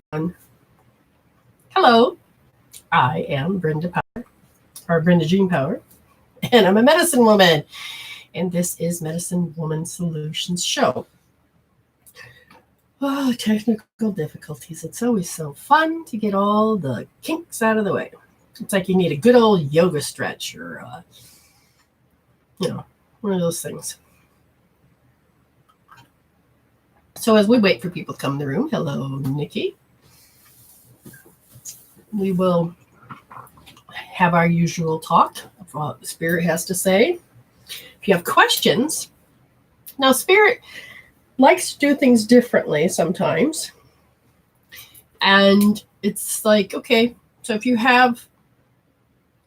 Hello, I am Brenda Power, or Brenda Jean Power, and I'm a medicine woman. And this is Medicine Woman Solutions Show. Oh, technical difficulties. It's always so fun to get all the kinks out of the way. It's like you need a good old yoga stretch or, one of those things. So as we wait for people to come in the room, hello, Nikki. We will have our usual talk of what Spirit has to say. If you have questions, now Spirit likes to do things differently sometimes. And it's like, okay, so if you have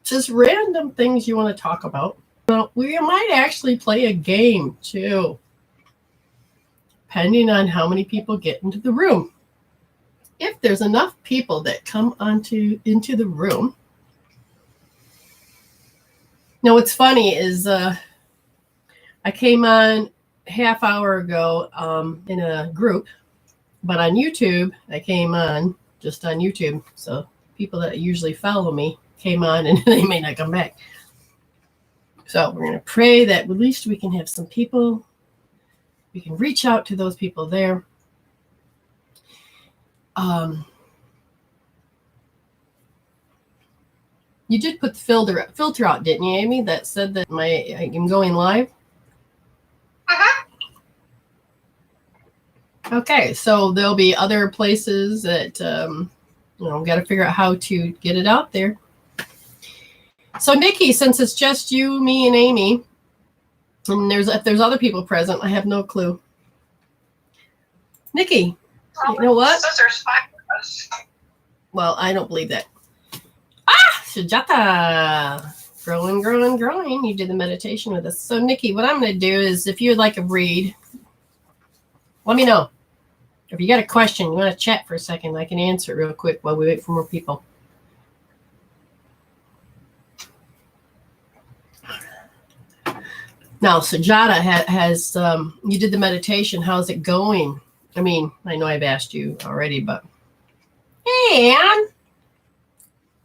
just random things you want to talk about, well, we might actually play a game too, depending on how many people get into the room. If there's enough people that come into the room. Now, what's funny is I came on half hour ago in a group, but on YouTube, I came on just on YouTube. So people that usually follow me came on and they may not come back. So we're going to pray that at least we can have some people. We can reach out to those people there. You did put the filter out, didn't you, Amy? That said that I'm going live. Okay, so there'll be other places that got to figure out how to get it out there. So Nikki, since it's just you, me, and Amy, and if there's other people present, I have no clue. Nikki, you know what? Says there's 5 of us. Well, I don't believe that. Sujata, growing. You did the meditation with us. So Nikki, what I'm going to do is, if you'd like a read, let me know. If you got a question, you want to chat for a second, I can answer it real quick while we wait for more people. Now, Sujata has you did the meditation. How's it going? I mean, I know I've asked you already, but hey, Ann.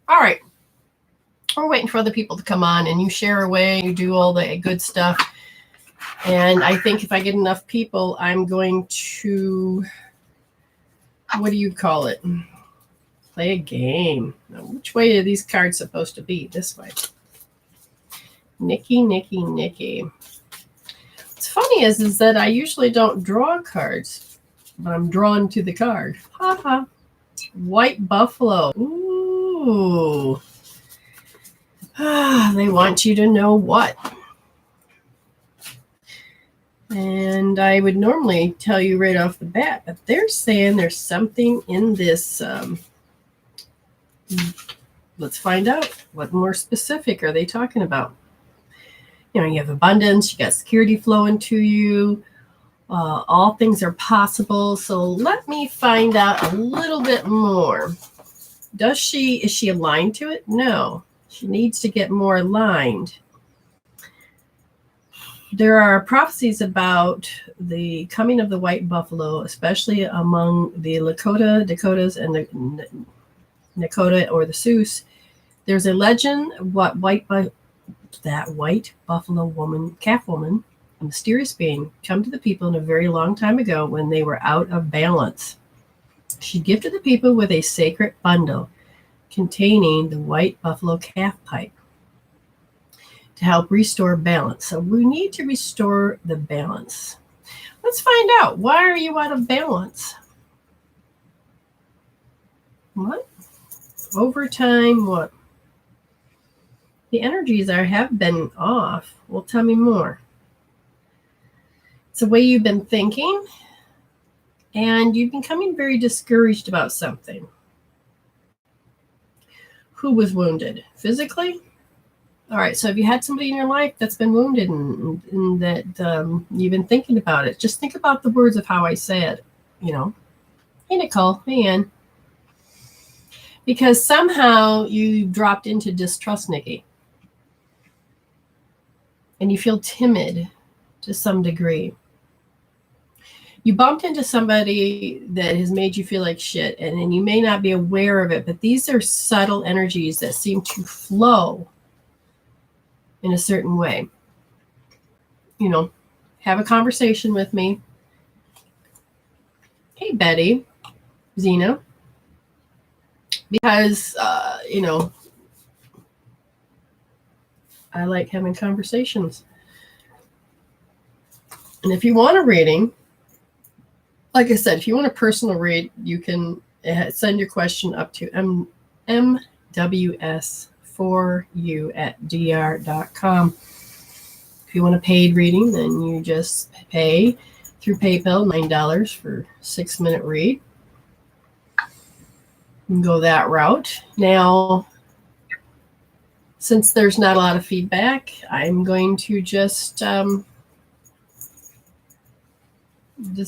All right. We're waiting for other people to come on, and you share away, you do all the good stuff. And I think if I get enough people, I'm going to, what do you call it? Play a game. Now, which way are these cards supposed to be? This way. Nikki. What's funny is that I usually don't draw cards, but I'm drawn to the card. Ha. White buffalo. Ooh. They want you to know what. And I would normally tell you right off the bat, but they're saying there's something in this. Let's find out. What more specific are they talking about? You have abundance, you got security flowing to you. All things are possible. So let me find out a little bit more. Is she aligned to it? No. She needs to get more aligned. There are prophecies about the coming of the white buffalo, especially among the Dakotas, and the Nakota or the Sioux. There's a legend that white buffalo woman, calf woman, a mysterious being, come to the people in a very long time ago when they were out of balance. She gifted the people with a sacred bundle containing the white buffalo calf pipe to help restore balance. So we need to restore the balance. Let's find out. Why are you out of balance? What? Overtime, what? The energies have been off. Well, tell me more. It's the way you've been thinking, and you've been becoming very discouraged about something. Who was wounded? Physically? All right, so have you had somebody in your life that's been wounded and that you've been thinking about it? Just think about the words of how I say it, Hey, Nicole. Hey, Ann. Because somehow you dropped into distrust, Nikki. And you feel timid to some degree. You bumped into somebody that has made you feel like shit, and you may not be aware of it, but these are subtle energies that seem to flow in a certain way. You know, have a conversation with me. Hey, Betty, Zena, because, I like having conversations. And if you want a reading, like I said, if you want a personal read, you can send your question up to mws4u@dr.com. If you want a paid reading, then you just pay through PayPal $9 for a 6-minute read. You can go that route. Now, since there's not a lot of feedback, I'm going to just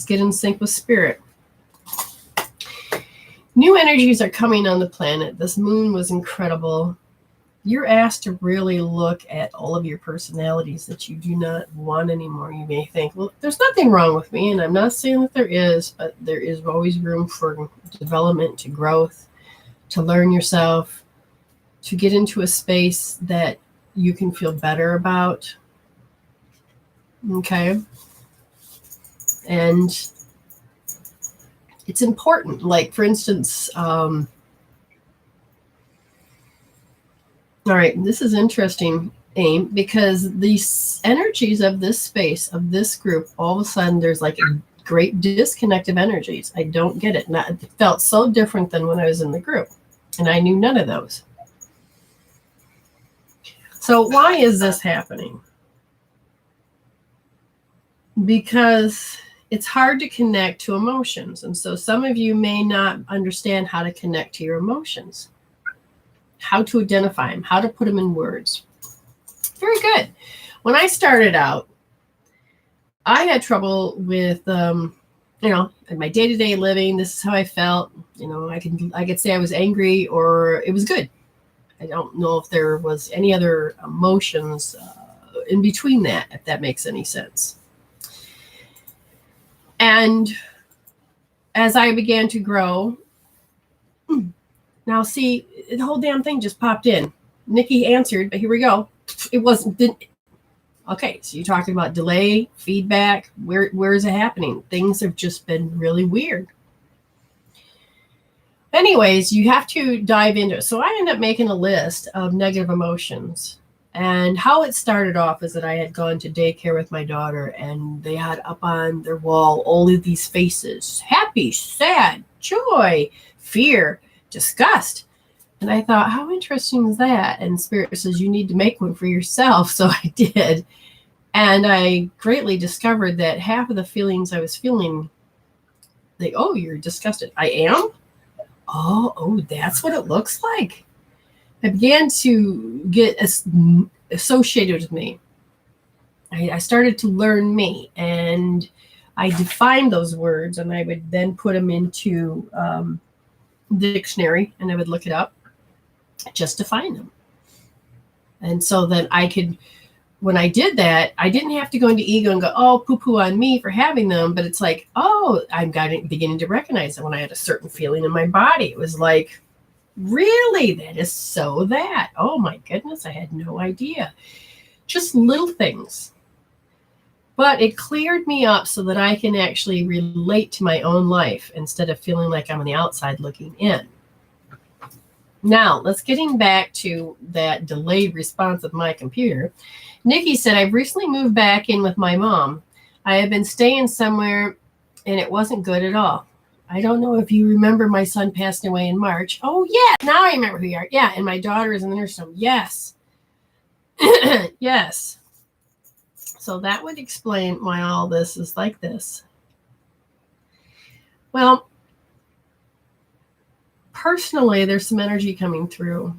get in sync with spirit. New energies are coming on the planet. This moon was incredible. You're asked to really look at all of your personalities that you do not want anymore. You may think, well, there's nothing wrong with me, and I'm not saying that there is, but there is always room for development, to growth, to learn yourself, to get into a space that you can feel better about. Okay? And it's important. Like, for instance, all right, this is interesting, AIM, because these energies of this space, of this group, all of a sudden there's like a great disconnect of energies. I don't get it. It felt so different than when I was in the group, and I knew none of those. So why is this happening? Because it's hard to connect to emotions. And so some of you may not understand how to connect to your emotions, how to identify them, how to put them in words. Very good. When I started out, I had trouble with, in my day-to-day living. This is how I felt. I could say I was angry or it was good. I don't know if there was any other emotions in between that, if that makes any sense. And as I began to grow, now see, the whole damn thing just popped in. Nikki answered, but here we go. It wasn't. Okay, so you're talking about delay, feedback. Where is it happening? Things have just been really weird. Anyways, you have to dive into it. So I ended up making a list of negative emotions. And how it started off is that I had gone to daycare with my daughter, and they had up on their wall all of these faces: happy, sad, joy, fear, disgust. And I thought, how interesting is that? And Spirit says, you need to make one for yourself. So I did. And I greatly discovered that half of the feelings I was feeling, like, oh, you're disgusted. I am? Oh, that's what it looks like. I began to get associated with me. I started to learn me, and I defined those words, and I would then put them into the dictionary, and I would look it up just to find them. And so that I could, when I did that, I didn't have to go into ego and go, oh, poo-poo on me for having them. But it's like, oh, I'm beginning to recognize that when I had a certain feeling in my body, it was like, really? That is so that. Oh, my goodness, I had no idea. Just little things. But it cleared me up so that I can actually relate to my own life instead of feeling like I'm on the outside looking in. Now, let's getting back to that delayed response of my computer. Nikki said, I've recently moved back in with my mom. I have been staying somewhere, and it wasn't good at all. I don't know if you remember my son passing away in March. Oh, yeah. Now I remember who you are. Yeah, and my daughter is in the nursing home. Yes. Yes. So that would explain why all this is like this. Well, personally, there's some energy coming through.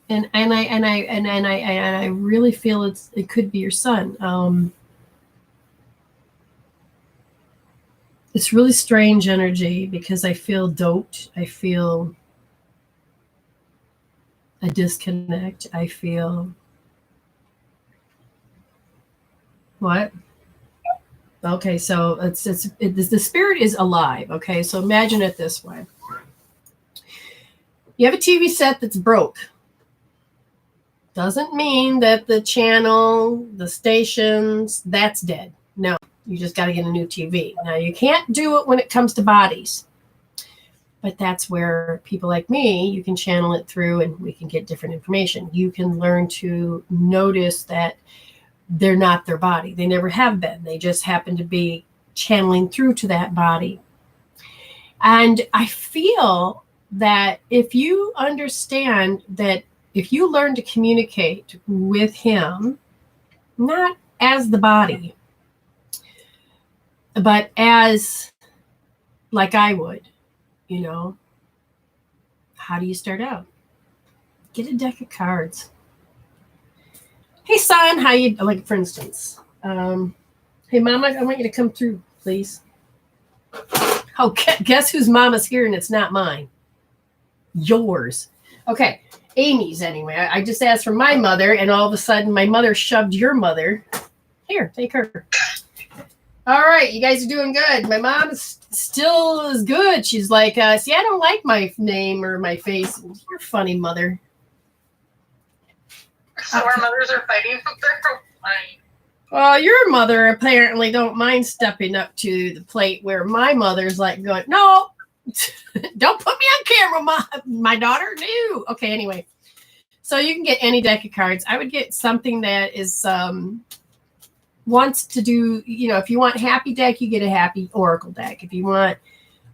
And I really feel it could be your son. It's really strange energy because I feel doped. I feel a disconnect. I feel what? Okay, so the spirit is alive. Okay, so imagine it this way. You have a TV set that's broke. Doesn't mean that the channel, the stations, that's dead. No, you just got to get a new TV. Now, you can't do it when it comes to bodies. But that's where people like me, you can channel it through and we can get different information. You can learn to notice that they're not their body. They never have been. They just happen to be channeling through to that body. And I feel that if you understand that, if you learn to communicate with him, not as the body, but as like I would, you know, how do you start out? Get a deck of cards. Hey, son, how you, like, for instance, hey, Mama, I want you to come through, please. Oh, guess whose Mama's here, and it's not mine. Yours. Okay, Amy's anyway. I just asked for my mother, and all of a sudden my mother shoved your mother. Here, take her. All right, you guys are doing good. My mom is still as good. She's like, see, I don't like my name or my face. You're funny, mother. So our mothers are fighting up there. Well, your mother apparently don't mind stepping up to the plate, where my mother's like going, no, don't put me on camera, my daughter. No. Okay, anyway. So you can get any deck of cards. I would get something that is wants to do, you know, if you want happy deck, you get a happy oracle deck. If you want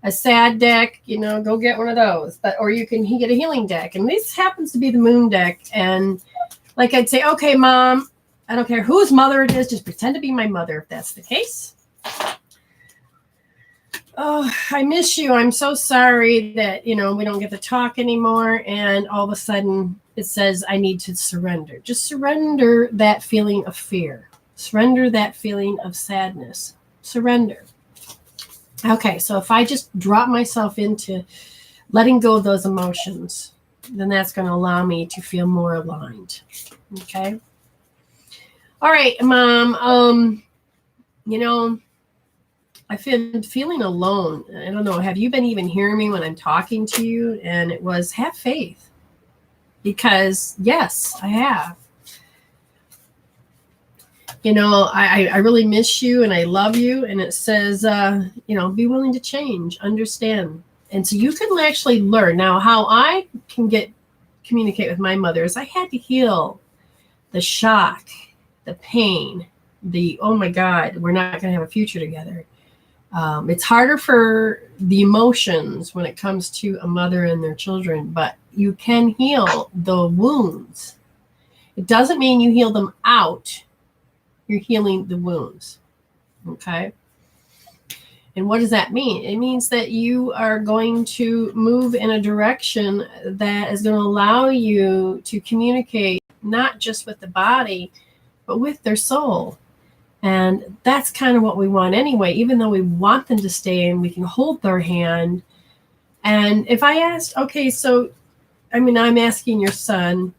a sad deck, you know, go get one of those. But or you can get a healing deck. And this happens to be the moon deck. And like I'd say, okay, Mom, I don't care whose mother it is, just pretend to be my mother if that's the case. Oh, I miss you. I'm so sorry that, you know, we don't get to talk anymore. And all of a sudden it says I need to surrender. Just surrender that feeling of fear. Surrender that feeling of sadness. Surrender. Okay, so if I just drop myself into letting go of those emotions, then that's going to allow me to feel more aligned. Okay? All right, Mom. You know, I've been feeling alone. I don't know. Have you been even hearing me when I'm talking to you? And it was, have faith. Because, yes, I have. You know, I really miss you and I love you. And it says, you know, be willing to change, understand. And so you can actually learn. Now, how I can communicate with my mother is I had to heal the shock, the pain, the, oh my God, we're not going to have a future together. It's harder for the emotions when it comes to a mother and their children, but you can heal the wounds. It doesn't mean you heal them out. You're healing the wounds. Okay. And what does that mean? It means that you are going to move in a direction that is going to allow you to communicate not just with the body, but with their soul. And that's kind of what we want anyway, even though we want them to stay and we can hold their hand. And if I asked, okay, so, I mean, I'm asking your son,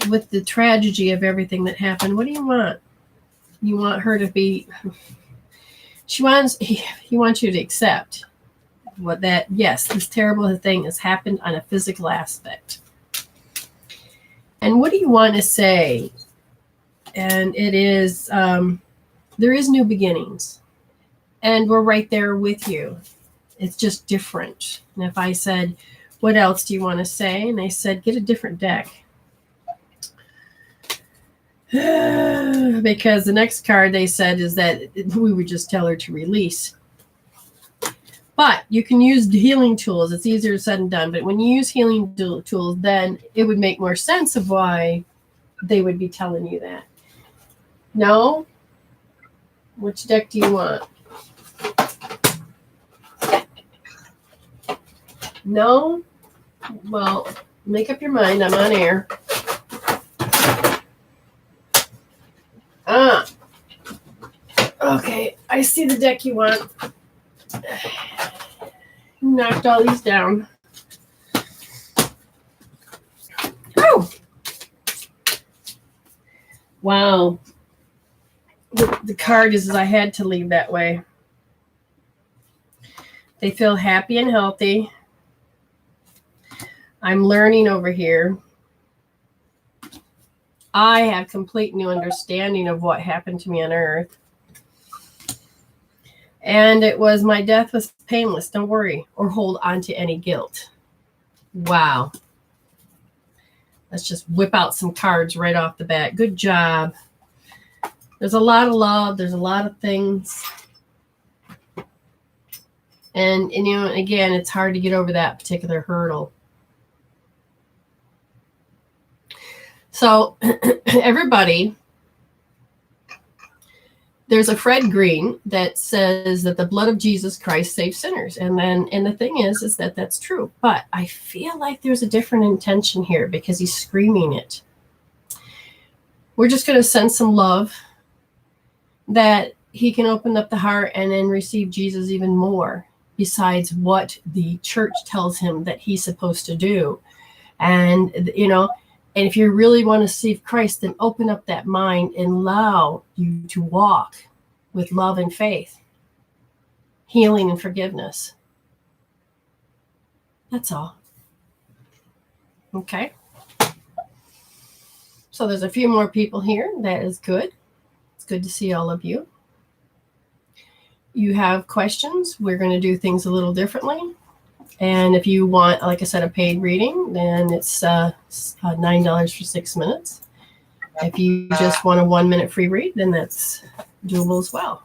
with the tragedy of everything that happened, what do you want? You want her to be, he wants you to accept what that, yes, this terrible thing has happened on a physical aspect. And what do you want to say? And it is, there is new beginnings. And we're right there with you. It's just different. And if I said, what else do you want to say? And they said, get a different deck. Because the next card they said is that we would just tell her to release. But you can use healing tools. It's easier said than done. But when you use healing tools, then it would make more sense of why they would be telling you that. No? Which deck do you want? No? Well, make up your mind. I'm on air. Okay, I see the deck you want. You knocked all these down. Oh! Wow. the card is I had to leave that way. They feel happy and healthy. I'm learning over here. I have complete new understanding of what happened to me on Earth. And it was my death was painless. Don't worry or hold on to any guilt. Wow. Let's just whip out some cards right off the bat. Good job. There's a lot of love. There's a lot of things. And you know, again, it's hard to get over that particular hurdle. So everybody, there's a Fred Green that says that the blood of Jesus Christ saves sinners. And the thing is that that's true. But I feel like there's a different intention here because he's screaming it. We're just going to send some love that he can open up the heart and then receive Jesus even more besides what the church tells him that he's supposed to do. And, you know, and if you really want to see Christ, then open up that mind and allow you to walk with love and faith, healing and forgiveness. That's all. Okay. So there's a few more people here. That is good. It's good to see all of you. You have questions. We're going to do things a little differently. And if you want, like I said, a paid reading, then it's $9 for 6 minutes. If you just want a 1 minute free read, then that's doable as well.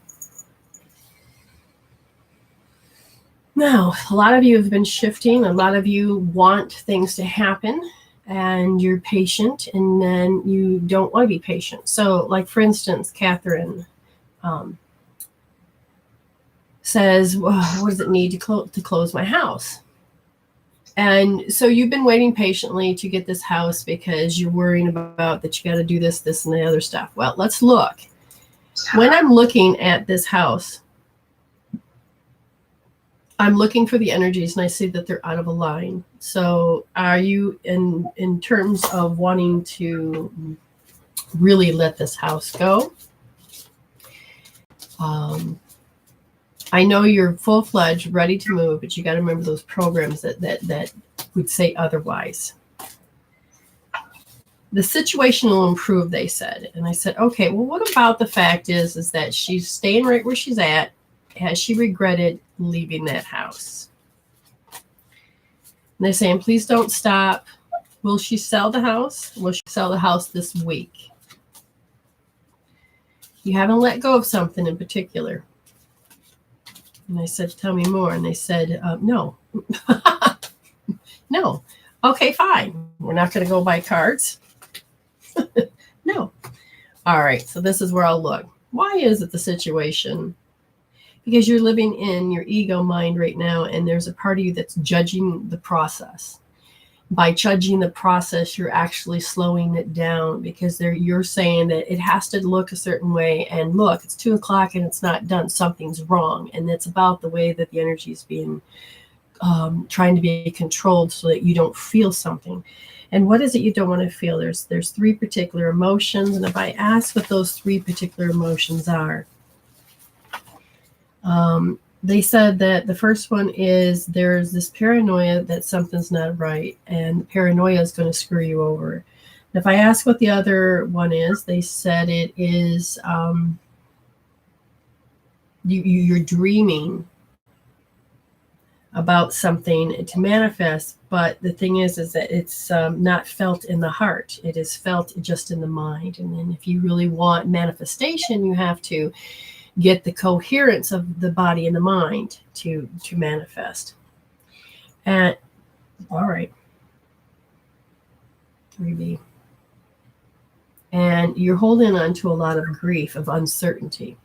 Now, a lot of you have been shifting. A lot of you want things to happen and you're patient and then you don't want to be patient. So like, for instance, Catherine says, well, what does it need to close my house? And so you've been waiting patiently to get this house because you're worrying about that you got to do this, and the other stuff. Well, let's look. When I'm looking at this house, I'm looking for the energies and I see that they're out of a line. So are you in terms of wanting to really let this house go? I know you're full-fledged, ready to move, but you got to remember those programs that would say otherwise. The situation will improve, they said. And I said, okay, well, what about the fact is that she's staying right where she's at? Has she regretted leaving that house? And they're saying, please don't stop. Will she sell the house? Will she sell the house this week? You haven't let go of something in particular. And I said, tell me more. And they said, no. No. Okay, fine. We're not going to go buy cards. No. All right. So this is where I'll look. Why is it the situation? Because you're living in your ego mind right now, and there's a part of you that's judging the process. By judging the process, you're actually slowing it down because you're saying that it has to look a certain way. And look, it's 2:00 and it's not done. Something's wrong. And it's about the way that the energy is being trying to be controlled so that you don't feel something. And what is it you don't want to feel? There's 3 particular emotions. And if I ask what those 3 particular emotions are, they said that the first one is there's this paranoia that something's not right, and the paranoia is going to screw you over. And if I ask what the other one is, they said it is you're dreaming about something to manifest, but the thing is that it's not felt in the heart. It is felt just in the mind. And then if you really want manifestation, you have to get the coherence of the body and the mind to manifest. And all right, 3B. And you're holding on to a lot of grief, of uncertainty.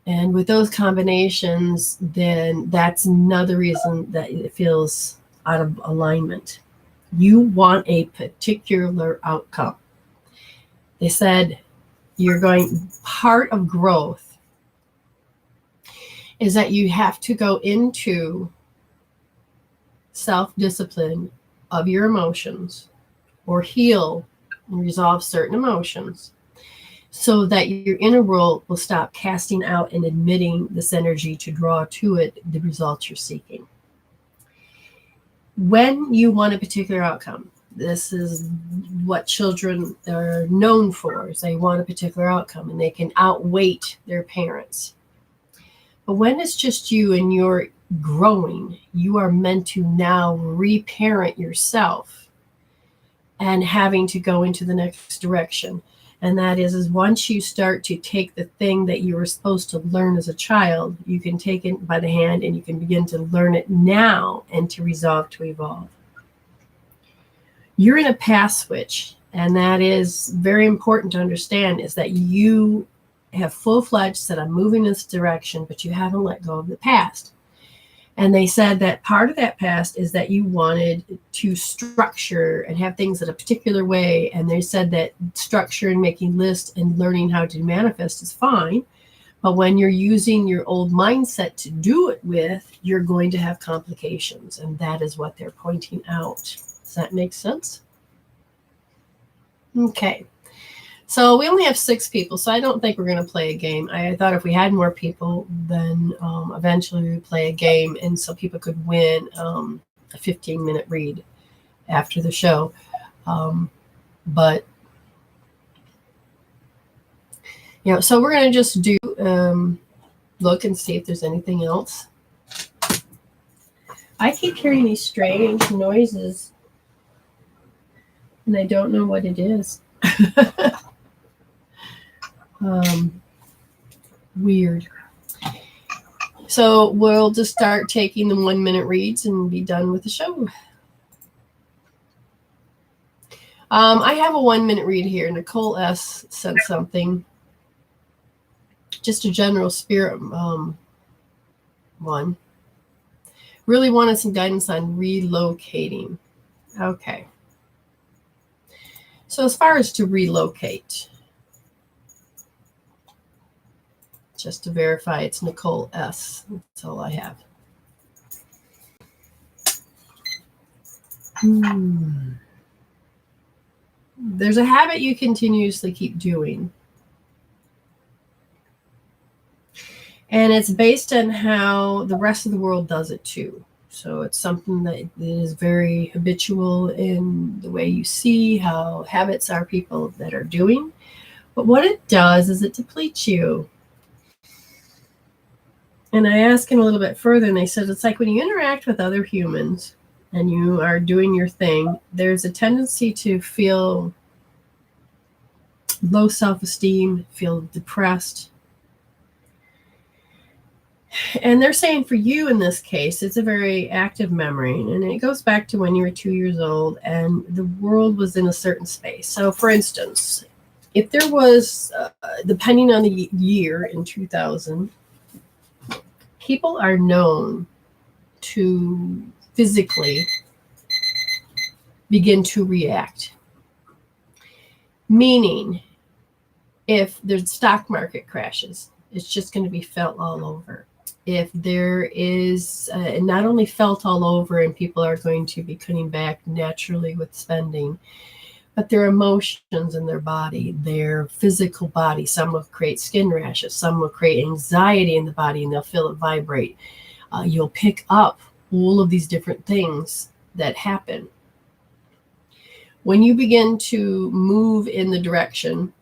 And with those combinations, then that's another reason that it feels out of alignment. You want a particular outcome. They said, part of growth is that you have to go into self-discipline of your emotions or heal and resolve certain emotions. so that your inner world will stop casting out and admitting this energy to draw to it the results you're seeking. When you want a particular outcome, this is what children are known for, is they want a particular outcome and they can outweight their parents. But when it's just you and you're growing, you are meant to now reparent yourself and having to go into the next direction. And that is once you start to take the thing that you were supposed to learn as a child, you can take it by the hand and you can begin to learn it now and to resolve to evolve. You're in a path switch, and that is very important to understand, is that you have full-fledged said, I'm moving in this direction, but you haven't let go of the past. And they said that part of that past is that you wanted to structure and have things in a particular way. And they said that structure and making lists and learning how to manifest is fine. But when you're using your old mindset to do it with, you're going to have complications. And that is what they're pointing out. Does that make sense? Okay. So we only have 6 people, so I don't think we're going to play a game. I thought if we had more people, then eventually we would play a game, and so people could win a 15-minute read after the show. But, so we're going to just do look and see if there's anything else. I keep hearing these strange noises, and I don't know what it is. Weird. So we'll just start taking the 1-minute reads and be done with the show. I have a 1-minute read here. Nicole S. said something. Just a general spirit one. Really wanted some guidance on relocating. Okay. So as far as to relocate, just to verify, it's Nicole S. That's all I have. There's a habit you continuously keep doing. And it's based on how the rest of the world does it too. So it's something that is very habitual in the way you see how habits are people that are doing. But what it does is it depletes you. And I asked him a little bit further, and they said it's like when you interact with other humans and you are doing your thing, there's a tendency to feel low self-esteem, feel depressed. And they're saying for you in this case, it's a very active memory. And it goes back to when you were 2 years old and the world was in a certain space. So for instance, if there was, depending on the year in 2000, people are known to physically begin to react. Meaning, if the stock market crashes, it's just going to be felt all over. If there is not only felt all over and people are going to be cutting back naturally with spending, but their emotions in their body, their physical body. Some will create skin rashes. Some will create anxiety in the body and they'll feel it vibrate. You'll pick up all of these different things that happen. When you begin to move in the direction,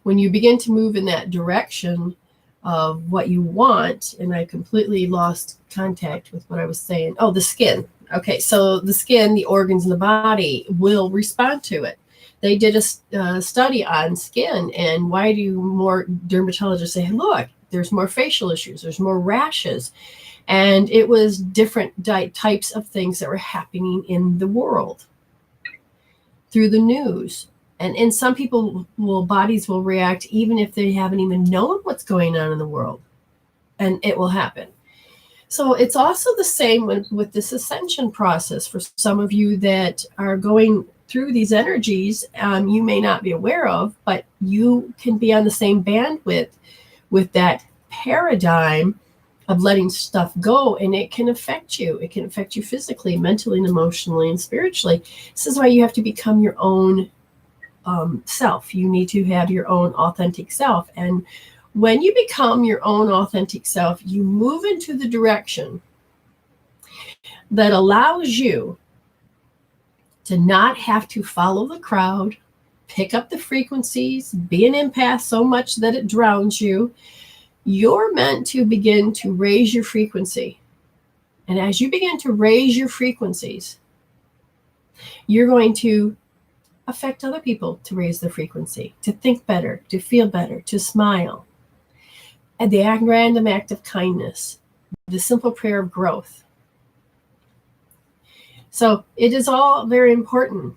when you begin to move in that direction of what you want, and I completely lost contact with what I was saying. Oh, the skin. Okay, so the skin, the organs in the body will respond to it. They did a study on skin, and why do more dermatologists say, hey, look, there's more facial issues, there's more rashes. And it was different types of things that were happening in the world through the news. And some people bodies will react even if they haven't even known what's going on in the world. And it will happen. So it's also the same with this ascension process. For some of you that are going through these energies, you may not be aware of, but you can be on the same bandwidth with that paradigm of letting stuff go, and it can affect you. It can affect you physically, mentally, and emotionally, and spiritually. This is why you have to become your own self. You need to have your own authentic self. And when you become your own authentic self, you move into the direction that allows you to not have to follow the crowd, pick up the frequencies, be an empath so much that it drowns you. You're meant to begin to raise your frequency. And as you begin to raise your frequencies, you're going to affect other people to raise their frequency, to think better, to feel better, to smile. And the random act of kindness, the simple prayer of growth. So it is all very important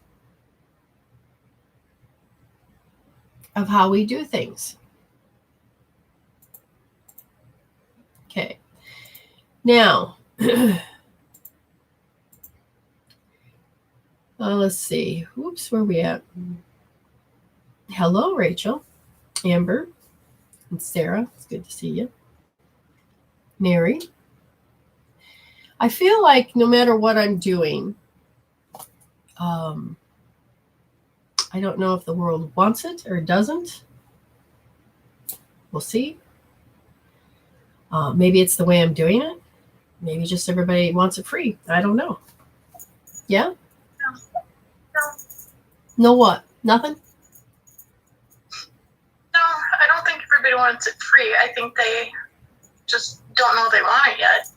of how we do things. Okay. Now, let's see. Oops, where are we at? Hello, Rachel, Amber, and Sarah. It's good to see you. Mary. I feel like no matter what I'm doing, I don't know if the world wants it or doesn't. We'll see. Maybe it's the way I'm doing it. Maybe just everybody wants it free. I don't know. Yeah? No what? Nothing? No, I don't think everybody wants it free. I think they just don't know they want it yet.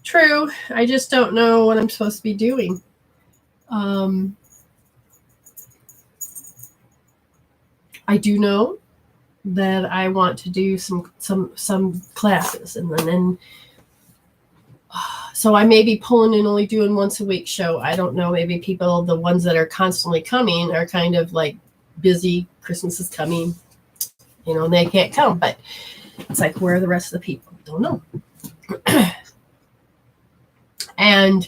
True. I just don't know what I'm supposed to be doing. I do know that I want to do some classes, and then so I may be pulling in only doing once a week show. I don't know. Maybe people, the ones that are constantly coming, are kind of like busy. Christmas is coming, and they can't come. But it's like, where are the rest of the people? Don't know. And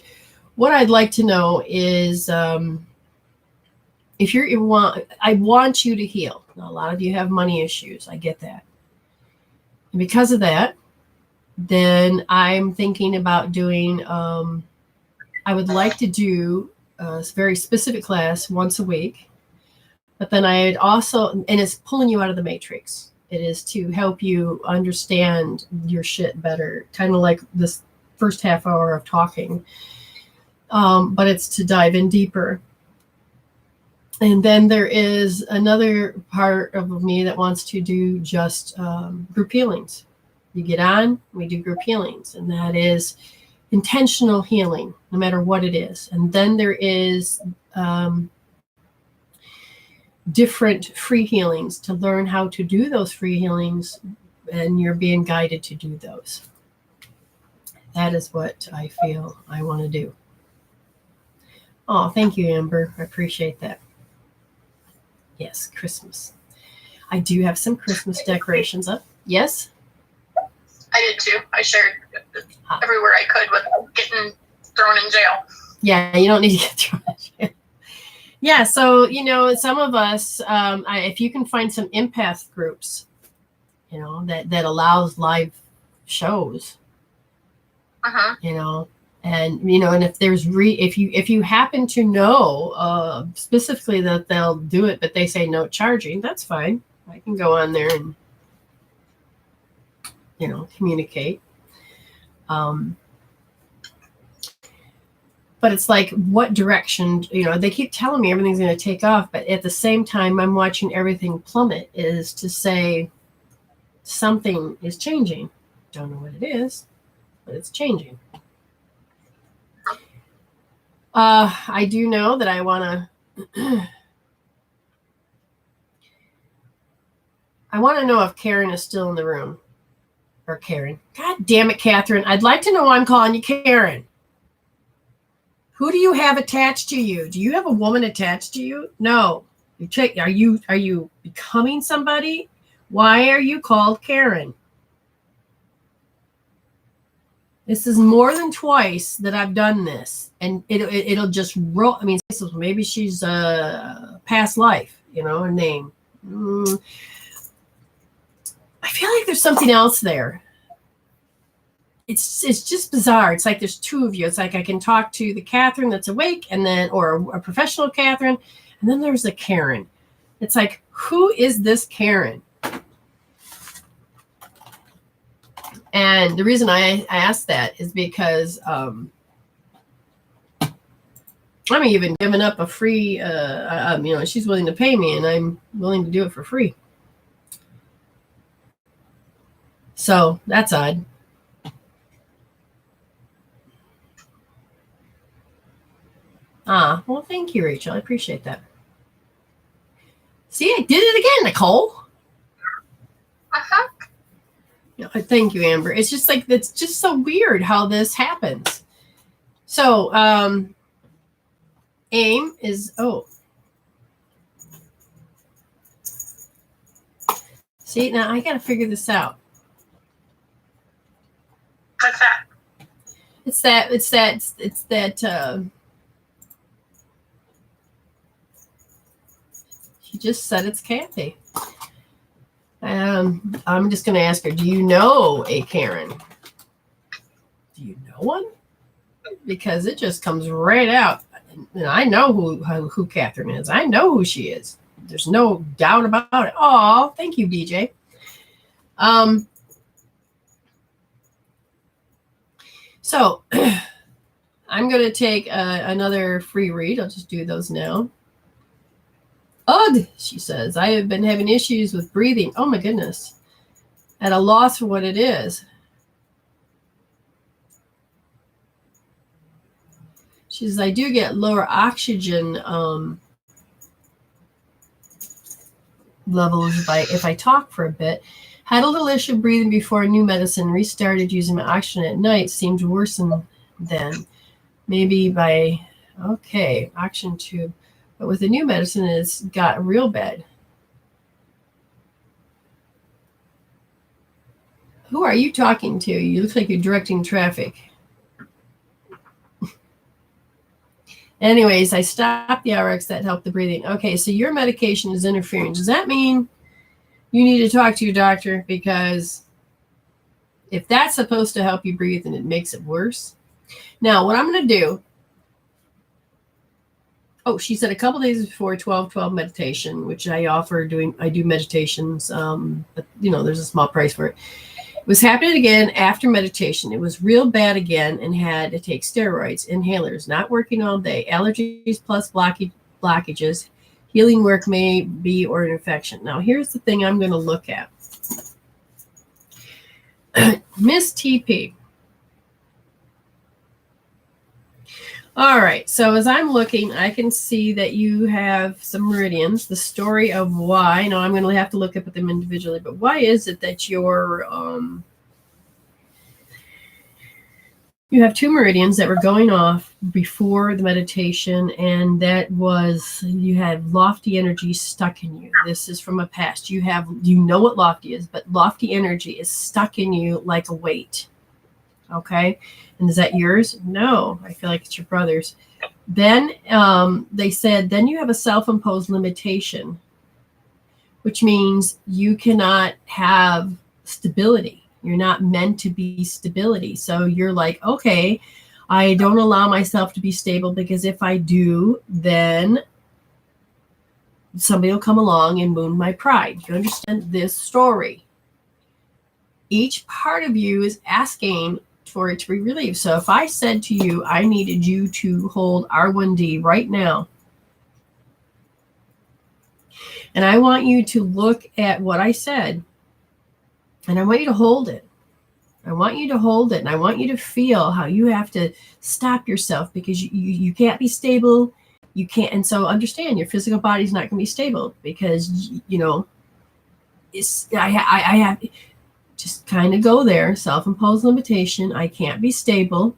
what I'd like to know is if I want you to heal. Now, a lot of you have money issues. I get that. And because of that, then I'm thinking about doing, I would like to do a very specific class once a week. But then I'd also, and it's pulling you out of the matrix. It is to help you understand your shit better, kind of like this first half hour of talking. But it's to dive in deeper. And then there is another part of me that wants to do just group healings. You get on, we do group healings, and that is intentional healing, no matter what it is. And then there is different free healings to learn how to do those free healings, and you're being guided to do those. That is what I feel I want to do. Oh, thank you, Amber. I appreciate that. Yes, Christmas. I do have some Christmas decorations up. Yes? I did too. I shared everywhere I could without getting thrown in jail. Yeah, you don't need to get thrown in jail. Yeah, so, some of us, if you can find some empath groups, that allows live shows, and, and if there's if you happen to know specifically that they'll do it, but they say no charging, that's fine. I can go on there and, communicate. But it's like, what direction, they keep telling me everything's going to take off, but at the same time, I'm watching everything plummet, is to say something is changing. Don't know what it is, but it's changing. I do know that I want to, I want to know if Karen is still in the room. Or Karen. God damn it, Catherine. I'd like to know why I'm calling you Karen. Who do you have attached to you? Do you have a woman attached to you? No. Are you becoming somebody? Why are you called Karen? This is more than twice that I've done this, and it'll just roll. I mean, maybe she's a past life, a name. I feel like there's something else there. It's just bizarre. It's like there's two of you. It's like I can talk to the Catherine that's awake, and then, or a professional Catherine, and then there's a Karen. It's like, who is this Karen? And the reason I asked that is because I'm even giving up a free, she's willing to pay me and I'm willing to do it for free. So that's odd. Well, thank you, Rachel. I appreciate that. See, I did it again, Nicole. Thank you, Amber. It's just like, it's just so weird how this happens. So, AIM is, see, now I got to figure this out. What's that? It's that, she just said it's Kathy. I'm just going to ask her, do you know a Karen? Do you know one? Because it just comes right out. And I know who Catherine is. I know who she is. There's no doubt about it. Oh, thank you, BJ. So I'm going to take another free read. I'll just do those now. Ugh, she says, I have been having issues with breathing. Oh, my goodness. At a loss for what it is. She says, I do get lower oxygen levels if I talk for a bit. Had a little issue breathing before new medicine. Restarted using my oxygen at night. Seemed worse then. Maybe oxygen tube. But with the new medicine, it's got real bad. Who are you talking to? You look like you're directing traffic. Anyways, I stopped the RX that helped the breathing. Okay, so your medication is interfering. Does that mean you need to talk to your doctor? Because if that's supposed to help you breathe and it makes it worse. Now, what I'm going to do. Oh, she said a couple days before 12-12 meditation, which I offer doing. I do meditations, but there's a small price for it. It was happening again after meditation. It was real bad again and had to take steroids, inhalers, not working all day, allergies plus blockages, healing work may be or an infection. Now, here's the thing I'm going to look at. Miss TP. All right, so as I'm looking, I can see that you have some meridians. The story of why, now I'm going to have to look up at them individually, but why is it that you have two meridians that were going off before the meditation, and that was, you had lofty energy stuck in you. This is from a past. You know what lofty is, but lofty energy is stuck in you like a weight. Okay. And is that yours? No, I feel like it's your brother's. Then they said, then you have a self-imposed limitation, which means you cannot have stability. You're not meant to be stability. So you're like, okay, I don't allow myself to be stable because if I do, then somebody will come along and wound my pride. You understand this story? Each part of you is asking for it to be relieved. So if I said to you, I needed you to hold R1D right now, and I want you to look at what I said, and I want you to hold it. I want you to hold it, and I want you to feel how you have to stop yourself because you can't be stable. You can't, and so understand your physical body's not going to be stable because I have. Just kind of go there, self-imposed limitation. I can't be stable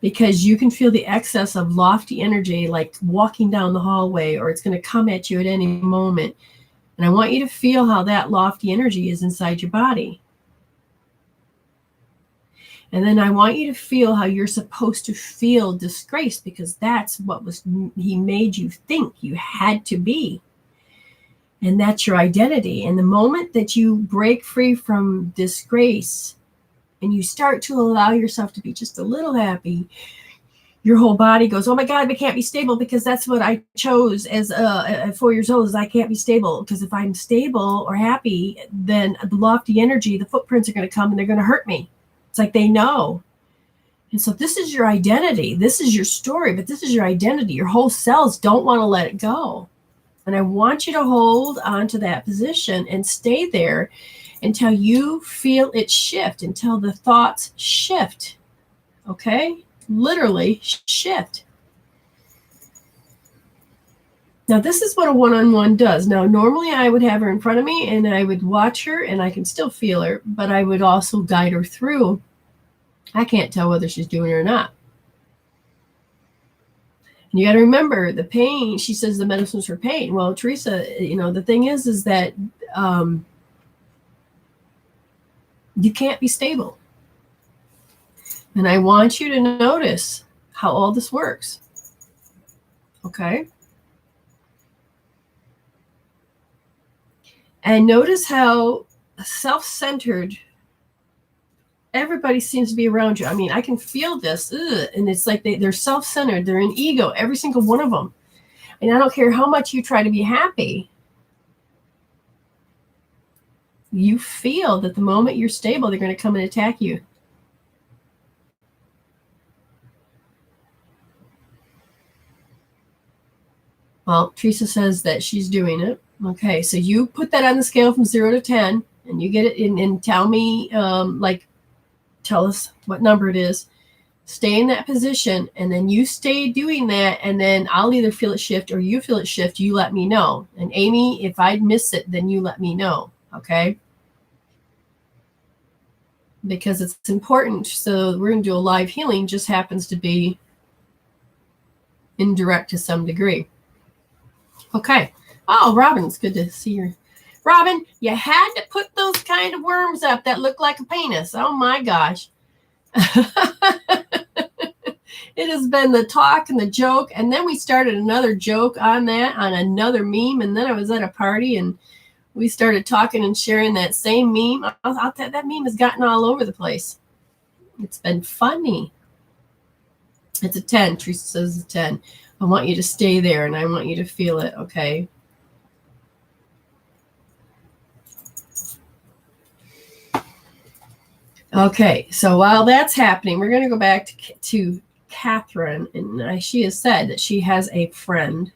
because you can feel the excess of lofty energy like walking down the hallway, or it's going to come at you at any moment. And I want you to feel how that lofty energy is inside your body. And then I want you to feel how you're supposed to feel disgraced because that's what he made you think you had to be. And that's your identity. And the moment that you break free from disgrace and you start to allow yourself to be just a little happy, your whole body goes, oh my God, we can't be stable, because that's what I chose as at 4 years old, is I can't be stable, because if I'm stable or happy, then the lofty energy, the footprints are going to come and they're going to hurt me. It's like they know. And so this is your identity. This is your story, but this is your identity. Your whole cells don't want to let it go. And I want you to hold on to that position and stay there until you feel it shift, until the thoughts shift. Okay? Literally shift. Now, this is what a one-on-one does. Now, normally I would have her in front of me and I would watch her and I can still feel her, but I would also guide her through. I can't tell whether she's doing it or not. And you got to remember the pain. She says the medicine's for pain. Well, Teresa, the thing is that you can't be stable. And I want you to notice how all this works. Okay? And notice how self-centered everybody seems to be around you. I mean, I can feel this. And it's like they're self-centered. They're in ego, every single one of them. And I don't care how much you try to be happy. You feel that the moment you're stable, they're going to come and attack you. Well, Teresa says that she's doing it. Okay, so you put that on the scale from 0 to 10, and you get it in, and tell me, tell us what number it is. Stay in that position, and then you stay doing that, and then I'll either feel it shift or you feel it shift. You let me know. And Amy, if I miss it, then you let me know, okay? Because it's important. So we're going to do a live healing, just happens to be indirect to some degree. Okay. Oh, Robin, it's good to see you. Robin, you had to put those kind of worms up that look like a penis. Oh my gosh. It has been the talk and the joke. And then we started another joke on that, on another meme. And then I was at a party and we started talking and sharing that same meme. That meme has gotten all over the place. It's been funny. It's a 10. Teresa says it's a 10. I want you to stay there and I want you to feel it, okay? Okay, so while that's happening, we're going to go back to Catherine. And she has said that she has a friend.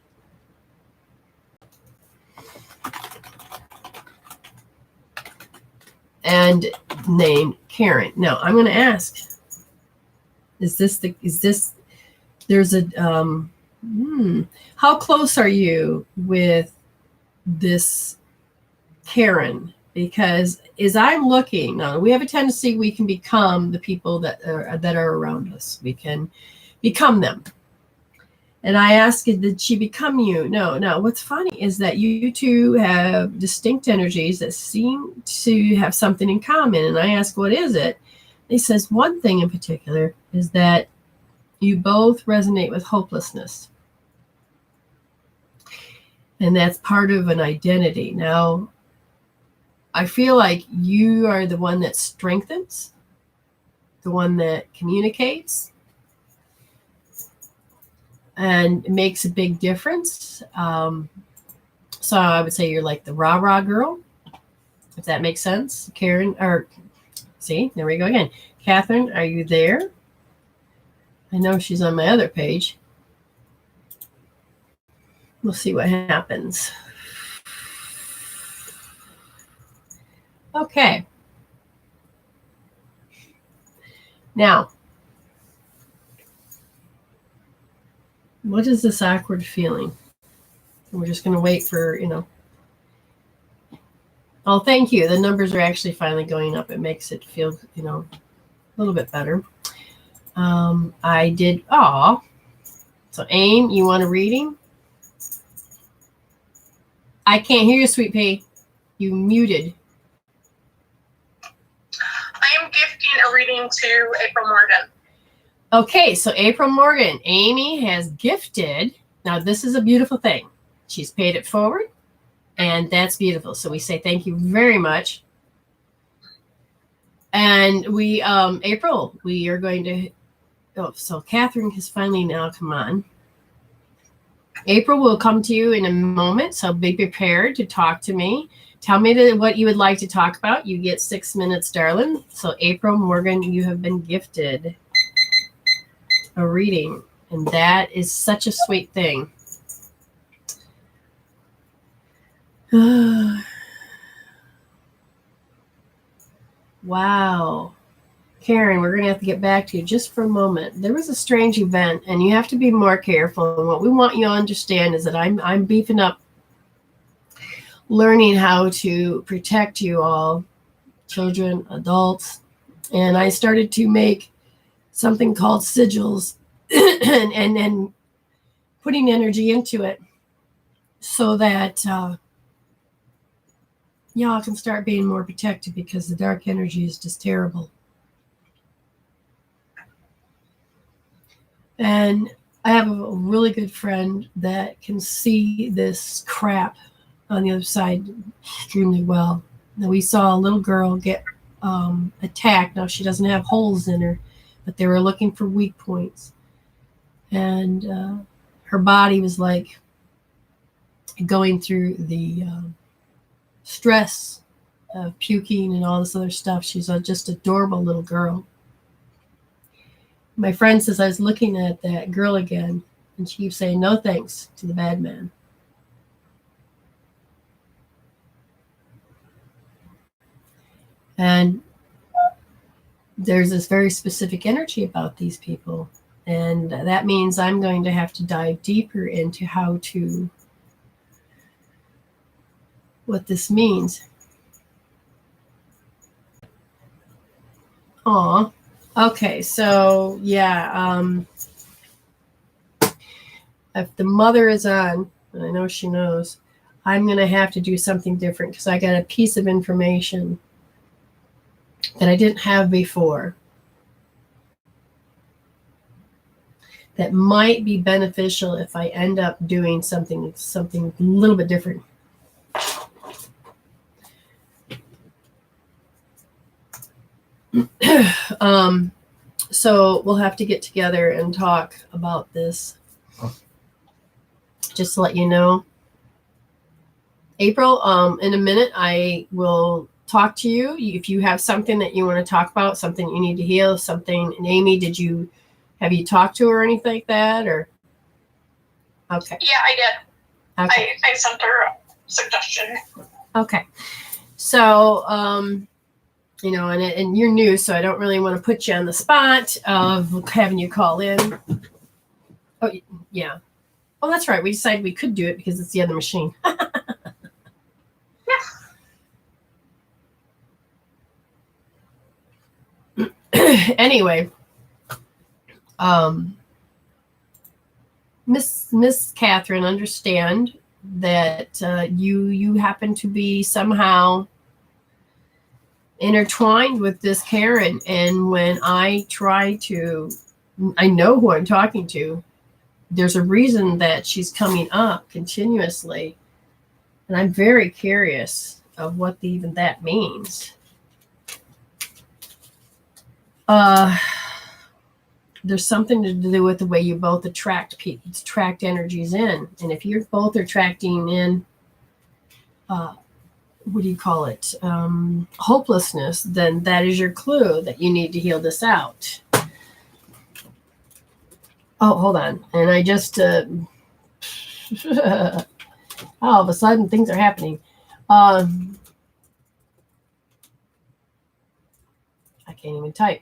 And named Karen. Now, I'm going to ask, there's a, how close are you with this Karen? Because as I'm looking now, we have a tendency, we can become the people that are around us. We can become them. And I asked, did she become you? No. What's funny is that you two have distinct energies that seem to have something in common. And I asked, what is it? He says one thing in particular is that you both resonate with hopelessness. And that's part of an identity. Now, I feel like you are the one that strengthens, the one that communicates, and makes a big difference. So I would say you're like the rah-rah girl, if that makes sense. Karen, or see, there we go again. Catherine, are you there? I know she's on my other page. We'll see what happens. Okay. Now, what is this awkward feeling? We're just going to wait for, Oh, thank you. The numbers are actually finally going up. It makes it feel, a little bit better. I did. Oh, so Aim, you want a reading? I can't hear you, Sweet Pea. You muted. I am gifting a reading to April Morgan. Okay, so April Morgan, Amy has gifted. Now, this is a beautiful thing. She's paid it forward, and that's beautiful. So we say thank you very much. And we, April, we are going to so Catherine has finally now come on. April will come to you in a moment, so be prepared to talk to me. Tell me what you would like to talk about. You get 6 minutes, darling. So April Morgan, you have been gifted a reading, and that is such a sweet thing. Wow. Karen, we're going to have to get back to you just for a moment. There was a strange event, and you have to be more careful. And what we want you to understand is that I'm beefing up learning how to protect you all, children, adults. And I started to make something called sigils and putting energy into it so that y'all can start being more protected, because the dark energy is just terrible. And I have a really good friend that can see this crap on the other side extremely well. Now, we saw a little girl get attacked. Now, she doesn't have holes in her, but they were looking for weak points. And her body was like going through the stress of puking and all this other stuff. She's a just adorable little girl. My friend says, I was looking at that girl again, and she keeps saying, no thanks to the bad man. And there's this very specific energy about these people. And that means I'm going to have to dive deeper into what this means. Aw. Okay, so yeah, if the mother is on, and I know she knows, I'm going to have to do something different, because I got a piece of information that I didn't have before that might be beneficial if I end up doing something a little bit different. So we'll have to get together and talk about this. Just to let you know. April, in a minute, I will talk to you. If you have something that you want to talk about, something you need to heal, something. And Amy, have you talked to her or anything like that? Or okay. Yeah, I did. Okay. I sent her a suggestion. Okay. So, and you're new, so I don't really want to put you on the spot of having you call in. Oh, yeah. Oh, that's right. We decided we could do it because it's the other machine. Anyway, Miss Catherine, understand that you happen to be somehow intertwined with this Karen, and when I know who I'm talking to. There's a reason that she's coming up continuously, and I'm very curious of what even that means. There's something to do with the way you both attract energies in, and if you're both attracting in, what do you call it? Hopelessness, then that is your clue that you need to heal this out. Oh, hold on. And I just, all of a sudden things are happening. I can't even type.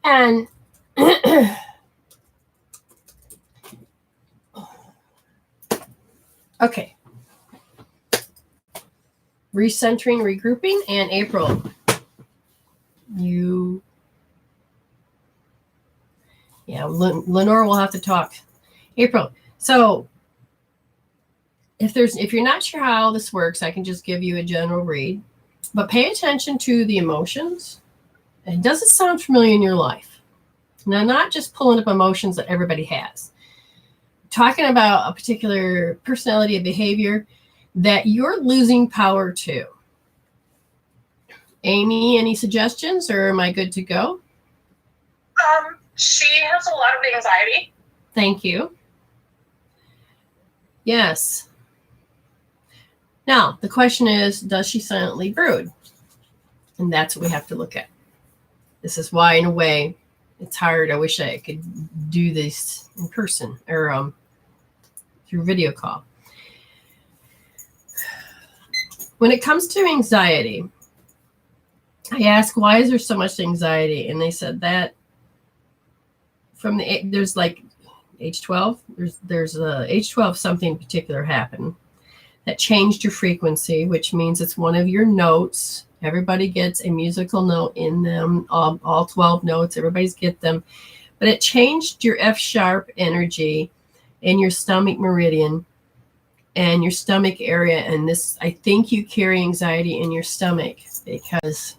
And okay. Recentering, regrouping, and April. Lenore will have to talk. April. So if you're not sure how this works, I can just give you a general read, but pay attention to the emotions. And does it sound familiar in your life? Now, not just pulling up emotions that everybody has. Talking about a particular personality or behavior that you're losing power to. Amy, any suggestions, or am I good to go? She has a lot of anxiety. Thank you. Yes. Now, the question is, does she silently brood? And that's what we have to look at. This is why, in a way, it's hard. I wish I could do this in person or through video call. When it comes to anxiety, I ask, why is there so much anxiety? And they said that from there's like age 12, there's age 12, something particular happened that changed your frequency, which means it's one of your notes. Everybody gets a musical note in them, all 12 notes, everybody's get them. But it changed your F sharp energy in your stomach meridian and your stomach area. And this, I think you carry anxiety in your stomach because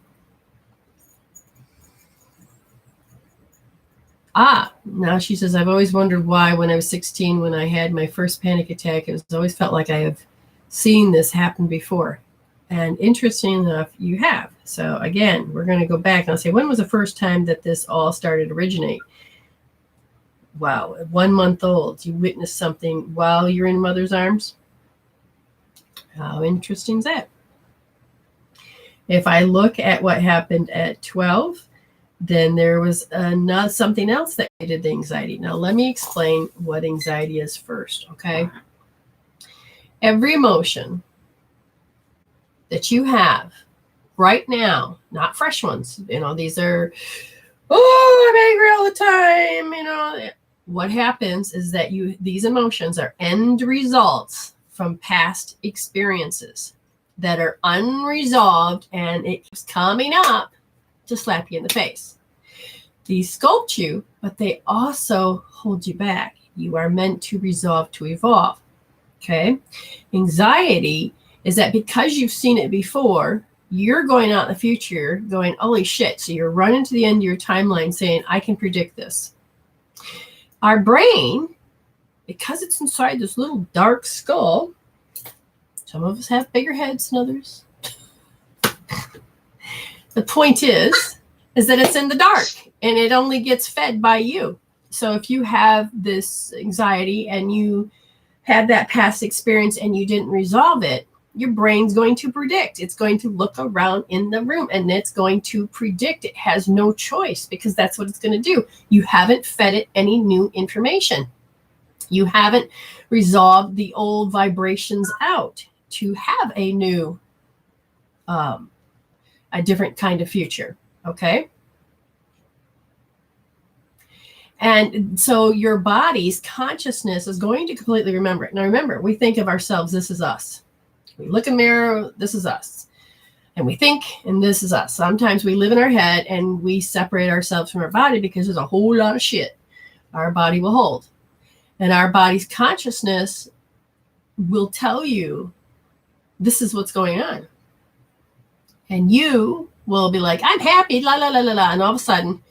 now she says, I've always wondered why when I was 16, when I had my first panic attack, it was always felt like I have seen this happen before. And interesting enough, you have. So again, we're going to go back and I'll say, when was the first time that this all started to originate? Wow, at 1 month old, you witnessed something while you're in mother's arms. How interesting is that? If I look at what happened at 12, then there was something else that created the anxiety. Now, let me explain what anxiety is first, okay? Every emotion that you have right now, not fresh ones, these are, I'm angry all the time, What happens is that these emotions are end results from past experiences that are unresolved, and it keeps coming up to slap you in the face. These sculpt you, but they also hold you back. You are meant to resolve, to evolve. Okay? Anxiety is that because you've seen it before, you're going out in the future going, holy shit. So you're running to the end of your timeline saying, I can predict this. Our brain, because it's inside this little dark skull, some of us have bigger heads than others. The point is that it's in the dark and it only gets fed by you. So if you have this anxiety and you had that past experience and you didn't resolve it, your brain's going to predict. It's going to look around in the room and it's going to predict. It has no choice because that's what it's going to do. You haven't fed it any new information. You haven't resolved the old vibrations out to have a new, a different kind of future. Okay. And so your body's consciousness is going to completely remember it. Now remember, we think of ourselves, this is us. We look in the mirror, this is us. And we think, and this is us. Sometimes we live in our head and we separate ourselves from our body because there's a whole lot of shit our body will hold. And our body's consciousness will tell you, this is what's going on. And you will be like, I'm happy, la, la, la, la, la. And all of a sudden,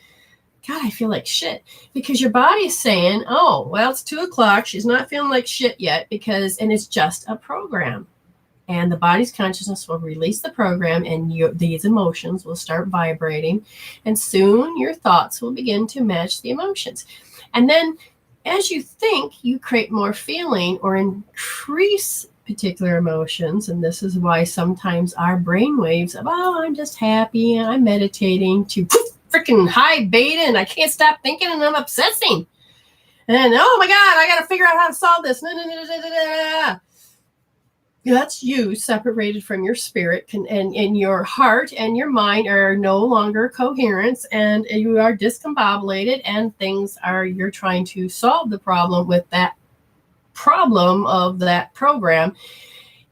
God, I feel like shit. Because your body is saying, oh, well, it's 2:00. She's not feeling like shit yet and it's just a program. And the body's consciousness will release the program and these emotions will start vibrating. And soon your thoughts will begin to match the emotions. And then as you think, you create more feeling or increase particular emotions. And this is why sometimes our brain waves of, oh, I'm just happy and I'm meditating, to freaking high beta and I can't stop thinking and I'm obsessing. And oh my God, I got to figure out how to solve this. That's you separated from your spirit, and your heart and your mind are no longer coherent, and you are discombobulated, and you're trying to solve the problem with that problem of that program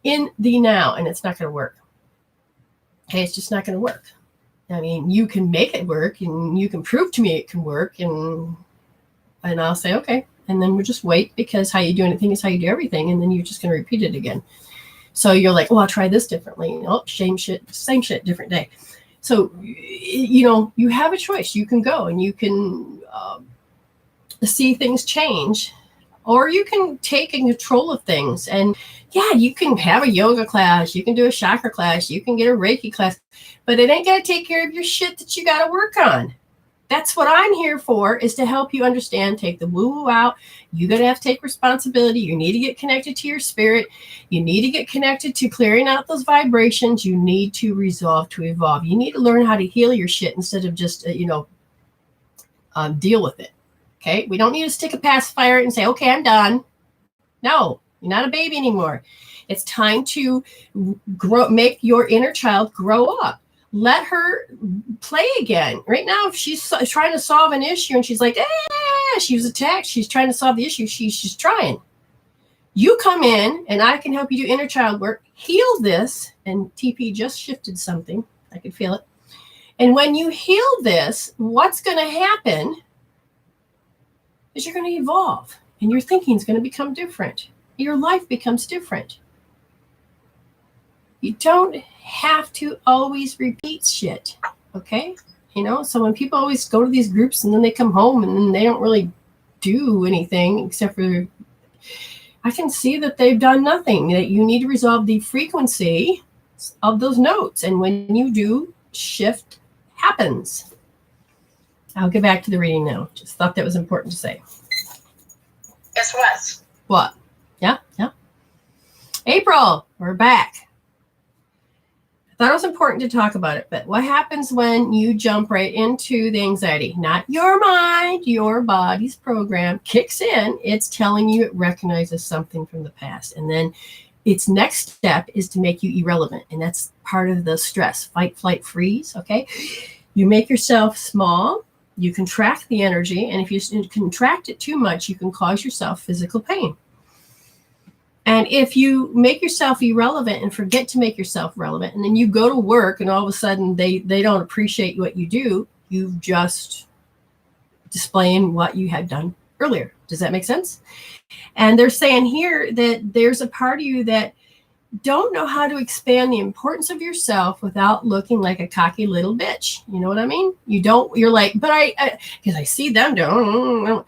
in the now, and it's not going to work. Okay, it's just not going to work. I mean, you can make it work, and you can prove to me it can work, and I'll say, okay, and then we'll just wait, because how you do anything is how you do everything, and then you're just going to repeat it again. So you're like, oh, I'll try this differently. Oh, same shit, different day. So, you have a choice. You can go and you can see things change, Or you can take control of things. And yeah, you can have a yoga class, you can do a chakra class, you can get a Reiki class, but it ain't going to take care of your shit that you got to work on. That's what I'm here for, is to help you understand, take the woo-woo out. You're going to have to take responsibility. You need to get connected to your spirit. You need to get connected to clearing out those vibrations. You need to resolve to evolve. You need to learn how to heal your shit instead of just, deal with it. Okay? We don't need to stick a pacifier and say, okay, I'm done. No, you're not a baby anymore. It's time to grow, make your inner child grow up. Let her play again. Right now, if she's trying to solve an issue and she's like, she was attacked, she's trying to solve the issue, she's trying. You come in and I can help you do inner child work, heal this, and TP just shifted something. I could feel it. And when you heal this, what's going to happen is you're going to evolve and your thinking is going to become different. Your life becomes different. You don't have to always repeat shit, okay? So when people always go to these groups and then they come home and then they don't really do anything except for, I can see that they've done nothing, that you need to resolve the frequency of those notes. And when you do, shift happens. I'll get back to the reading now. Just thought that was important to say. Guess what? What? Yeah. April, we're back. I thought it was important to talk about it, but what happens when you jump right into the anxiety? Not your mind, your body's program kicks in. It's telling you it recognizes something from the past. And then its next step is to make you irrelevant. And that's part of the stress, fight, flight, freeze, okay? You make yourself small, you contract the energy, and if you contract it too much, you can cause yourself physical pain. And if you make yourself irrelevant and forget to make yourself relevant, and then you go to work and all of a sudden they don't appreciate what you do, you've just displaying what you had done earlier. Does that make sense? And they're saying here that there's a part of you that don't know how to expand the importance of yourself without looking like a cocky little bitch. You know what I mean? You're like, but because I see them doing.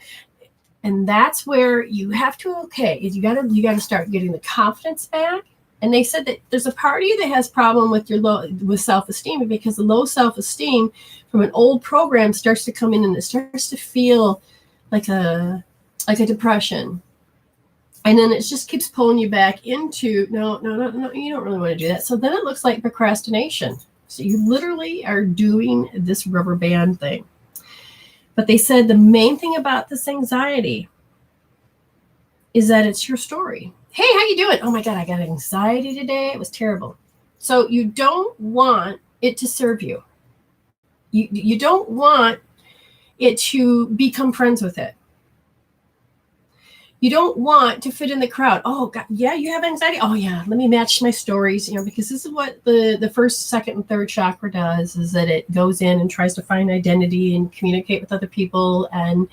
And that's where you have to, you got to start getting the confidence back. And they said that there's a part of you that has problem with with self-esteem, because the low self-esteem from an old program starts to come in and it starts to feel like a depression. And then it just keeps pulling you back into, no, you don't really want to do that. So then it looks like procrastination. So you literally are doing this rubber band thing. But they said the main thing about this anxiety is that it's your story. Hey, how you doing? Oh my God, I got anxiety today. It was terrible. So you don't want it to serve you. You don't want it to become friends with it. You don't want to fit in the crowd. Oh God, yeah, you have anxiety. Oh yeah, let me match my stories, because this is what the first, second, and third chakra does, is that it goes in and tries to find identity and communicate with other people. And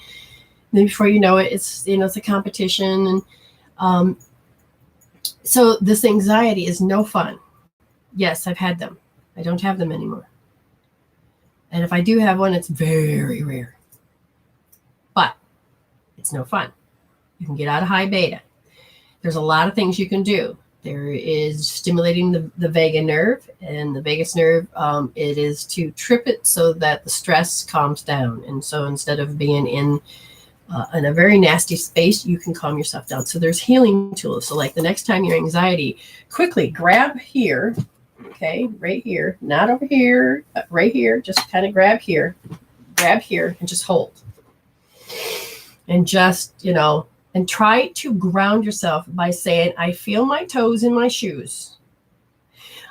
then before you know it, it's a competition. And so this anxiety is no fun. Yes, I've had them. I don't have them anymore. And if I do have one, it's very rare. But it's no fun. You can get out of high beta. There's a lot of things you can do. There is stimulating the vagus nerve, and the vagus nerve, it is to trip it so that the stress calms down. And so instead of being in a very nasty space, you can calm yourself down. So there's healing tools. So like the next time your anxiety, quickly grab here, okay, right here, not over here, but right here, just kind of grab here, and just hold. And just, and try to ground yourself by saying, I feel my toes in my shoes.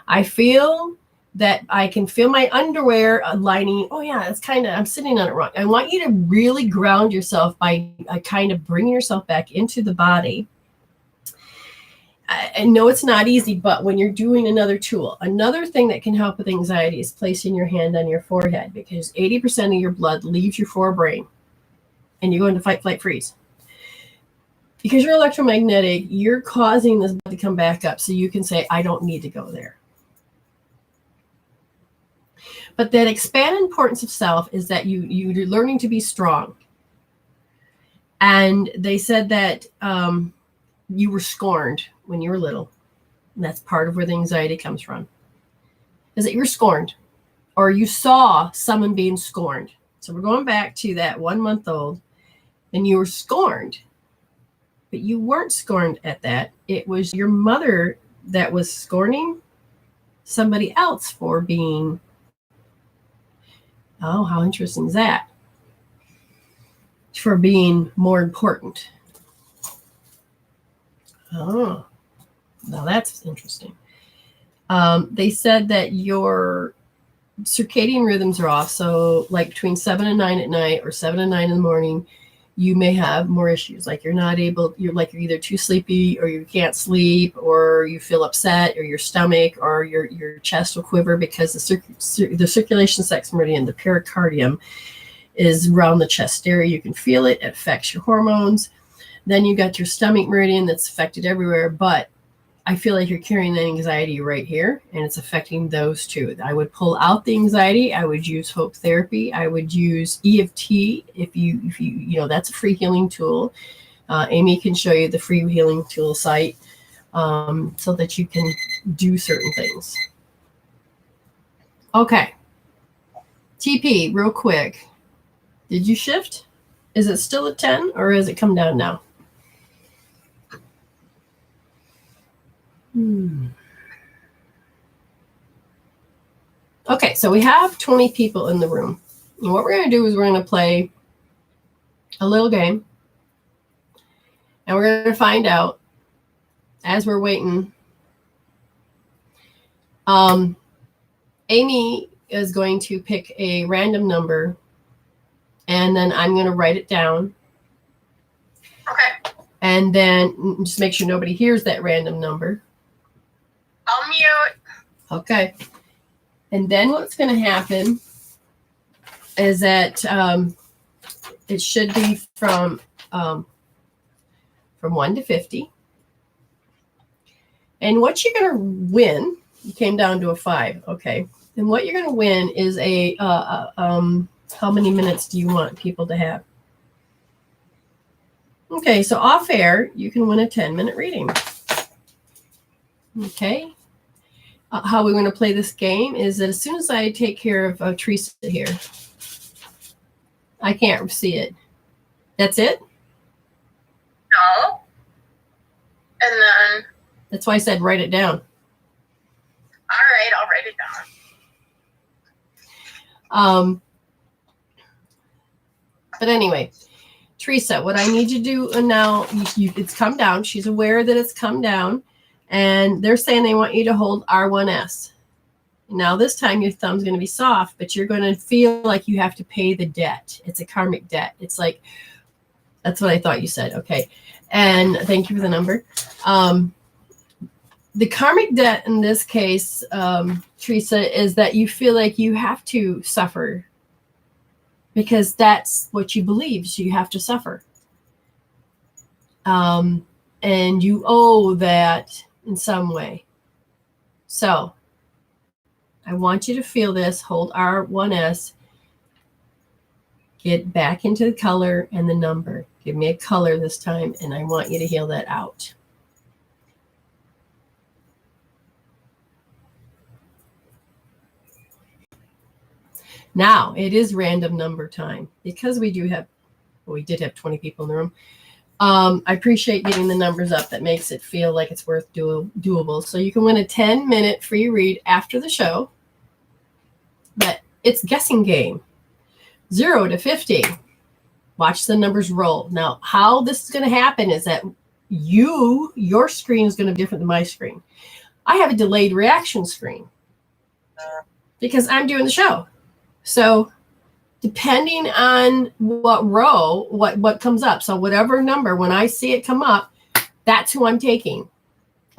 I feel that I can feel my underwear lining. Oh yeah, it's I'm sitting on it wrong. I want you to really ground yourself by kind of bringing yourself back into the body. I know it's not easy, but when you're doing another thing that can help with anxiety is placing your hand on your forehead, because 80% of your blood leaves your forebrain and you go into fight, flight, freeze. Because you're electromagnetic, you're causing this blood to come back up so you can say, I don't need to go there. But that expanded importance of self is that you're learning to be strong. And they said that you were scorned when you were little. And that's part of where the anxiety comes from. Is that you were scorned or you saw someone being scorned. So we're going back to that 1 month old and you were scorned. But you weren't scorned at that. It was your mother that was scorning somebody else for being. Oh, how interesting is that? For being more important. Oh, now that's interesting. They said that your circadian rhythms are off. So like between 7 and 9 at night or 7 and 9 in the morning, you may have more issues. Like you're either too sleepy or you can't sleep or you feel upset or your stomach or your chest will quiver because the circulation sex meridian, the pericardium, is around the chest area. You can feel it. It affects your hormones. Then you got your stomach meridian that's affected everywhere. But I feel like you're carrying the anxiety right here, and it's affecting those two. I would pull out the anxiety. I would use hope therapy. I would use EFT if you that's a free healing tool. Amy can show you the free healing tool site so that you can do certain things. Okay. TP, real quick. Did you shift? Is it still at 10 or has it come down now? Okay, so we have 20 people in the room. And what we're going to do is we're going to play a little game. And we're going to find out as we're waiting. Amy is going to pick a random number. And then I'm going to write it down. Okay. And then just make sure nobody hears that random number. I'll mute. Okay. And then what's going to happen is that it should be from 1 to 50. And what you're going to win, you came down to a 5. Okay. And what you're going to win is how many minutes do you want people to have? Okay. So off air, you can win a 10-minute reading. Okay. How we're going to play this game is that as soon as I take care of Teresa here, I can't see it. That's it? No. And then. That's why I said write it down. All right, I'll write it down. But anyway, Teresa, what I need you to do now, it's come down. She's aware that it's come down. And they're saying they want you to hold R1S. Now, this time your thumb's going to be soft, but you're going to feel like you have to pay the debt. It's a karmic debt. It's like, that's what I thought you said. Okay. And thank you for the number. The karmic debt in this case, Teresa, is that you feel like you have to suffer because that's what you believe. So you have to suffer. And you owe that in some way. So I want you to feel this, hold R1S, get back into the color and the number. Give me a color this time, and I want you to heal that out. Now it is random number time because we did have 20 people in the room. I appreciate getting the numbers up. That makes it feel like it's worth doable. So you can win a 10-minute free read after the show. But it's guessing game. 0 to 50. Watch the numbers roll. Now, how this is going to happen is that your screen is going to be different than my screen. I have a delayed reaction screen because I'm doing the show. So depending on what row, what comes up. So whatever number, when I see it come up, that's who I'm taking.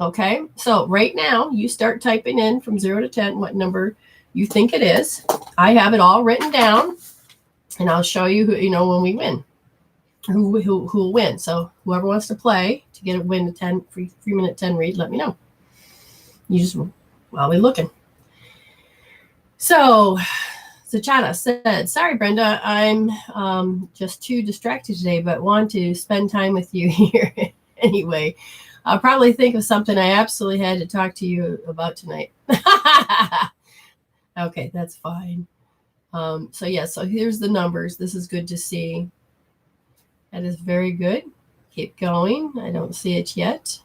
Okay. So right now you start typing in from 0 to 10, what number you think it is. I have it all written down and I'll show you who, when we win, who will win. So whoever wants to play to get a win, a 10 free minute 10 read, let me know. You just, while we're looking. So Sachana said, sorry, Brenda, I'm just too distracted today, but want to spend time with you here anyway. I'll probably think of something I absolutely had to talk to you about tonight. Okay, that's fine. So here's the numbers. This is good to see. That is very good. Keep going. I don't see it yet.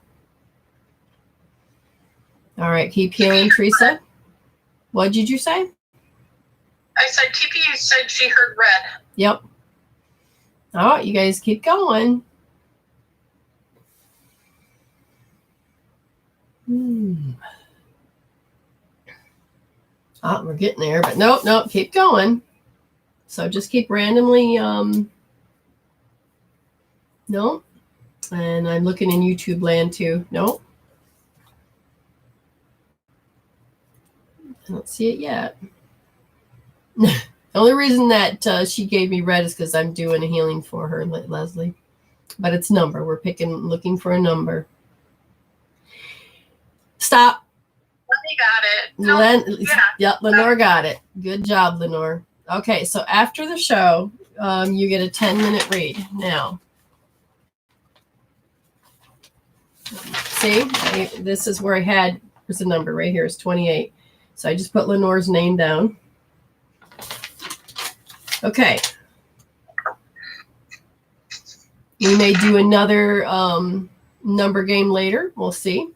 All right, keep healing, Teresa. What did you say? I said TP said she heard red. Yep. All right, you guys keep going. Oh, we're getting there, but nope, keep going. So just keep randomly, nope. And I'm looking in YouTube land too. Nope. I don't see it yet. The only reason that she gave me red is because I'm doing a healing for her, Leslie. But it's number. We're looking for a number. Stop. Lenny got it. Yep, Lenore got it. Good job, Lenore. Okay, so after the show, you get a 10-minute read. Now, see, this is where here's the number right here. It's 28. So I just put Lenore's name down. Okay. We may do another number game later. We'll see.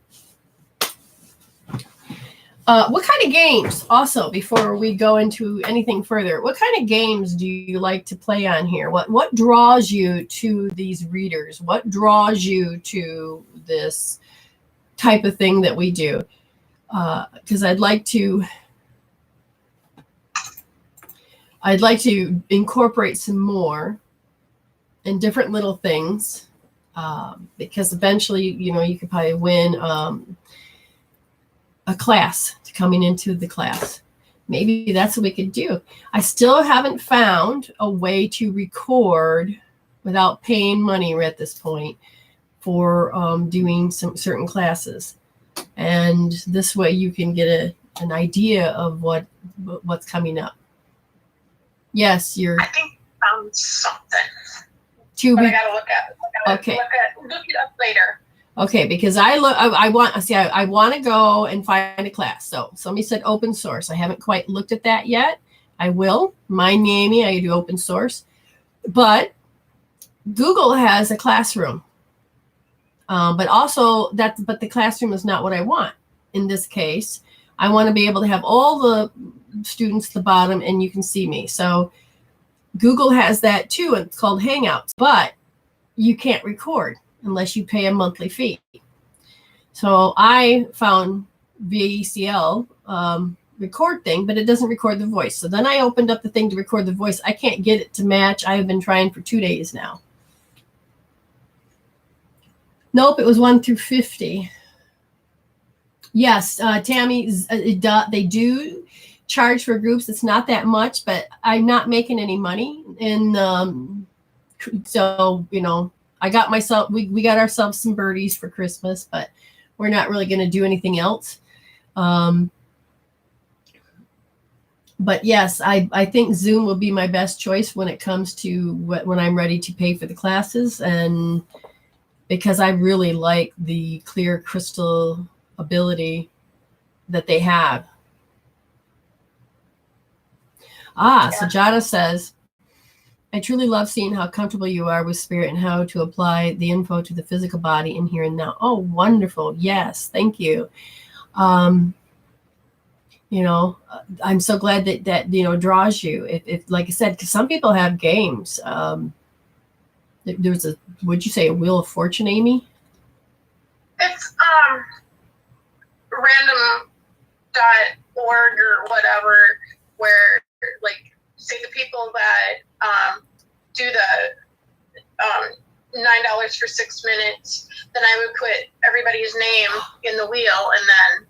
What kind of games, also, before we go into anything further, what kind of games do you like to play on here? What draws you to these readers? What draws you to this type of thing that we do? Because I'd like to incorporate some more and different little things, because eventually, you could probably win a class to coming into the class. Maybe that's what we could do. I still haven't found a way to record without paying money at this point for doing some certain classes. And this way you can get an idea of what's coming up. Yes, I think I found something. But I gotta look it up later. Okay, because I want to go and find a class. So somebody said open source. I haven't quite looked at that yet. I will. Mind me, Amy, I do open source. But Google has a classroom. But the classroom is not what I want. In this case, I want to be able to have all the students at the bottom and you can see me. So Google has that too. It's called Hangouts, but you can't record unless you pay a monthly fee. So I found VECL record thing, but it doesn't record the voice. So then I opened up the thing to record the voice. I can't get it to match. I have been trying for 2 days now. Nope, it was 1 through 50. Yes, Tammy, they do charge for groups. It's not that much, but I'm not making any money. And so, I got myself, we got ourselves some birdies for Christmas, but we're not really going to do anything else. But yes, I think Zoom will be my best choice when it comes to when I'm ready to pay for the classes. And because I really like the clear crystal ability that they have. Sajada says, I truly love seeing how comfortable you are with spirit and how to apply the info to the physical body in here and now. Oh, wonderful. Yes. Thank you. I'm so glad that draws you. If like I said, because some people have games. There's would you say a Wheel of Fortune, Amy? It's random.org or whatever, where say the people that do the $9 for 6 minutes, then I would put everybody's name in the wheel and then.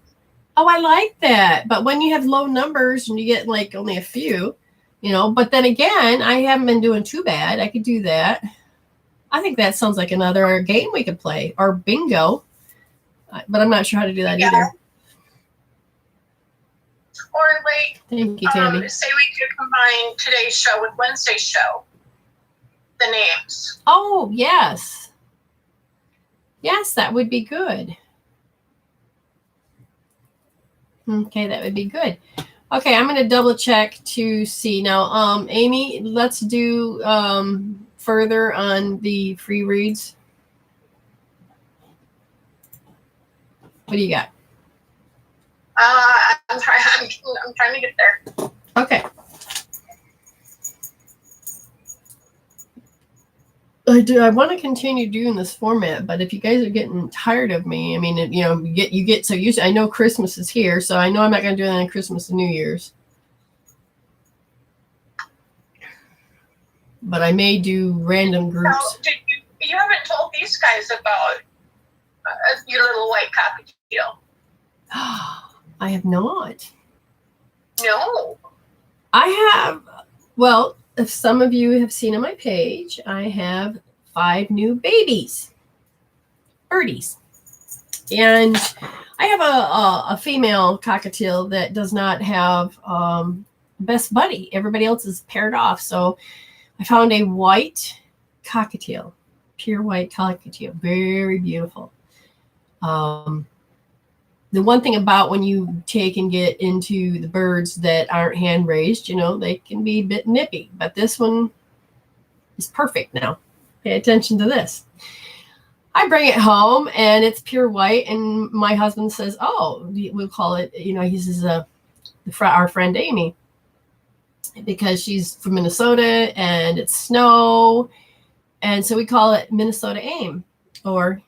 Oh, I like that. But when you have low numbers and you get only a few, but then again, I haven't been doing too bad. I could do that. I think that sounds like another game we could play, or bingo, but I'm not sure how to do that either. Or like, Thank you, Tammy. say we could combine today's show with Wednesday's show. The names. Oh, yes. Yes, that would be good. Okay, that would be good. Okay, I'm going to double check to see. Now, Amy, let's do further on the free reads. What do you got? I'm trying to get there. Okay. I want to continue doing this format, but if you guys are getting tired of me, I mean, you get so used. I know Christmas is here, so I know I'm not going to do that on Christmas and New Year's. But I may do random groups. Now, you haven't told these guys about your little white cockatiel. I have not. No. I have. Well, if some of you have seen on my page, I have 5 new babies, birdies, and I have a female cockatiel that does not have best buddy. Everybody else is paired off, so I found a white cockatiel, pure white cockatiel, very beautiful. The one thing about when you take and get into the birds that aren't hand raised, they can be a bit nippy, but this one is perfect now. Pay attention to this. I bring it home and it's pure white, and my husband says, oh, we'll call it, he says, our friend Amy, because she's from Minnesota and it's snow. And so we call it Minnesota AIM, or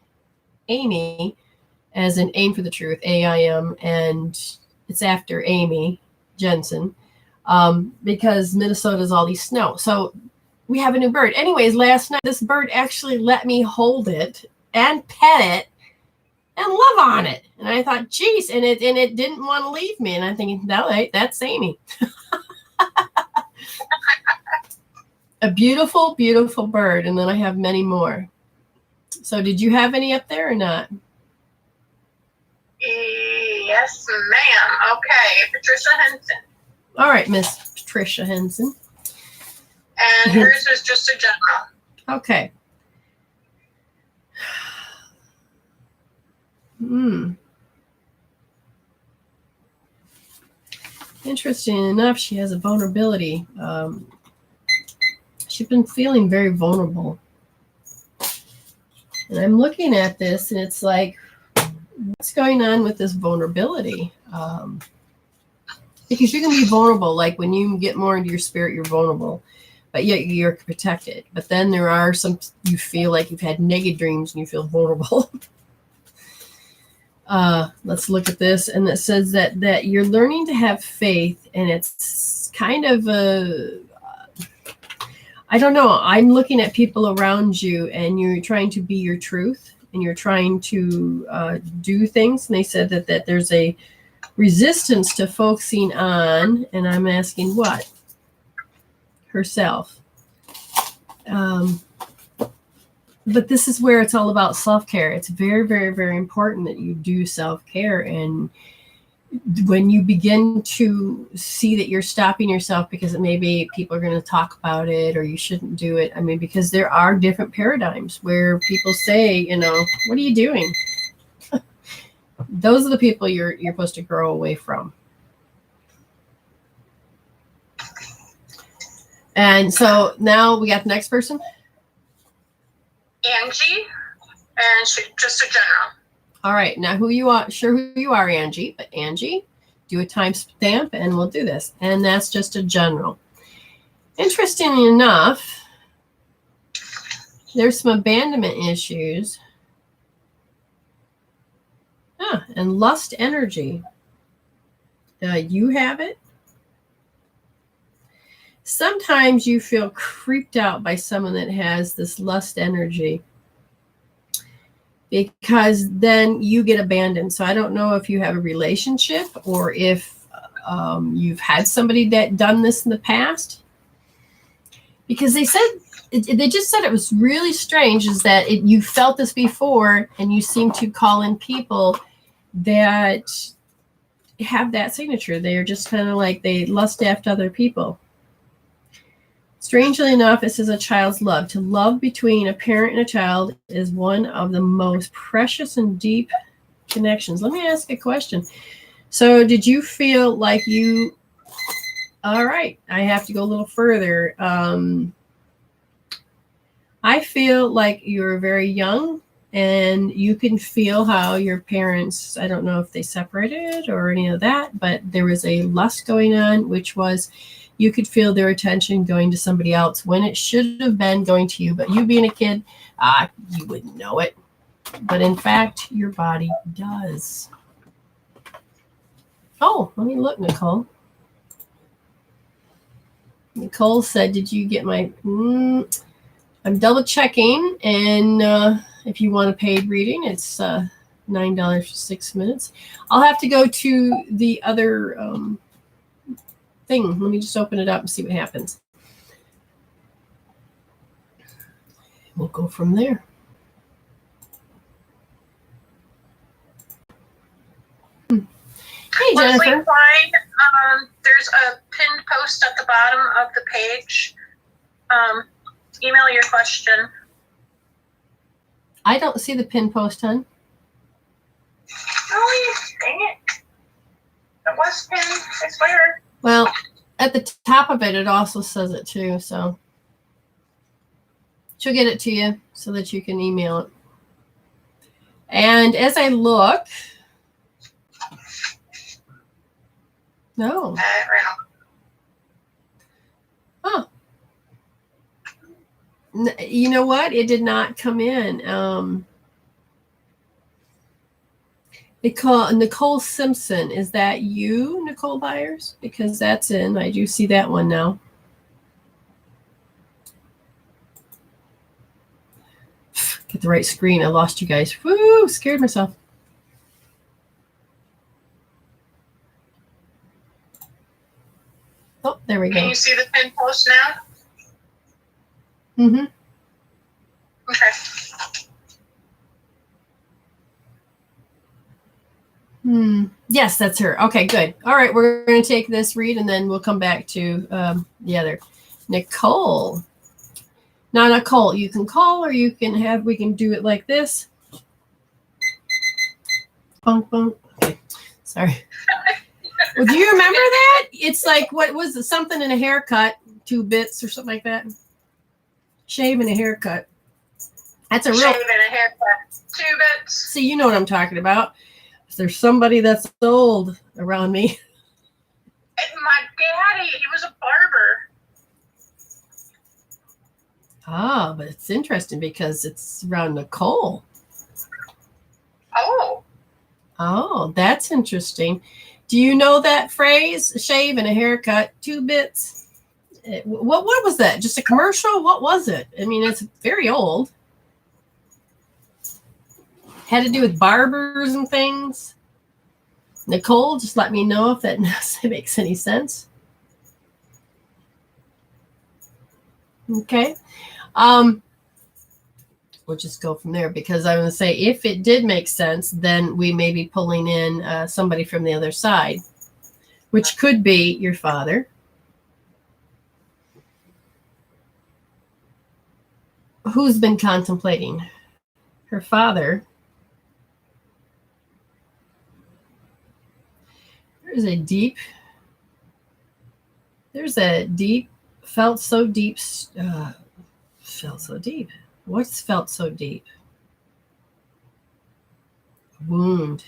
Amy, as in aim for the truth, AIM, and it's after Amy Jensen, because Minnesota is all these snow. So we have a new bird. Anyways, last night, this bird actually let me hold it and pet it and love on it. And I thought, geez, and it didn't want to leave me. And I'm thinking, no, that's Amy. A beautiful, beautiful bird. And then I have many more. So did you have any up there or not? Yes, ma'am. Okay, Patricia Henson. All right, Miss Patricia Henson. And hers is just a general. Okay. Interesting enough, she has a vulnerability. She's been feeling very vulnerable. And I'm looking at this, and it's like, what's going on with this vulnerability? Because you can be vulnerable, like when you get more into your spirit, you're vulnerable, but yet you're protected. But then there are some, you feel like you've had negative dreams and you feel vulnerable. Let's look at this. And it says that you're learning to have faith, and it's kind of I don't know. I'm looking at people around you, and you're trying to be your truth, and you're trying to do things. And they said that there's a resistance to focusing on, and I'm asking what? Herself. But this is where it's all about self-care. It's very, very, very important that you do self-care. And when you begin to see that you're stopping yourself because maybe people are going to talk about it, or you shouldn't do it. I mean, because there are different paradigms where people say, what are you doing? Those are the people you're supposed to grow away from. And so now we got the next person. Angie, and she's just a general. All right, now who you are, sure who you are, Angie, but Angie, do a timestamp and we'll do this. And that's just a general. Interestingly enough, there's some abandonment issues. And lust energy. You have it. Sometimes you feel creeped out by someone that has this lust energy, because then you get abandoned. So I don't know if you have a relationship or if you've had somebody that done this in the past, because they just said it was really strange is that you felt this before, and you seem to call in people that have that signature. They are just kind of like they lust after other people. Strangely enough, it says a child's love. To love between a parent and a child is one of the most precious and deep connections. Let me ask a question. So did you feel like you, all right, I have to go a little further. I feel like you're very young and you can feel how your parents, I don't know if they separated or any of that, but there was a lust going on, which was you could feel their attention going to somebody else when it should have been going to you. But you being a kid, you wouldn't know it. But in fact, your body does. Oh, let me look, Nicole. Nicole said, did you get my... I'm double checking. And if you want a paid reading, it's $9 for 6 minutes. I'll have to go to the other... thing. Let me just open it up and see what happens. We'll go from there. Hey, Jennifer. Leslie Klein, there's a pinned post at the bottom of the page. Email your question. I don't see the pin post, hon. Oh, dang it. It was pinned, I swear. Well, at the top of it, it also says it too. So she'll get it to you so that you can email it. And as I look, no. Oh. You know what? It did not come in. They call Nicole Simpson. Is that you, Nicole Byers? Because that's in. I do see that one now. Get the right screen. I lost you guys. Woo! Scared myself. Oh, there we go. Can you see the pin post now? Mm-hmm. Okay. Yes, that's her. Okay, good. All right, we're going to take this read, and then we'll come back to the other. Nicole. Now, Nicole, you can call, or you can have, we can do it like this. Bunk, bunk. Okay, sorry. Well, do you remember that? It's like, what was it? Something in a haircut, 2 bits or something like that. Shave and a haircut. That's a real. Shave and a haircut, 2 bits. See, you know what I'm talking about. If there's somebody that's old around me. And my daddy, he was a barber. Ah, but it's interesting because it's around Nicole. Oh. Oh, that's interesting. Do you know that phrase? Shave and a haircut, 2 bits. What was that? Just a commercial? What was it? I mean, it's very old. Had to do with barbers and things. Nicole, just let me know if that makes any sense. Okay. We'll just go from there because I'm going to say if it did make sense, then we may be pulling in somebody from the other side, which could be your father. Who's been contemplating? Her father. There's a deep, felt so deep. What's felt so deep? Wound.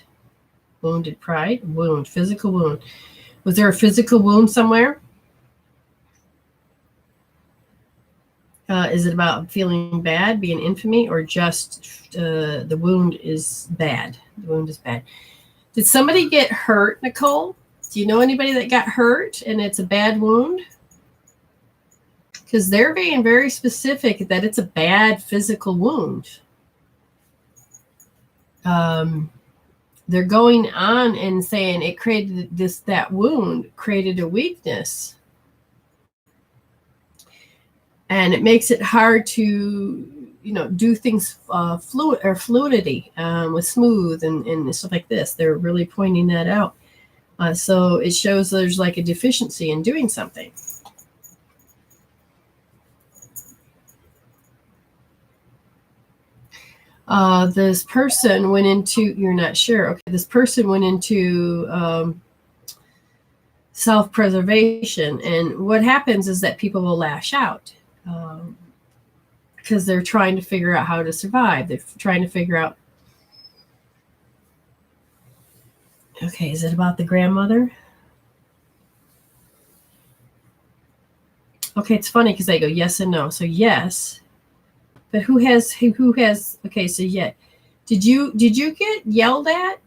Wounded pride. Wound. Physical wound. Was there a physical wound somewhere? Is it about feeling bad, being infamy, or just the wound is bad? The wound is bad. Did somebody get hurt, Nicole? Do you know anybody that got hurt and it's a bad wound? Because they're being very specific that it's a bad physical wound. They're going on and saying it created that wound created a weakness. And it makes it hard to, do things fluidity with smooth and stuff like this. They're really pointing that out. So it shows there's like a deficiency in doing something. This person went into, you're not sure. Okay, this person went into self-preservation. And what happens is that people will lash out because they're trying to figure out how to survive. They're trying to figure out, okay, is it about the grandmother? Okay, it's funny because they go yes and no. So yes, but who has, okay, so yeah. Did you get yelled at?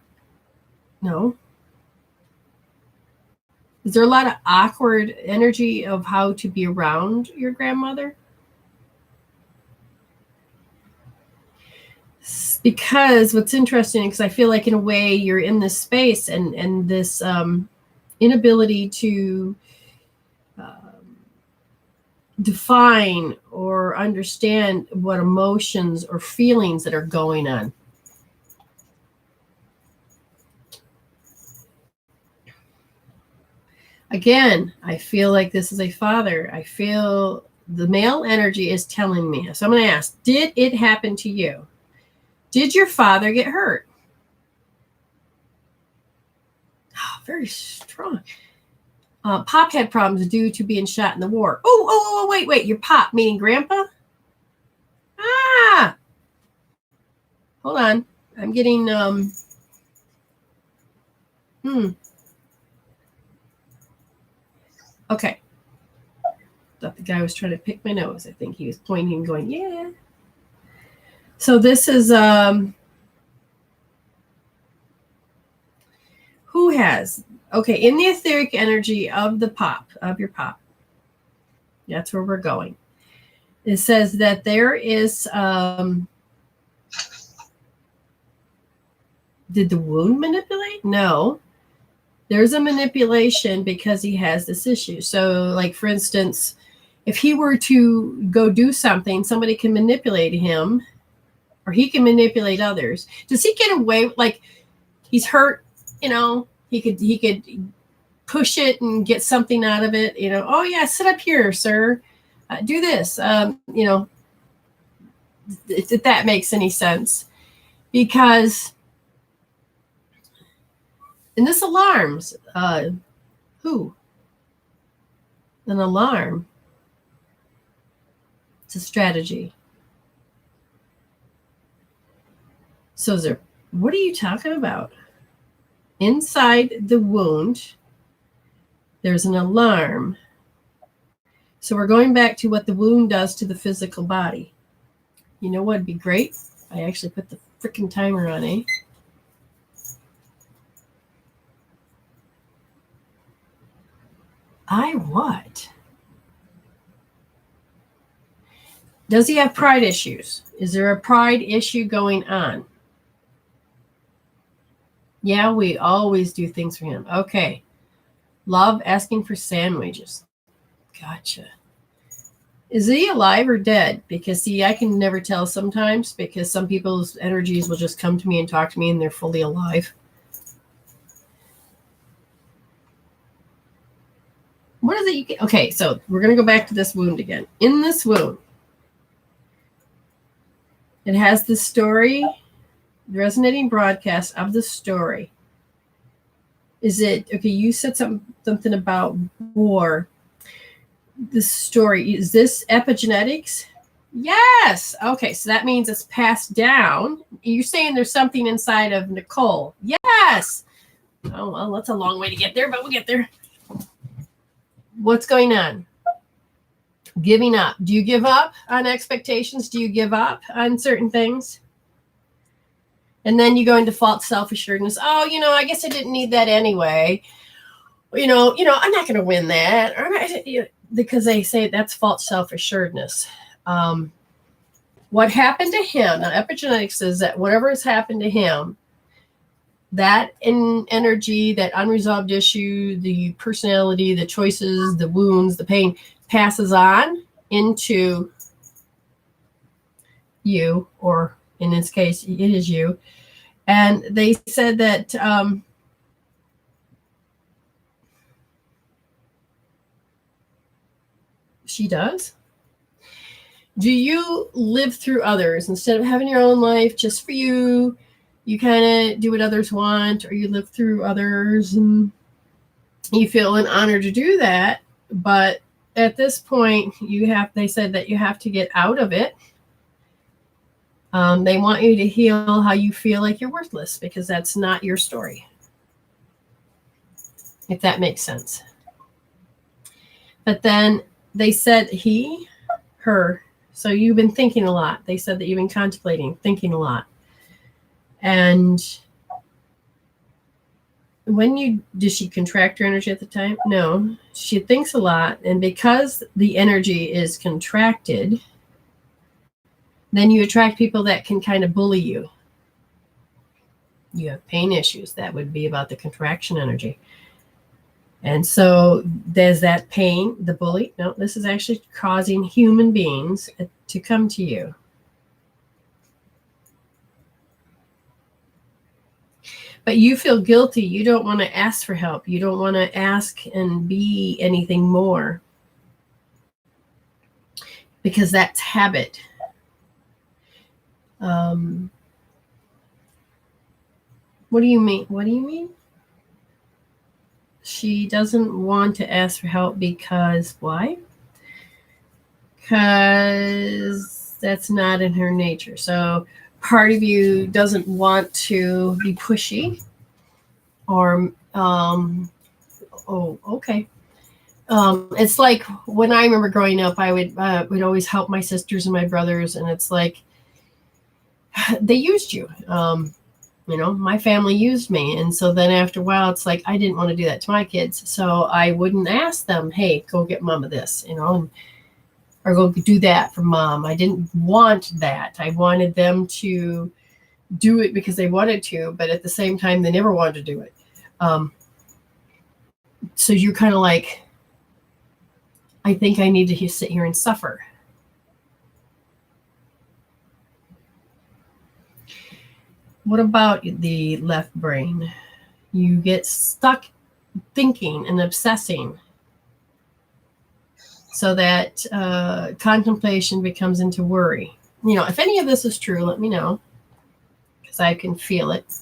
No. Is there a lot of awkward energy of how to be around your grandmother? Because what's interesting, because I feel like in a way you're in this space and this inability to define or understand what emotions or feelings that are going on. Again, I feel like this is a father. I feel the male energy is telling me. So I'm going to ask, did it happen to you? Did your father get hurt? Oh, very strong. Pop had problems due to being shot in the war. Oh, wait. Your pop, meaning grandpa? Ah! Hold on. I'm getting, Okay. Thought the guy was trying to pick my nose. I think he was pointing and going, yeah. So this is, who has, okay, in the etheric energy of the pop, of your pop, that's where we're going. It says that there is, did the wound manipulate? No. There's a manipulation because he has this issue. So, like, for instance, if he were to go do something, somebody can manipulate him or he can manipulate others. Does he get away, like, he's hurt, you know, he could push it and get something out of it, you know, oh, yeah, sit up here, sir. Do this, you know, if that makes any sense. Because, and this alarms, who? An alarm. It's a strategy. So is there, what are you talking about? Inside the wound, there's an alarm. So we're going back to what the wound does to the physical body. You know what would be great? I actually put the freaking timer on, eh? What? Does he have pride issues? Is there a pride issue going on? Yeah, we always do things for him. Okay. Love asking for sandwiches. Gotcha. Is he alive or dead? Because, see, I can never tell sometimes because some people's energies will just come to me and talk to me and they're fully alive. What is it you get? Okay, so we're going to go back to this wound again. In this wound, it has the story, the resonating broadcast of the story. Is it, okay, you said something about war. The story, is this epigenetics? Yes. Okay, so that means it's passed down. You're saying there's something inside of Nicole. Yes. Oh, well, that's a long way to get there, but we'll get there. What's going on? Giving up. Do you give up on expectations? Do you give up on certain things? And then you go into false self-assuredness. Oh, you know, I guess I didn't need that anyway. You know, I'm not going to win that. Because they say that's false self-assuredness. What happened to him, now epigenetics says that whatever has happened to him, that energy, that unresolved issue, the personality, the choices, the wounds, the pain, passes on into you, or in this case, it is you. And they said that She does. Do you live through others instead of having your own life just for you? You kind of do what others want, or you live through others and you feel an honor to do that. But at this point, they said that you have to get out of it. They want you to heal how you feel like you're worthless, because that's not your story. If that makes sense. But then they said her. So you've been thinking a lot. They said that you've been contemplating, thinking a lot. And did she contract her energy at the time? No, she thinks a lot. And because the energy is contracted, then you attract people that can kind of bully you. You have pain issues. That would be about the contraction energy. And so there's that pain, the bully. No, this is actually causing human beings to come to you. But you feel guilty. You don't want to ask for help. You don't want to ask and be anything more. Because that's habit. What do you mean? What do you mean? She doesn't want to ask for help because why? Because that's not in her nature. So part of you doesn't want to be pushy or, okay. It's like when I remember growing up, I would always help my sisters and my brothers. And it's like, they used you. My family used me. And so then after a while, it's like, I didn't want to do that to my kids. So I wouldn't ask them, hey, go get mama this, or go do that for mom. I didn't want that. I wanted them to do it because they wanted to, but at the same time, they never wanted to do it. So you're kind of like, I think I need to sit here and suffer. What about the left brain? You get stuck thinking and obsessing so that contemplation becomes into worry. If any of this is true, let me know, because I can feel it.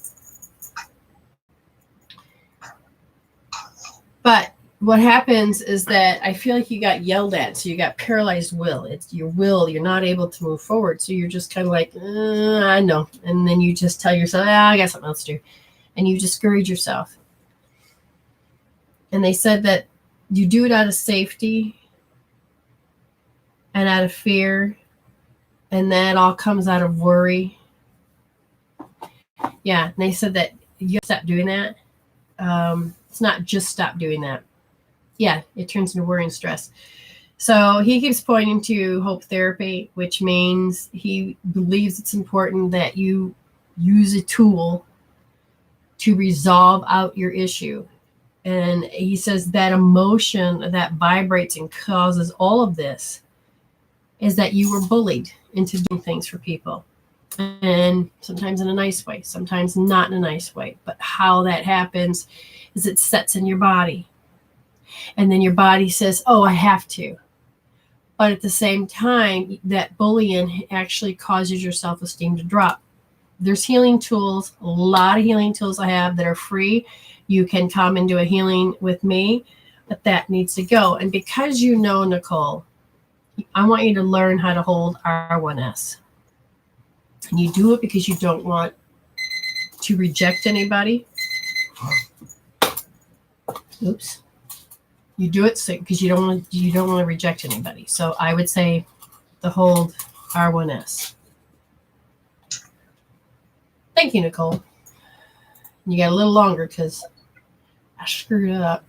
But what happens is that I feel like you got yelled at. So you got paralyzed will. It's your will. You're not able to move forward. So you're just kind of like, I know. And then you just tell yourself, I got something else to do. And you discourage yourself. And they said that you do it out of safety and out of fear. And that all comes out of worry. Yeah. And they said that you have to stop doing that. It's not just stop doing that. Yeah, it turns into worry and stress. So he keeps pointing to hope therapy, which means he believes it's important that you use a tool to resolve out your issue. And he says that emotion that vibrates and causes all of this is that you were bullied into doing things for people. And sometimes in a nice way, sometimes not in a nice way. But how that happens is it sets in your body. And then your body says, oh, I have to. But at the same time, that bullying actually causes your self-esteem to drop. There's healing tools, a lot of healing tools I have that are free. You can come and do a healing with me, but that needs to go. And because Nicole, I want you to learn how to hold R1S. And you do it because you don't want to reject anybody. Oops. You do it because you don't want to reject anybody. So I would say the hold R1S. Thank you, Nicole. You got a little longer because I screwed it up.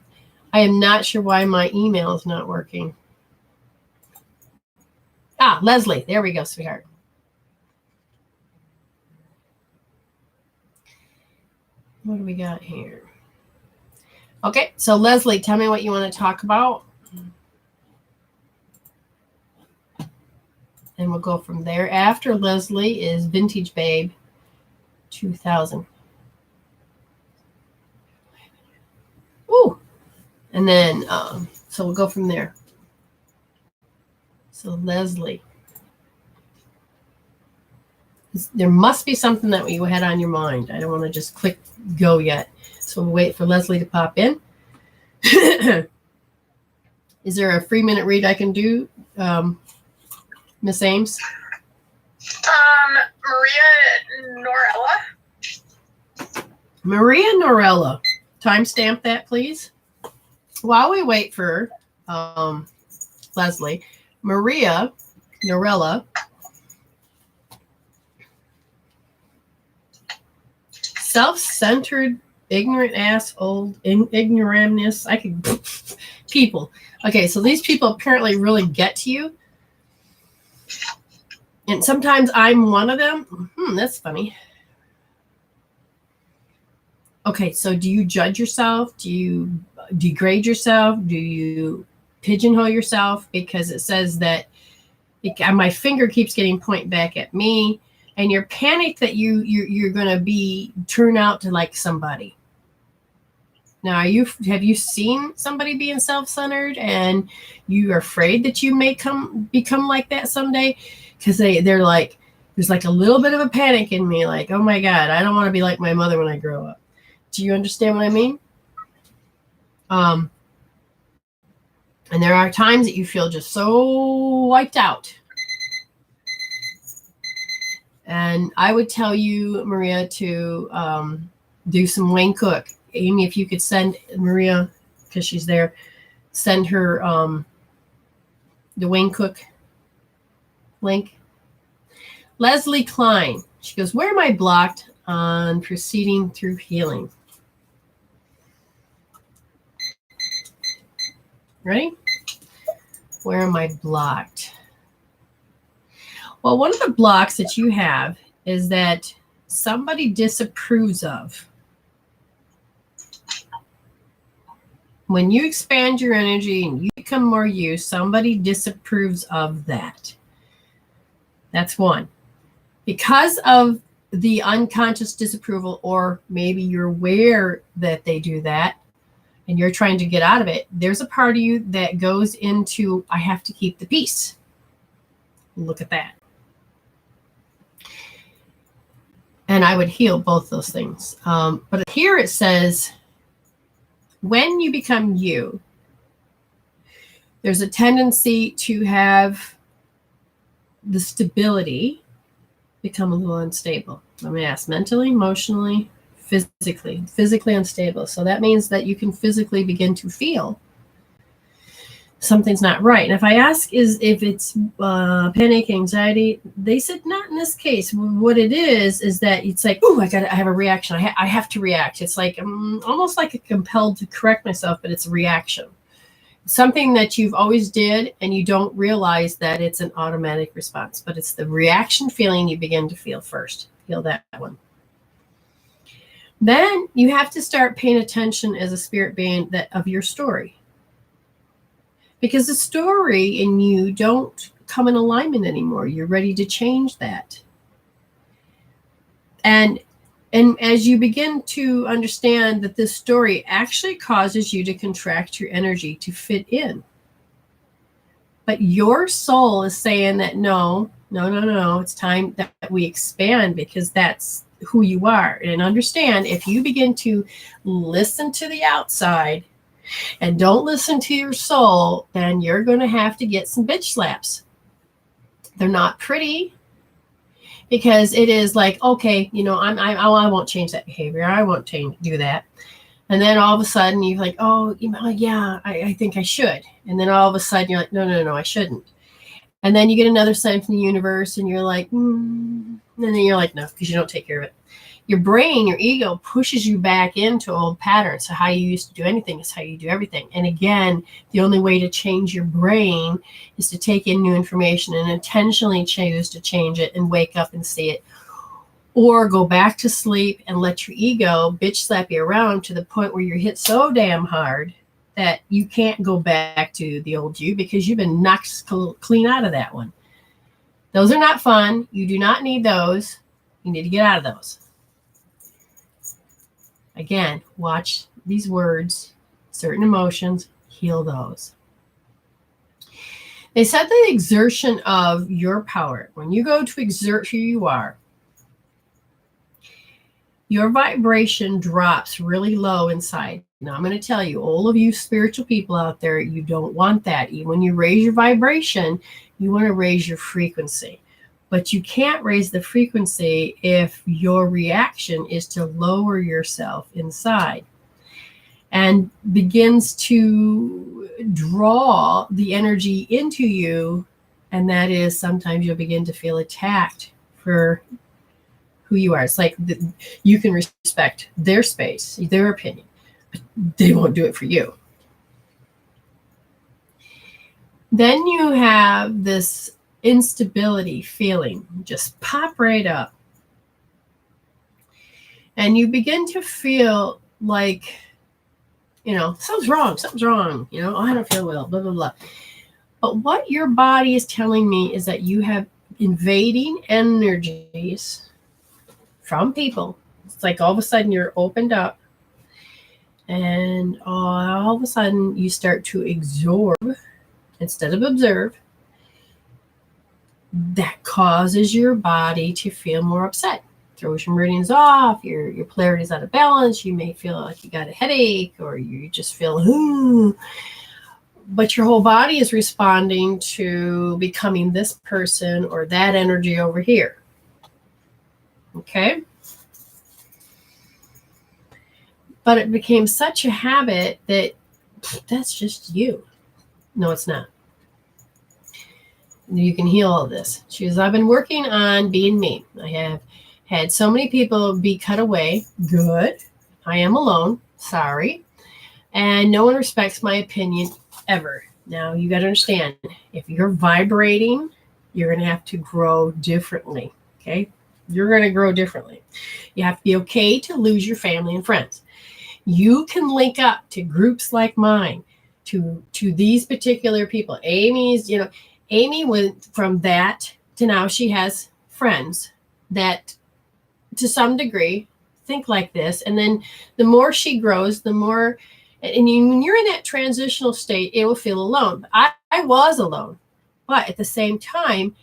I am not sure why my email is not working. Leslie. There we go, sweetheart. What do we got here? Okay, so Leslie, tell me what you want to talk about. And we'll go from there. After Leslie is Vintage Babe 2000. Ooh. And then, so we'll go from there. So Leslie. There must be something that you had on your mind. I don't want to just click go yet. So we'll wait for Leslie to pop in. Is there a free minute read I can do, Miss Ames? Maria Norella. Maria Norella. Timestamp that, please. While we wait for Leslie, Maria Norella. Self-centered, ignorant ass, old ignoramus. I could people. Okay, so these people apparently really get to you. And sometimes I'm one of them. That's funny. Okay, so do you judge yourself? Do you degrade yourself? Do you pigeonhole yourself? Because it says that my finger keeps getting pointed back at me. And you're panicked that you're going to turn out to like somebody. Now, have you seen somebody being self-centered and you are afraid that you may become like that someday? Because they're like, there's like a little bit of a panic in me, like, oh my God, I don't want to be like my mother when I grow up. Do you understand what I mean? And there are times that you feel just so wiped out. And I would tell you, Maria, to do some Wayne Cook. Amy, if you could send Maria, because she's there, send her the Wayne Cook link. Leslie Klein. She goes, where am I blocked on proceeding through healing? Ready? Where am I blocked? Well, one of the blocks that you have is that somebody disapproves of. When you expand your energy and you become more you, somebody disapproves of that. That's one. Because of the unconscious disapproval, or maybe you're aware that they do that and you're trying to get out of it, there's a part of you that goes into, I have to keep the peace. Look at that. And I would heal both those things. But here it says, when you become you, there's a tendency to have the stability become a little unstable. Let me ask, mentally, emotionally, physically unstable. So that means that you can physically begin to feel something's not right. And if I ask if it's panic, anxiety, they said not in this case. What it is that it's like, oh, I have a reaction. I have to react. It's like almost like a compelled to correct myself, but it's a reaction. Something that you've always did and you don't realize that it's an automatic response, but it's the reaction feeling you begin to feel first. Feel that one. Then you have to start paying attention as a spirit being of your story. Because the story in you don't come in alignment anymore. You're ready to change that. And as you begin to understand that this story actually causes you to contract your energy to fit in. But your soul is saying that no, it's time that we expand, because that's who you are. And understand, if you begin to listen to the outside and don't listen to your soul, then you're going to have to get some bitch slaps. They're not pretty, because it is like, okay, I won't change that behavior. I won't do that. And then all of a sudden you're like, oh, yeah, I think I should. And then all of a sudden you're like, no, I shouldn't. And then you get another sign from the universe and you're like, and then you're like, no, because you don't take care of it. Your brain, your ego pushes you back into old patterns. So how you used to do anything is how you do everything. And again, the only way to change your brain is to take in new information and intentionally choose to change it and wake up and see it. Or go back to sleep and let your ego bitch slap you around to the point where you're hit so damn hard that you can't go back to the old you, because you've been knocked clean out of that one. Those are not fun. You do not need those. You need to get out of those. Again, watch these words, certain emotions, heal those. They said the exertion of your power, when you go to exert who you are, your vibration drops really low inside. Now, I'm going to tell you, all of you spiritual people out there, you don't want that. When you raise your vibration, you want to raise your frequency. But you can't raise the frequency if your reaction is to lower yourself inside and begins to draw the energy into you. And that is sometimes you'll begin to feel attacked for who you are. It's like you can respect their space, their opinion, but they won't do it for you. Then you have this instability feeling just pop right up. And you begin to feel like, something's wrong, I don't feel well, blah, blah, blah. But what your body is telling me is that you have invading energies from people. It's like all of a sudden you're opened up, and all of a sudden you start to absorb instead of observe. That causes your body to feel more upset. Throws your meridians off, your polarity is out of balance. You may feel like you got a headache, or you just feel, but your whole body is responding to becoming this person or that energy over here. Okay? But it became such a habit that that's just you. No, it's not. You can heal all this. She goes, I've been working on being me. I have had so many people be cut away. Good. I am alone. Sorry. And no one respects my opinion ever. Now, you got to understand, if you're vibrating, you're going to have to grow differently. Okay? You're going to grow differently. You have to be okay to lose your family and friends. You can link up to groups like mine, to these particular people. Amy went from that to now she has friends that to some degree think like this. And then the more she grows, the more, when you're in that transitional state, it will feel alone. I was alone, but at the same time,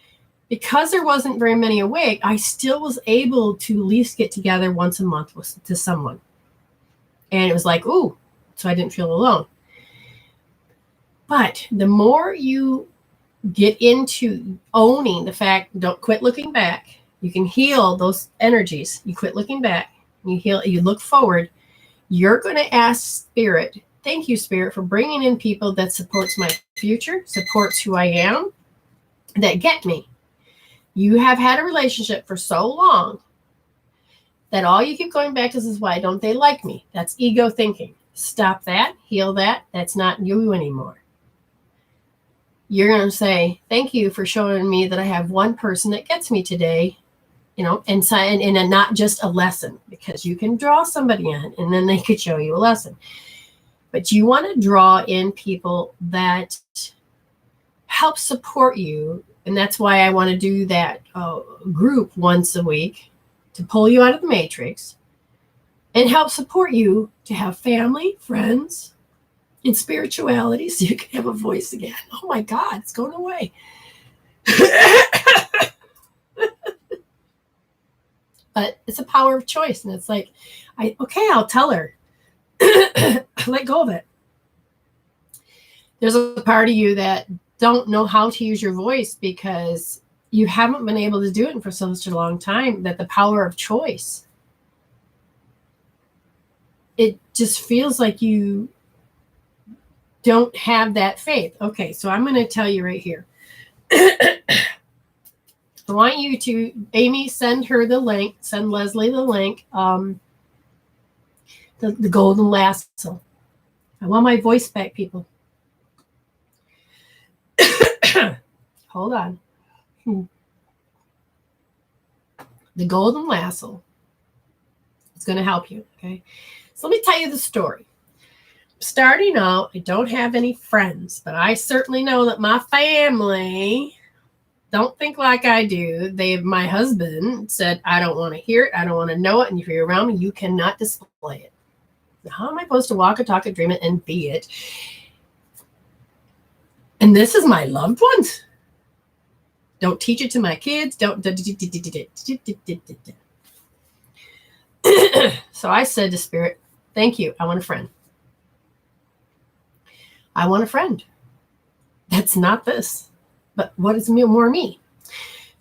because there wasn't very many awake, I still was able to at least get together once a month to someone. And it was like, ooh, so I didn't feel alone. But the more you get into owning the fact, don't quit looking back. You can heal those energies. You quit looking back. You look forward. You're going to ask Spirit, thank you, Spirit, for bringing in people that supports my future, supports who I am, that get me. You have had a relationship for so long that all you keep going back to is why don't they like me? That's ego thinking. Stop that. Heal that. That's not you anymore. You're going to say, thank you for showing me that I have one person that gets me today, and not just a lesson, because you can draw somebody in and then they could show you a lesson. But you want to draw in people that help support you. And that's why I want to do that group once a week to pull you out of the matrix and help support you to have family, friends, in spirituality, so you can have a voice again. Oh my God, it's going away. But it's a power of choice. And it's like, I'll tell her. Let go of it. There's a part of you that don't know how to use your voice because you haven't been able to do it for such a long time, that the power of choice, it just feels like you don't have that faith. Okay, so I'm going to tell you right here. I want you to, Amy, send her the link, send Leslie the link, the golden lasso. I want my voice back, people. Hold on. The golden lasso is going to help you, okay? So let me tell you the story. Starting out, I don't have any friends, but I certainly know that my family don't think like I do. My husband said, I don't want to hear it. I don't want to know it. And if you're around me, you cannot display it. Now, how am I supposed to walk it, talk it, dream it, and be it? And this is my loved ones. Don't teach it to my kids. Don't. So I said to Spirit, thank you. I want a friend. I want a friend. That's not this. But what is more me?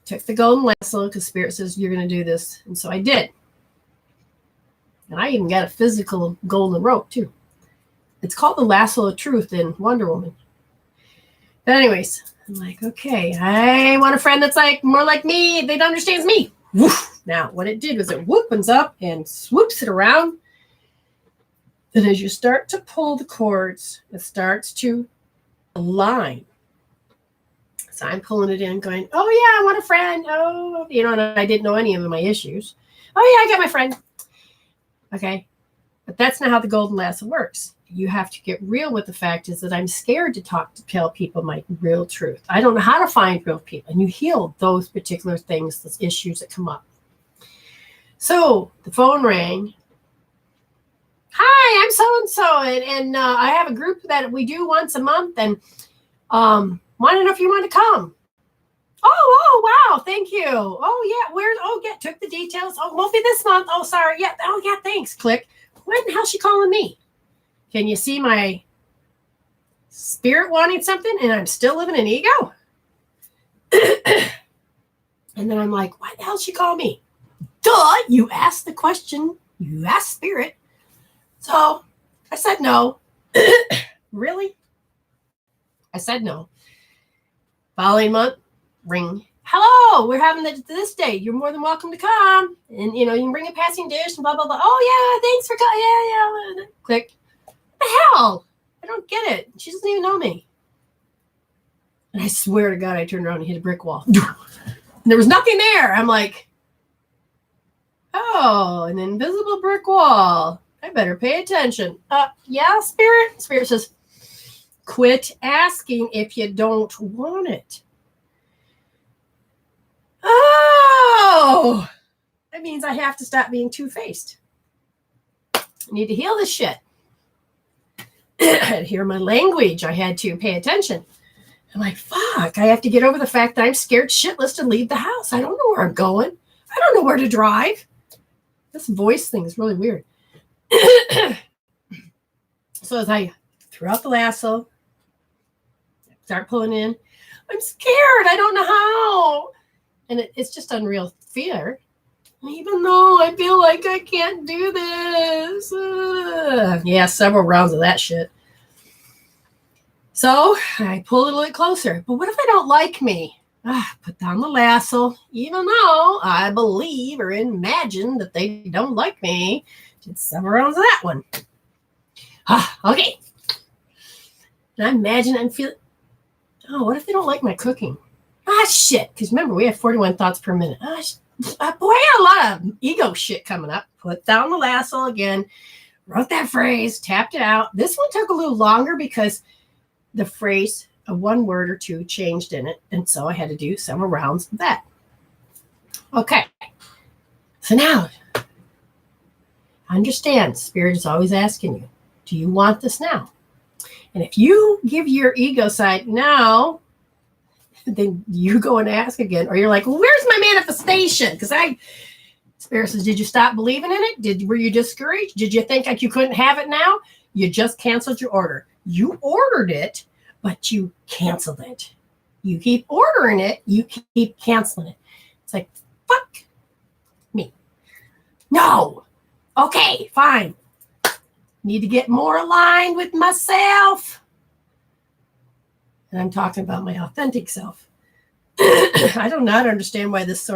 Took the golden lasso because Spirit says you're going to do this. And so I did. And I even got a physical golden rope too. It's called the lasso of truth in Wonder Woman. But anyways, I'm like, okay, I want a friend that's like more like me. That understands me. Woof. Now, what it did was it whoopens up and swoops it around. Then as you start to pull the cords, it starts to align. So I'm pulling it in going, oh, yeah, I want a friend. Oh, and I didn't know any of my issues. Oh, yeah, I got my friend. Okay. But that's not how the golden lasso works. You have to get real with the fact is that I'm scared to tell people my real truth. I don't know how to find real people. And you heal those particular things, those issues that come up. So the phone rang. Hi, I'm so-and-so. And I have a group that we do once a month. And want to know if you want to come. Oh, wow. Thank you. Oh, yeah. Took the details. Oh, won't be this month. Oh, sorry. Yeah. Oh, yeah. Thanks. Click. When the hell's she calling me? Can you see my spirit wanting something and I'm still living in ego? And then I'm like, why the hell she call me? Duh, you asked the question. You asked spirit. So I said no. Really? I said no. Following month, ring. Hello, we're having this date. You're more than welcome to come. And, you can bring a passing dish and blah, blah, blah. Oh, yeah, thanks for coming. Yeah. Click. What the hell? I don't get it. She doesn't even know me. And I swear to God, I turned around and hit a brick wall. And there was nothing there. I'm like, oh, an invisible brick wall. I better pay attention. Yeah, Spirit? Spirit says, quit asking if you don't want it. Oh, that means I have to stop being two-faced. I need to heal this shit. I had to hear my language. I had to pay attention. I'm like, fuck, I have to get over the fact that I'm scared shitless to leave the house. I don't know where I'm going. I don't know where to drive. This voice thing is really weird. So as I threw out the lasso, start pulling in, I'm scared. I don't know how. And it's just unreal fear. Even though I feel like I can't do this. Yeah, several rounds of that shit. So I pulled it a little closer. But what if they don't like me? Put down the lasso. Even though I believe or imagine that they don't like me. Did several rounds of that one. Okay. And I imagine I'm feeling, what if they don't like my cooking? Shit. Because remember, we have 41 thoughts per minute. Boy, I got a lot of ego shit coming up. Put down the lasso again. Wrote that phrase. Tapped it out. This one took a little longer because the phrase, a one word or two changed in it. And so I had to do several rounds of that. Okay. So now, understand, Spirit is always asking you, do you want this now? And if you give your ego side now, then you go and ask again, or you're like, well, where's my manifestation? Because Spirit says, did you stop believing in it? Were you discouraged? Did you think like you couldn't have it now? You just canceled your order. You ordered it, but you canceled it. You keep ordering it, you keep canceling it. It's like, fuck me. No. Okay, fine. Need to get more aligned with myself. And I'm talking about my authentic self. I do not understand why this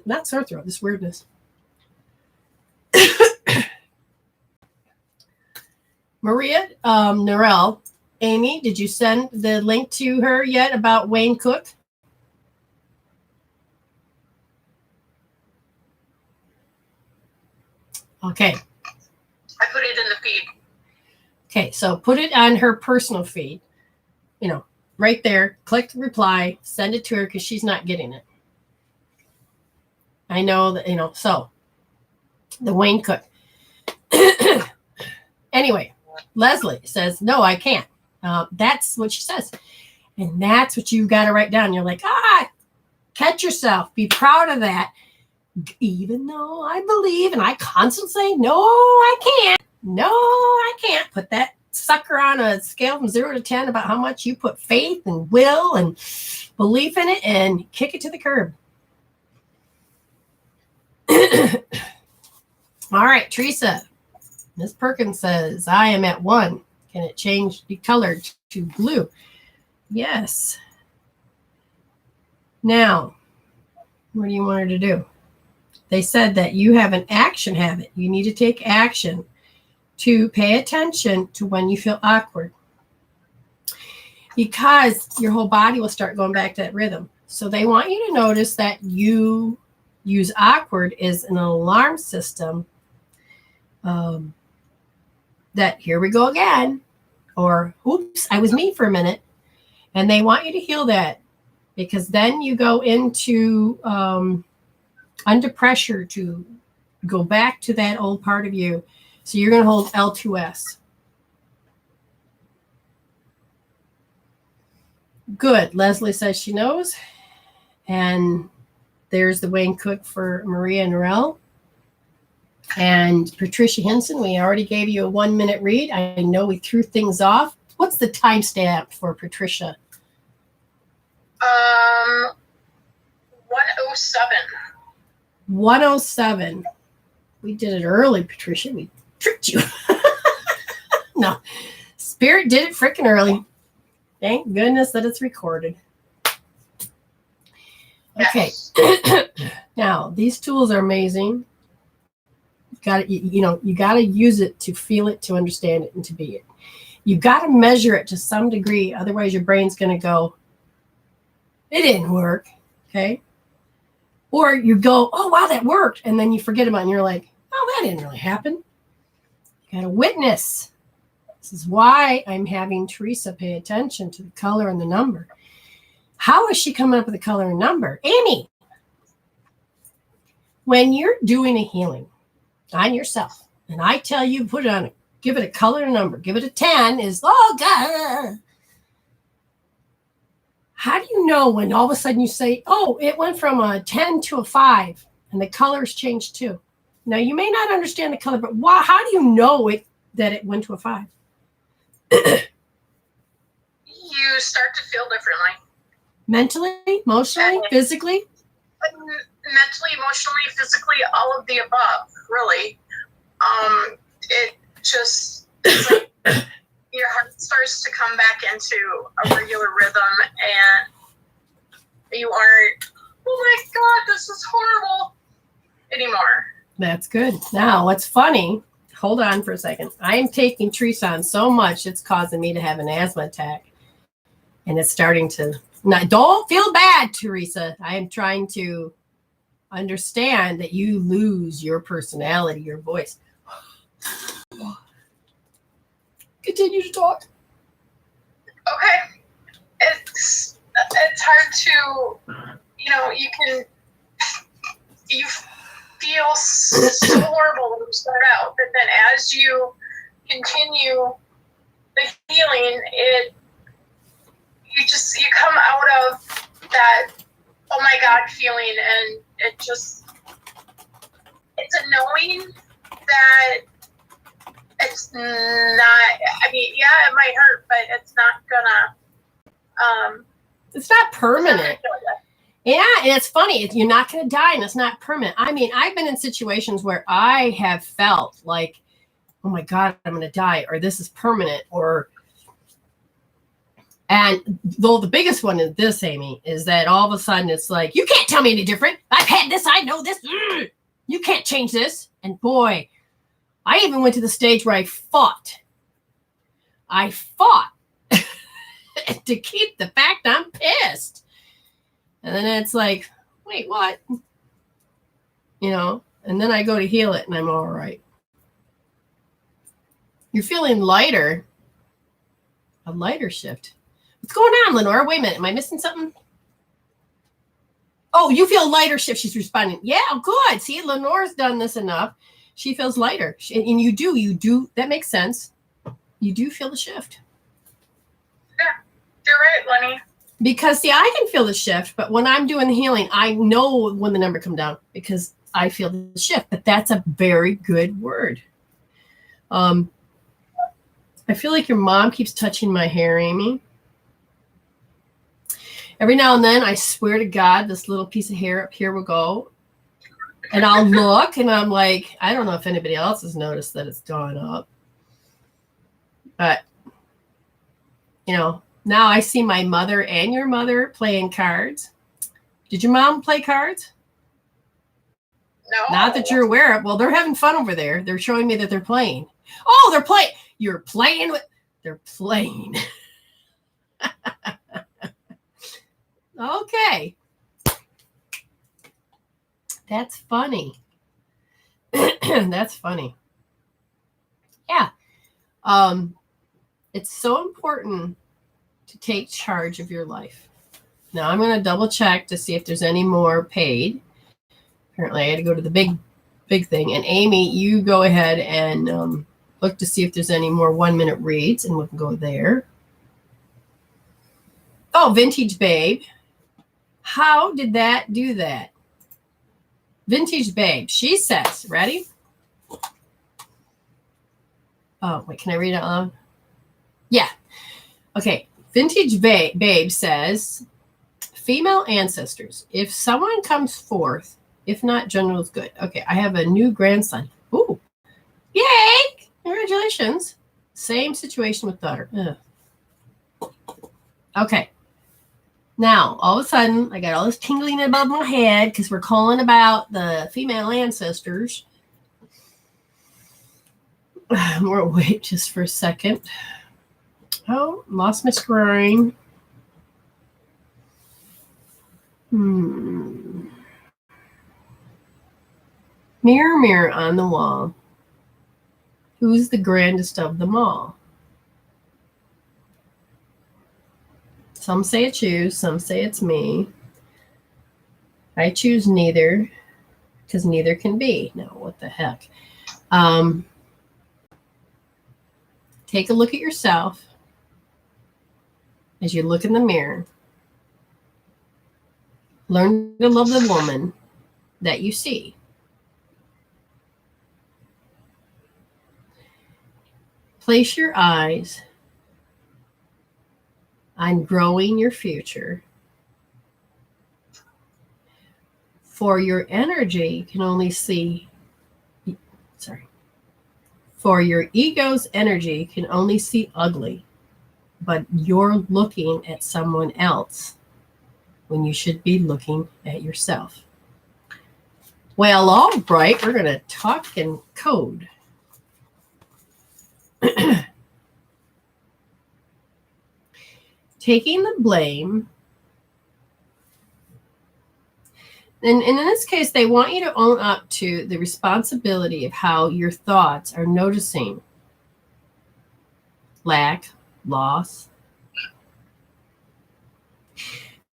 not sore throat, this weirdness. Maria Norell, Amy, did you send the link to her yet about Wayne Cook? Okay. I put it in the feed. Okay, so put it on her personal feed. Right there, click reply, send it to her because she's not getting it. I know that, so the Wayne Cook. Anyway, Leslie says, no, I can't. That's what she says. And that's what you got to write down. You're like, catch yourself. Be proud of that. Even though I believe and I constantly say, no, I can't. No, I can't. Put that sucker on a scale from 0 to 10 about how much you put faith and will and belief in it and kick it to the curb. All right, Teresa. Miss Perkins says, I am at 1. Can it change the color to blue? Yes. Now, what do you want her to do? They said that you have an action habit. You need to take action to pay attention to when you feel awkward, because your whole body will start going back to that rhythm. So they want you to notice that you use awkward as an alarm system, that here we go again, or oops, I was me for a minute. And they want you to heal that, because then you go into under pressure to go back to that old part of you. So you're going to hold L2S. Good. Leslie says she knows. And there's the Wayne Cook for Maria Norell. And Patricia Hinson, we already gave you a 1-minute read. I know we threw things off. What's the timestamp for Patricia? 107. 107. We did it early, Patricia. We tricked you. No. Spirit did it freaking early. Thank goodness that it's recorded. Okay. Yes. Now, these tools are amazing. You got to use it to feel it, to understand it, and to be it. You got to measure it to some degree. Otherwise, your brain's going to go, it didn't work. Okay. Or you go, oh, wow, that worked. And then you forget about it and you're like, oh, that didn't really happen. You got to witness. This is why I'm having Teresa pay attention to the color and the number. How is she coming up with the color and number? Amy, when you're doing a healing on yourself, and I tell you, put it on it, give it a color and number, give it a 10 is, oh, God. How do you know when all of a sudden you say, oh, it went from a 10 to a 5 and the colors changed too? Now, you may not understand the color, but how do you know that it went to a 5? You start to feel differently. Mentally, emotionally, physically? Mentally, emotionally, physically, all of the above, really. It just, it's like your heart starts to come back into a regular rhythm, and you aren't, oh my God, this is horrible anymore. That's good. Now, what's funny, hold on for a second. I'm taking Treson so much, it's causing me to have an asthma attack. And it's starting to, don't feel bad, Teresa. I am trying to understand that you lose your personality, your voice. Continue to talk. Okay. It's hard to, you feel so horrible when you start out, but then as you continue the healing, you come out of that, oh my God feeling, and it's a knowing that it's not, it might hurt, but it's not gonna, it's not permanent. Yeah, and it's funny. You're not going to die, and it's not permanent. I mean, I've been in situations where I have felt like, oh my God, I'm going to die, or this is permanent, and though the biggest one is this, Amy, is that all of a sudden it's like, you can't tell me any different. I've had this. I know this. You can't change this. And boy, I even went to the stage where I fought to keep the fact I'm pissed. And then it's like, wait, what? And then I go to heal it and I'm all right. You're feeling lighter. A lighter shift. What's going on, Lenore? Wait a minute. Am I missing something? Oh, you feel lighter shift. She's responding. Yeah, good. See, Lenore's done this enough. She feels lighter. And you do. That makes sense. You do feel the shift. Yeah. You're right, Lenny. Because see, I can feel the shift, but when I'm doing the healing, I know when the number come down because I feel the shift. But that's a very good word. I feel like your mom keeps touching my hair, Amy. Every now and then, I swear to God, this little piece of hair up here will go. And I'll look, and I'm like, I don't know if anybody else has noticed that it's gone up. But, you know, now I see my mother and your mother playing cards. Did your mom play cards? No. Not that you're aware of. Well, they're having fun over there. They're showing me that they're playing. Oh, they're playing. You're playing with. They're playing. Okay. That's funny. That's funny. Yeah. It's so important to take charge of your life. Now I'm going to double check to see if there's any more paid. Apparently I had to go to the big thing. And Amy, you go ahead and look to see if there's any more 1-minute reads, and we can go there. Oh, Vintage Babe. How did that do that? Vintage Babe. She says, ready? Oh, wait, can I read it out loud? Yeah. Okay. Vintage Babe says, female ancestors. If someone comes forth, if not, general is good. Okay, I have a new grandson. Ooh. Yay! Congratulations. Same situation with daughter. Ugh. Okay. Now, all of a sudden, I got all this tingling above my head because we're calling about the female ancestors. We'll wait just for a second. Oh, lost my screen. Mirror, mirror on the wall. Who's the grandest of them all? Some say it's you, some say it's me. I choose neither, because neither can be. No, what the heck? Take a look at yourself as you look in the mirror. Learn to love the woman that you see. Place your eyes on growing your future. For your energy can only see, for your ego's energy can only see ugly, but you're looking at someone else when you should be looking at yourself. Well, all right, we're going to talk in code. Taking the blame. And in this case, they want you to own up to the responsibility of how your thoughts are noticing lack, loss.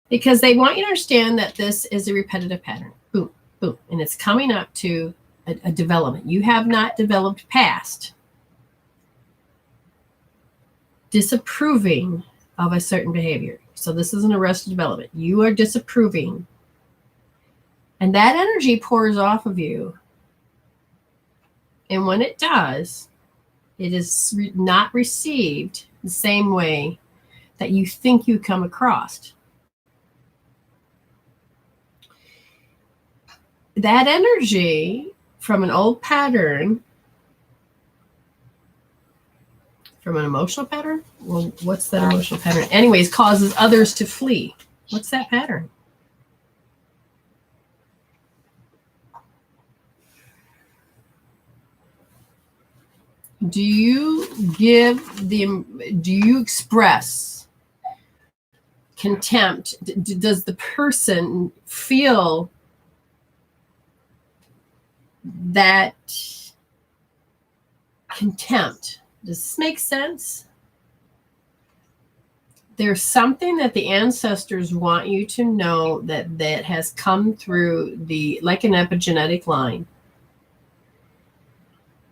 Because they want you to understand that this is a repetitive pattern. Boom, boom. And it's coming up to a development. You have not developed past disapproving of a certain behavior. So this is an arrested development. You are disapproving. And that energy pours off of you. And when it does, it is not received the same way that you think you come across. That energy from an old pattern, from an emotional pattern? Well, what's that emotional pattern? Anyways, causes others to flee. What's that pattern? Do you express contempt? Does the person feel that contempt? Does this make sense? There's something that the ancestors want you to know that has come through like an epigenetic line.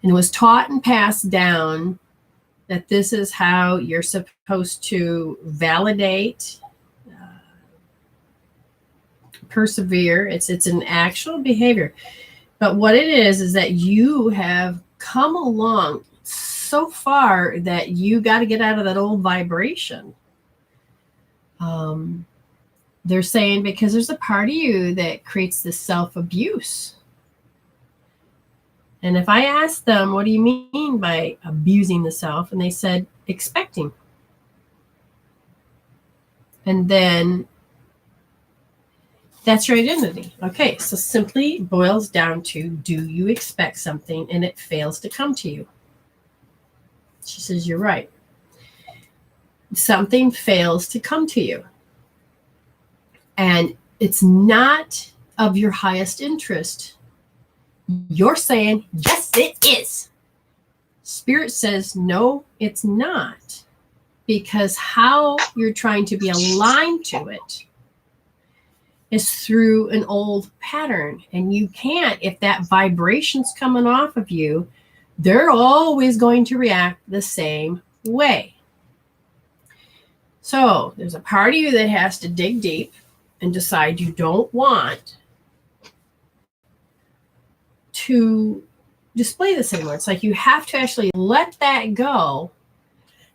And it was taught and passed down that this is how you're supposed to validate, persevere. It's an actual behavior. But what it is that you have come along so far that you got to get out of that old vibration. They're saying because there's a part of you that creates this self-abuse. And if I asked them, what do you mean by abusing the self? And they said, expecting. And then that's your identity. Okay, so simply boils down to, do you expect something and it fails to come to you? She says, you're right. Something fails to come to you. And it's not of your highest interest. You're saying, yes, it is. Spirit says, no, it's not. Because how you're trying to be aligned to it is through an old pattern. And you can't, if that vibration's coming off of you, they're always going to react the same way. So there's a part of you that has to dig deep and decide you don't want to display this anymore. It's like you have to actually let that go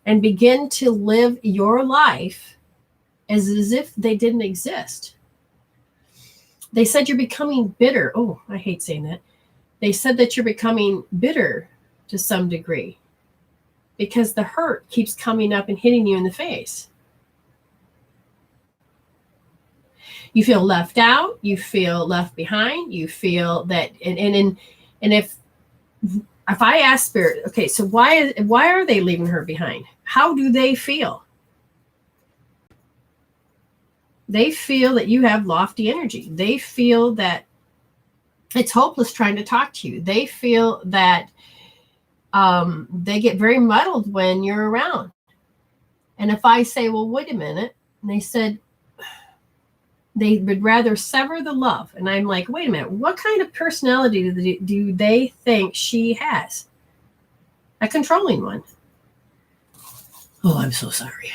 and begin to live your life as if they didn't exist. They said you're becoming bitter. Oh, I hate saying that. They said that you're becoming bitter to some degree because the hurt keeps coming up and hitting you in the face. You feel left out. You feel left behind. You feel that, and if I ask Spirit, okay, so why are they leaving her behind? How do they feel? They feel that you have lofty energy. They feel that it's hopeless trying to talk to you. They feel that they get very muddled when you're around. And if I say, well, wait a minute, and they said they would rather sever the love. And I'm like, wait a minute, what kind of personality do they think she has? A controlling one. Oh, I'm so sorry.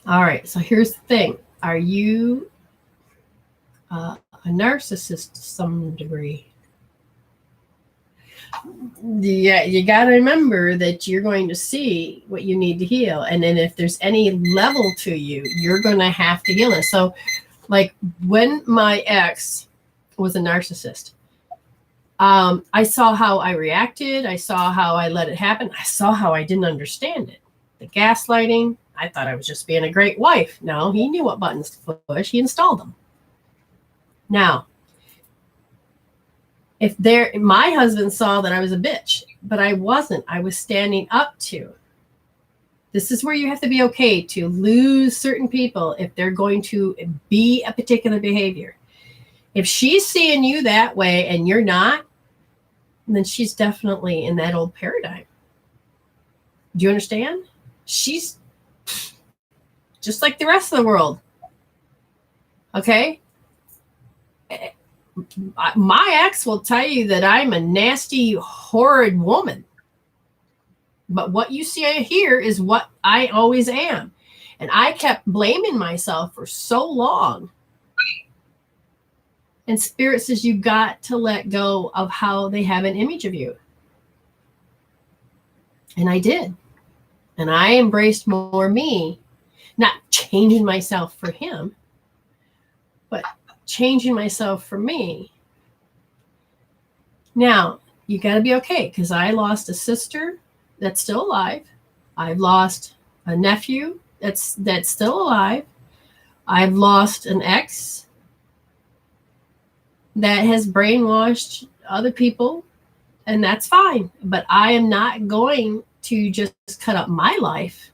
All right, so here's the thing. Are you a narcissist to some degree? Yeah, you got to remember that you're going to see what you need to heal. And then if there's any level to you, you're going to have to heal it. So like when my ex was a narcissist, I saw how I reacted. I saw how I let it happen. I saw how I didn't understand it. The gaslighting. I thought I was just being a great wife. No, he knew what buttons to push. He installed them. Now, my husband saw that I was a bitch, but I wasn't. I was standing up to. This is where you have to be okay to lose certain people if they're going to be a particular behavior. If she's seeing you that way and you're not, then she's definitely in that old paradigm. Do you understand? She's just like the rest of the world. Okay? My ex will tell you that I'm a nasty, horrid woman. But what you see here is what I always am. And I kept blaming myself for so long. And Spirit says you've got to let go of how they have an image of you. And I did. And I embraced more me, not changing myself for him, but changing myself for me. Now, you got to be okay because I lost a sister that's still alive. I've lost a nephew that's still alive. I've lost an ex that has brainwashed other people, and that's fine. But I am not going to just cut up my life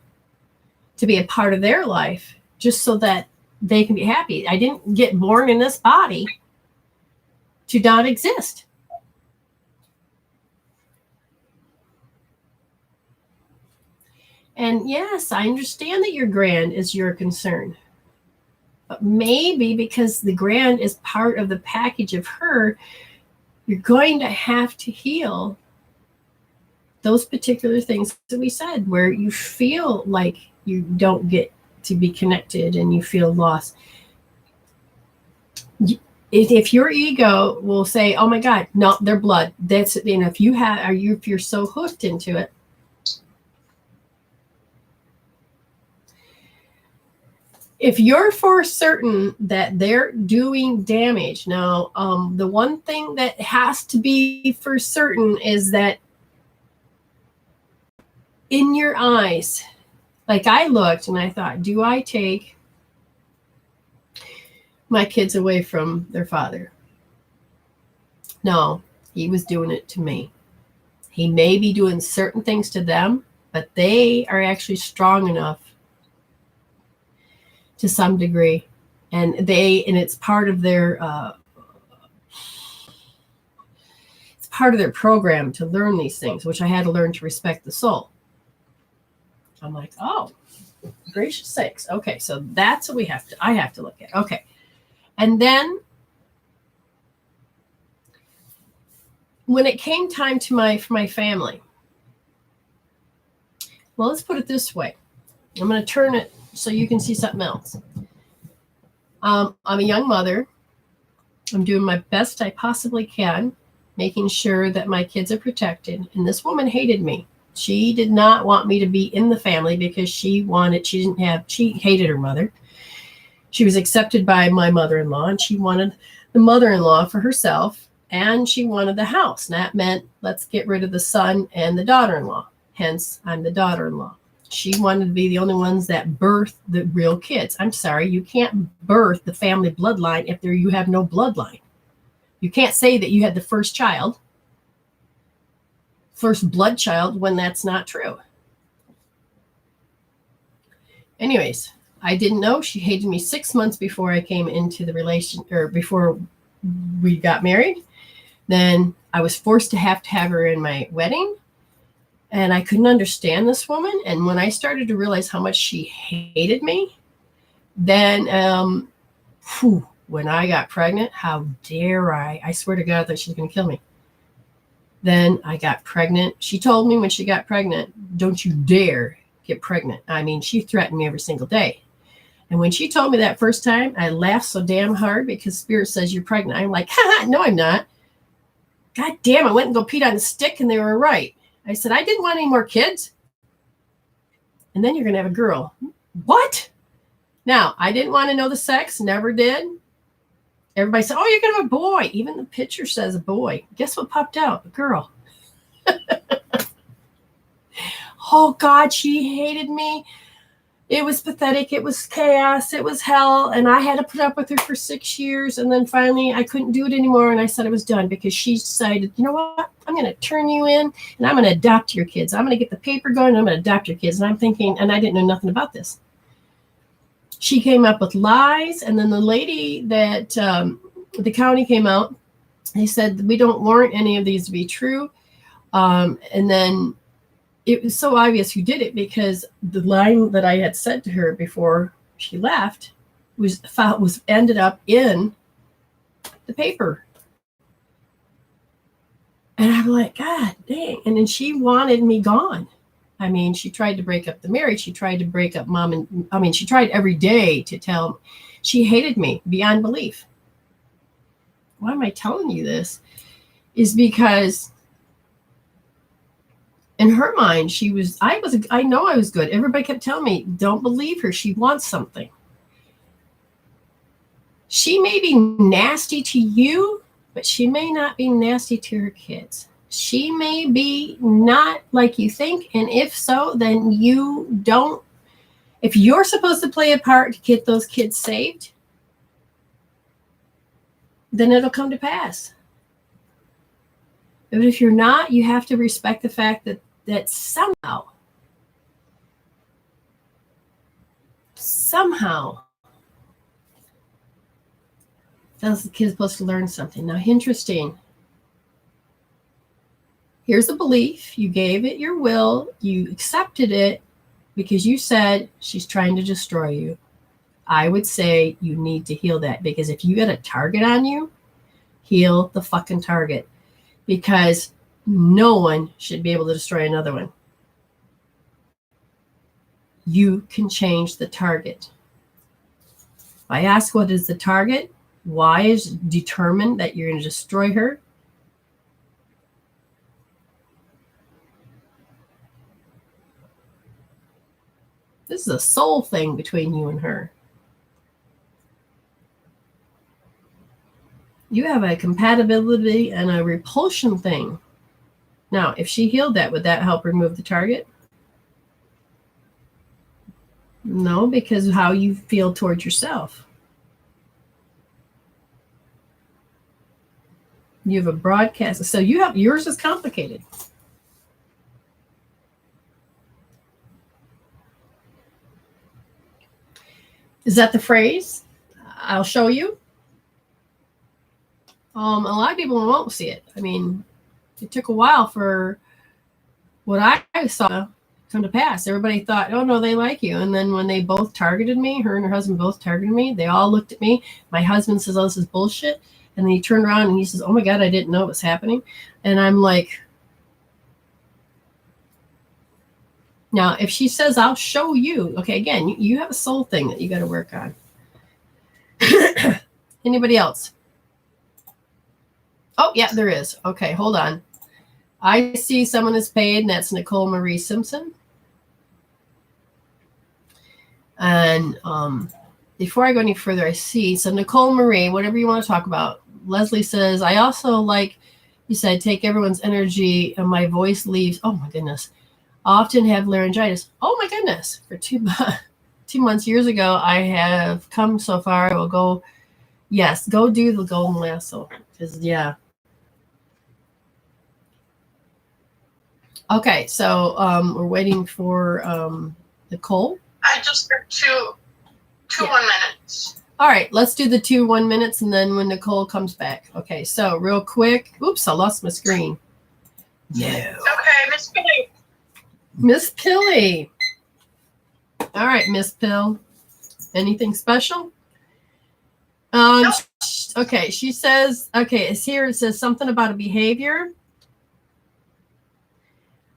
to be a part of their life just so that they can be happy. I didn't get born in this body to not exist. And yes, I understand that your grand is your concern. But maybe because the grand is part of the package of her, you're going to have to heal those particular things that we said, where you feel like you don't get to be connected and you feel lost. If your ego will say, oh my God, no, they're blood. That's, if you're so hooked into it. If you're for certain that they're doing damage, now, the one thing that has to be for certain is that in your eyes, like I looked and I thought, do I take my kids away from their father? No, he was doing it to me. He may be doing certain things to them, but they are actually strong enough to some degree. And it's part of their program to learn these things, which I had to learn to respect the soul. I'm like, oh, gracious sakes. Okay, so that's what I have to look at. Okay. And then when it came time to for my family, well, let's put it this way. I'm going to turn it so you can see something else. I'm a young mother. I'm doing my best I possibly can, making sure that my kids are protected. And this woman hated me. She did not want me to be in the family because she hated her mother. She was accepted by my mother-in-law, and she wanted the mother-in-law for herself, and she wanted the house. And that meant let's get rid of the son and the daughter-in-law. Hence, I'm the daughter-in-law. She wanted to be the only ones that birth the real kids. I'm sorry, you can't birth the family bloodline if you have no bloodline. You can't say that you had the first blood child, when that's not true. Anyways, I didn't know she hated me 6 months before I came into the relation, or before we got married. Then I was forced to have her in my wedding, and I couldn't understand this woman. And when I started to realize how much she hated me, then when I got pregnant, how dare I swear to God, I thought she was going to kill me. Then I got pregnant. She told me when she got pregnant, don't you dare get pregnant. I mean, she threatened me every single day. And when she told me that first time, I laughed so damn hard because Spirit says you're pregnant. I'm like, no, I'm not. God damn, I went and go peed on a stick and they were right. I said, I didn't want any more kids. And then you're going to have a girl. What? Now, I didn't want to know the sex. Never did. Everybody said, oh, you're going to have a boy. Even the picture says a boy. Guess what popped out? A girl. Oh, God, she hated me. It was pathetic. It was chaos. It was hell. And I had to put up with her for 6 years. And then finally, I couldn't do it anymore. And I said it was done because she decided, you know what? I'm going to turn you in and I'm going to adopt your kids. I'm going to get the paper going and I'm going to adopt your kids. And I'm thinking, and I didn't know nothing about this. She came up with lies. And then the lady that the county came out, they said, we don't warrant any of these to be true. And then it was so obvious who did it because the line that I had said to her before she left was ended up in the paper. And I'm like, God dang. And then she wanted me gone. I mean, she tried to break up the marriage. She tried to break up she tried every day to tell. She hated me beyond belief. Why am I telling you this? Is because in her mind, I know I was good. Everybody kept telling me, don't believe her. She wants something. She may be nasty to you, but she may not be nasty to her kids. She may be not like you think. And if so, then if you're supposed to play a part to get those kids saved, then it'll come to pass. But if you're not, you have to respect the fact that somehow, those kids are supposed to learn something. Now, interesting. Here's the belief. You gave it your will. You accepted it because you said she's trying to destroy you. I would say you need to heal that because if you got a target on you, heal the fucking target. because no one should be able to destroy another one. You can change the target. If I ask what is the target, why is determined that you're going to destroy her? This is a soul thing between you and her. You have a compatibility and a repulsion thing. Now, if she healed that, would that help remove the target? No, because how you feel towards yourself. You have a broadcast. So you have, yours is complicated. Is that the phrase? I'll show you. A lot of people won't see it. I mean, it took a while for what I saw come to pass. Everybody thought, oh no, they like you. And then when they both targeted me, her and her husband both targeted me, they all looked at me. My husband says, oh, this is bullshit. And then he turned around and he says, oh my God, I didn't know it was happening. And I'm like, now, if she says, I'll show you. Okay, again, you have a soul thing that you got to work on. Anybody else? Oh, yeah, there is. Okay, hold on. I see someone is paid, and that's Nicole Marie Simpson. And before I go any further, I see. So Nicole Marie, whatever you want to talk about. Leslie says, I also like, you said, take everyone's energy and my voice leaves. Oh, my goodness. I often have laryngitis. Oh, my goodness. For 2 months, years ago, I have come so far. I will go, yes, go do the golden lasso. Because, yeah. Okay, so we're waiting for Nicole. I just heard two 1 minutes. All right, let's do the 2 1 minutes, and then when Nicole comes back. Okay, so real quick. Oops, I lost my screen. No. Okay, Miss Pilly. Miss Pilly. All right, Miss Pill. Anything special? Nope. Okay, she says, okay, it's here. It says something about a behavior.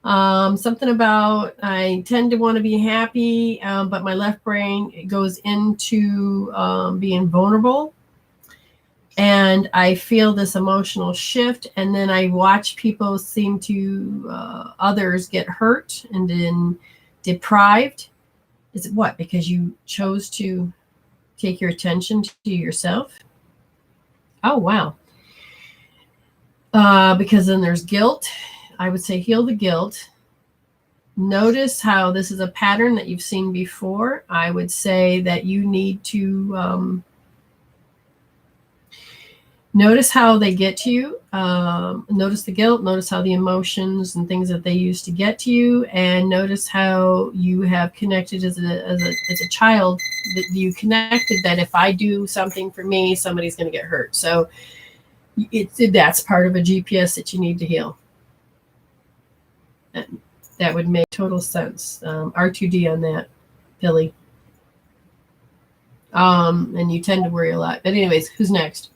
Something about I tend to want to be happy, but my left brain goes into being vulnerable. And I feel this emotional shift. And then I watch people seem to, others get hurt and then deprived. Is it what? Because you chose to take your attention to yourself? Oh, wow. Because then there's guilt. I would say heal the guilt. Notice how this is a pattern that you've seen before. I would say that you need to notice how they get to you. Notice the guilt. Notice how the emotions and things that they use to get to you. And notice how you have connected as a child. That you connected that if I do something for me, somebody's going to get hurt. So that's part of a GPS that you need to heal. That would make total sense. R2D on that, Billy. And you tend to worry a lot. But anyways, who's next?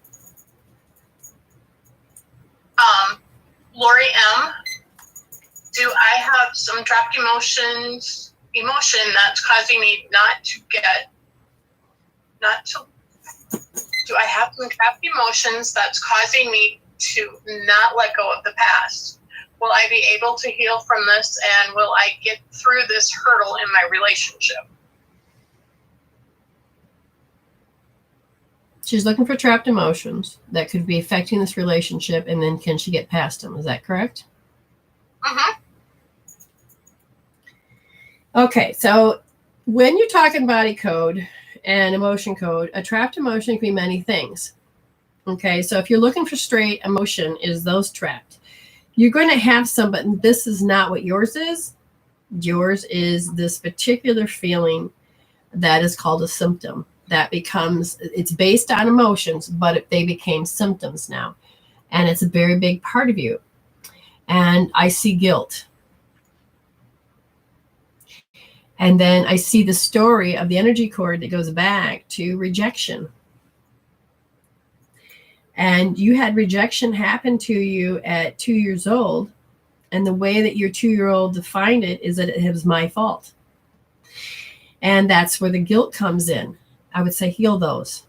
Lori M. Do I have some trapped emotion that's causing me do I have some trapped emotions that's causing me to not let go of the past? Will I be able to heal from this, and will I get through this hurdle in my relationship? She's looking for trapped emotions that could be affecting this relationship, and then can she get past them? Is that correct? Mm-hmm. Okay, so when you're talking body code and emotion code, a trapped emotion can be many things. Okay, so if you're looking for straight emotion, is those trapped? You're going to have some, but this is not what yours is. Yours is this particular feeling that is called a symptom. That becomes, it's based on emotions, but they became symptoms now. And it's a very big part of you. And I see guilt. And then I see the story of the energy cord that goes back to rejection. and you had rejection happen to you at 2 years old, and the way that your 2-year-old defined it is that it was my fault. And that's where the guilt comes in. I would say heal those.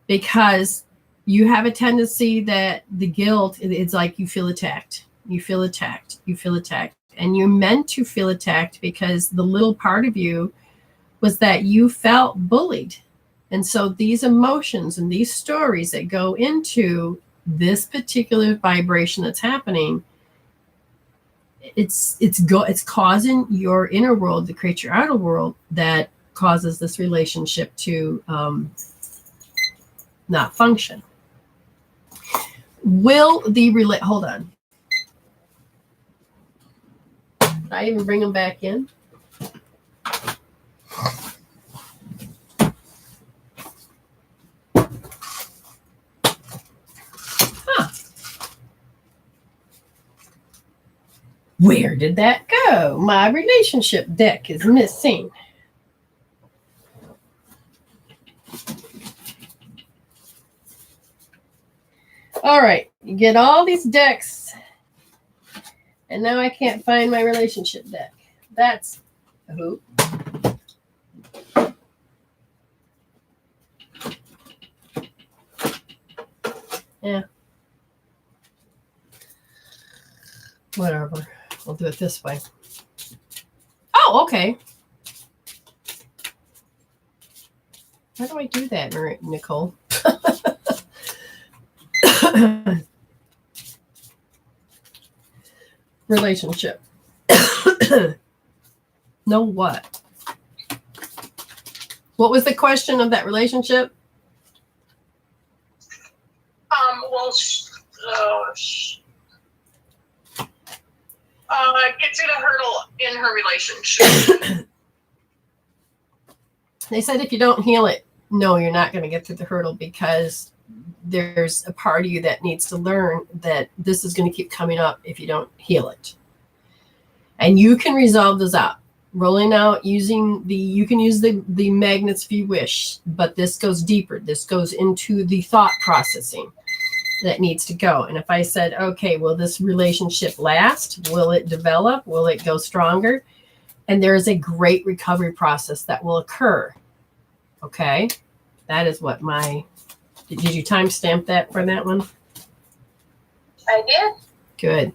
Because you have a tendency that the guilt, it's like you feel attacked. You feel attacked. You feel attacked. And you're meant to feel attacked because the little part of you was that you felt bullied. And so these emotions and these stories that go into this particular vibration that's happening, it's causing your inner world to create your outer world that causes this relationship to not function. Hold on. Did I even bring them back in? Where did that go? My relationship deck is missing. All right, you get all these decks, and now I can't find my relationship deck. That's a hoop. Yeah. Whatever. We'll do it this way. Oh, okay. How do I do that, Nicole? Relationship. No what? What was the question of that relationship? Get through the hurdle in her relationship. They said if you don't heal it, no, you're not going to get through the hurdle because there's a part of you that needs to learn that this is going to keep coming up if you don't heal it. And you can resolve this out. Rolling out you can use the magnets if you wish, but this goes deeper. This goes into the thought processing that needs to go. And if I said, okay, will this relationship last? Will it develop? Will it go stronger? And there is a great recovery process that will occur. Okay. That is what did you timestamp that for that one? I did. Good.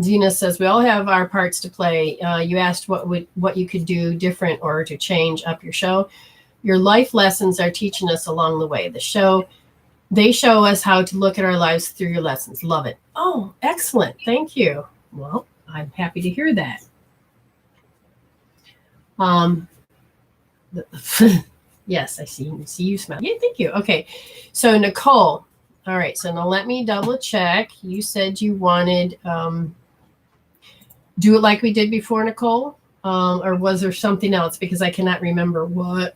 Zena says, we all have our parts to play. You asked what you could do different or to change up your show. Your life lessons are teaching us along the way. They show us how to look at our lives through your lessons. Love it. Oh, excellent. Thank you. Well, I'm happy to hear that. Yes, I see you smile. Yeah, thank you. Okay. So Nicole. All right. So now let me double check. You said you wanted, do it like we did before, Nicole? Or was there something else? Because I cannot remember what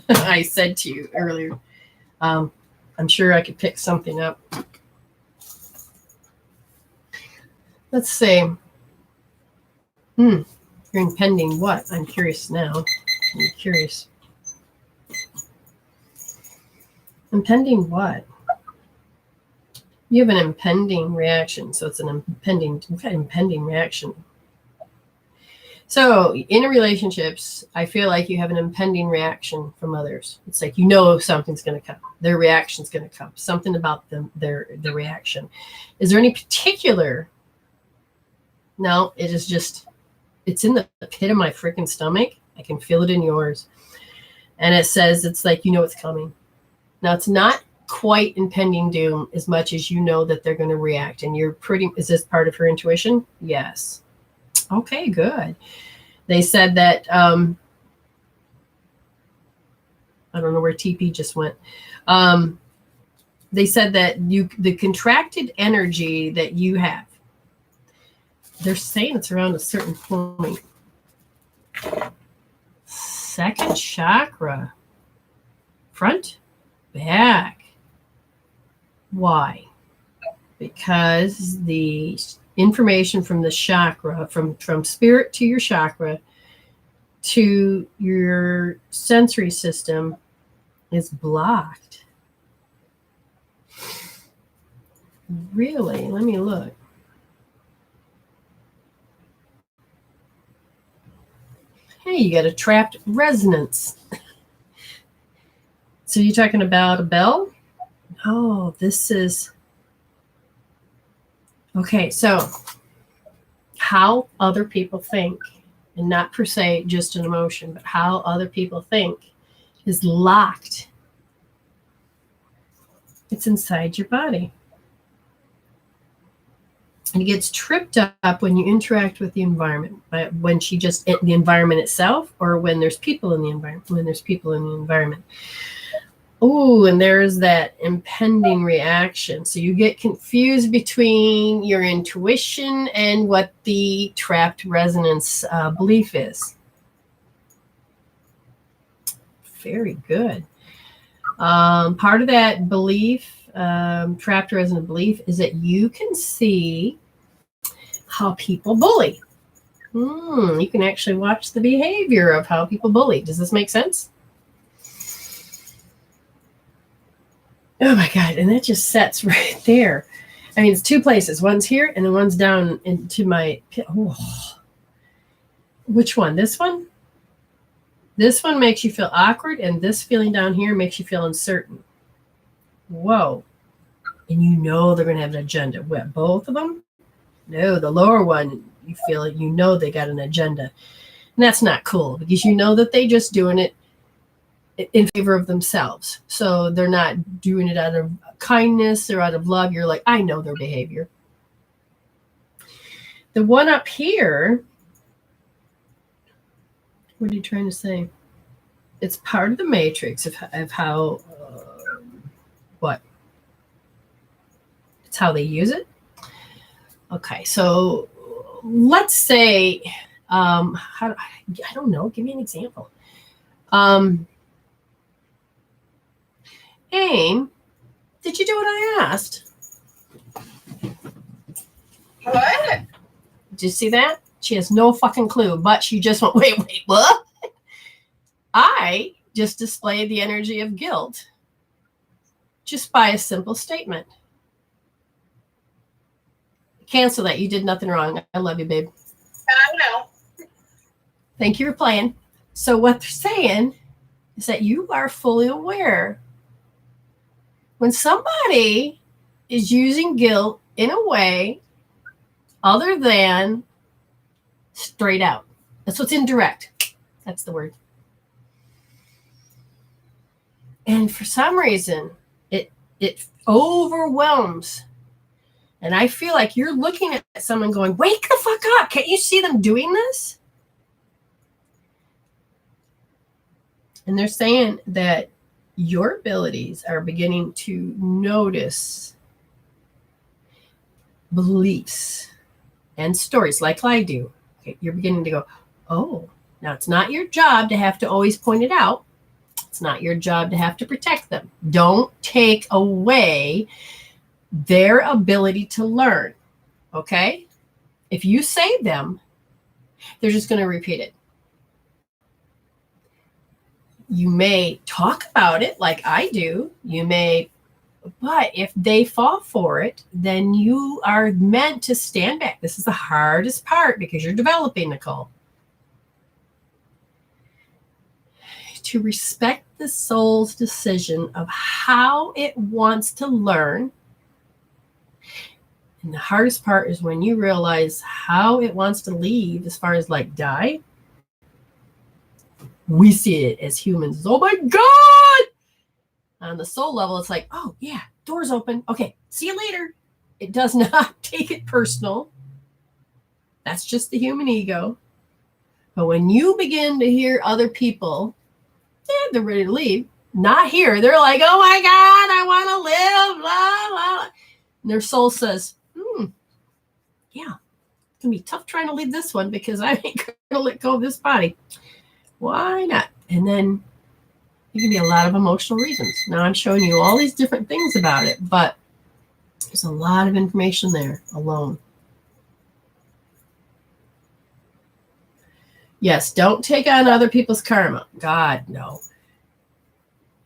I said to you earlier. I'm sure I could pick something up. Let's see. You're impending what? I'm curious now. I'm curious. Impending what? You have an impending reaction. So it's an impending reaction. So in relationships, I feel like you have an impending reaction from others. It's like, something's going to come. Their reaction's going to come. Something about them, their reaction. Is there any particular? No, it is just, it's in the pit of my freaking stomach. I can feel it in yours. And it says, it's like, it's coming. Now, it's not quite impending doom as much as you know that they're going to react. And is this part of her intuition? Yes. Okay, good. They said that, I don't know where TP just went. They said that the contracted energy that you have, they're saying it's around a certain point. Second chakra. Front, back. Why? Because the information from the chakra, from spirit to your chakra, to your sensory system is blocked. Really? Let me look. Hey, you got a trapped resonance. So you're talking about a bell? Oh, this is... Okay, so how other people think, and not per se just an emotion, but how other people think is locked. It's inside your body. And it gets tripped up when you interact with the environment, but when she just the environment itself, or when there's people in the environment. When there's people in the environment. Oh, and there's that impending reaction. So you get confused between your intuition and what the trapped resonance belief is. Very good. Part of that belief, trapped resonant belief, is that you can see how people bully. You can actually watch the behavior of how people bully. Does this make sense? Oh my God. And that just sets right there. I mean, it's two places. One's here and then one's down into my... Oh. Which one? This one? This one makes you feel awkward, and this feeling down here makes you feel uncertain. Whoa. And you know they're going to have an agenda. What, both of them? No, the lower one, you feel it, you know they got an agenda. And that's not cool, because you know that they just doing it in favor of themselves. So they're not doing it out of kindness or out of love. You're like, I know their behavior. The one up here, what are you trying to say? It's part of the matrix of how, what? It's how they use it. Okay, so let's say, I don't know, give me an example. Aim, did you do what I asked? What? Did you see that? She has no fucking clue, but she just went, wait, what? I just displayed the energy of guilt just by a simple statement. Cancel that. You did nothing wrong. I love you, babe. I know. Thank you for playing. So what they're saying is that you are fully aware when somebody is using guilt in a way other than straight out. That's what's indirect. That's the word. And for some reason, it overwhelms. And I feel like you're looking at someone going, wake the fuck up. Can't you see them doing this? And they're saying that your abilities are beginning to notice beliefs and stories like I do. Okay, you're beginning to go, oh, now it's not your job to have to always point it out. It's not your job to have to protect them. Don't take away their ability to learn. Okay? If you save them, they're just going to repeat it. You may talk about it like I do. You may, but if they fall for it, then you are meant to stand back. This is the hardest part because you're developing, Nicole. To respect the soul's decision of how it wants to learn. And the hardest part is when you realize how it wants to leave, as far as like die. We see it as humans. Oh my God! On the soul level, it's like, oh yeah, door's open. Okay, see you later. It does not take it personal. That's just the human ego. But when you begin to hear other people, they're ready to leave. Not here. They're like, oh my God, I want to live. Blah, blah. And their soul says, yeah, it's going to be tough trying to leave this one because I ain't going to let go of this body. Why not? And then there can be a lot of emotional reasons. Now I'm showing you all these different things about it, but there's a lot of information there alone. Yes, don't take on other people's karma. God, no.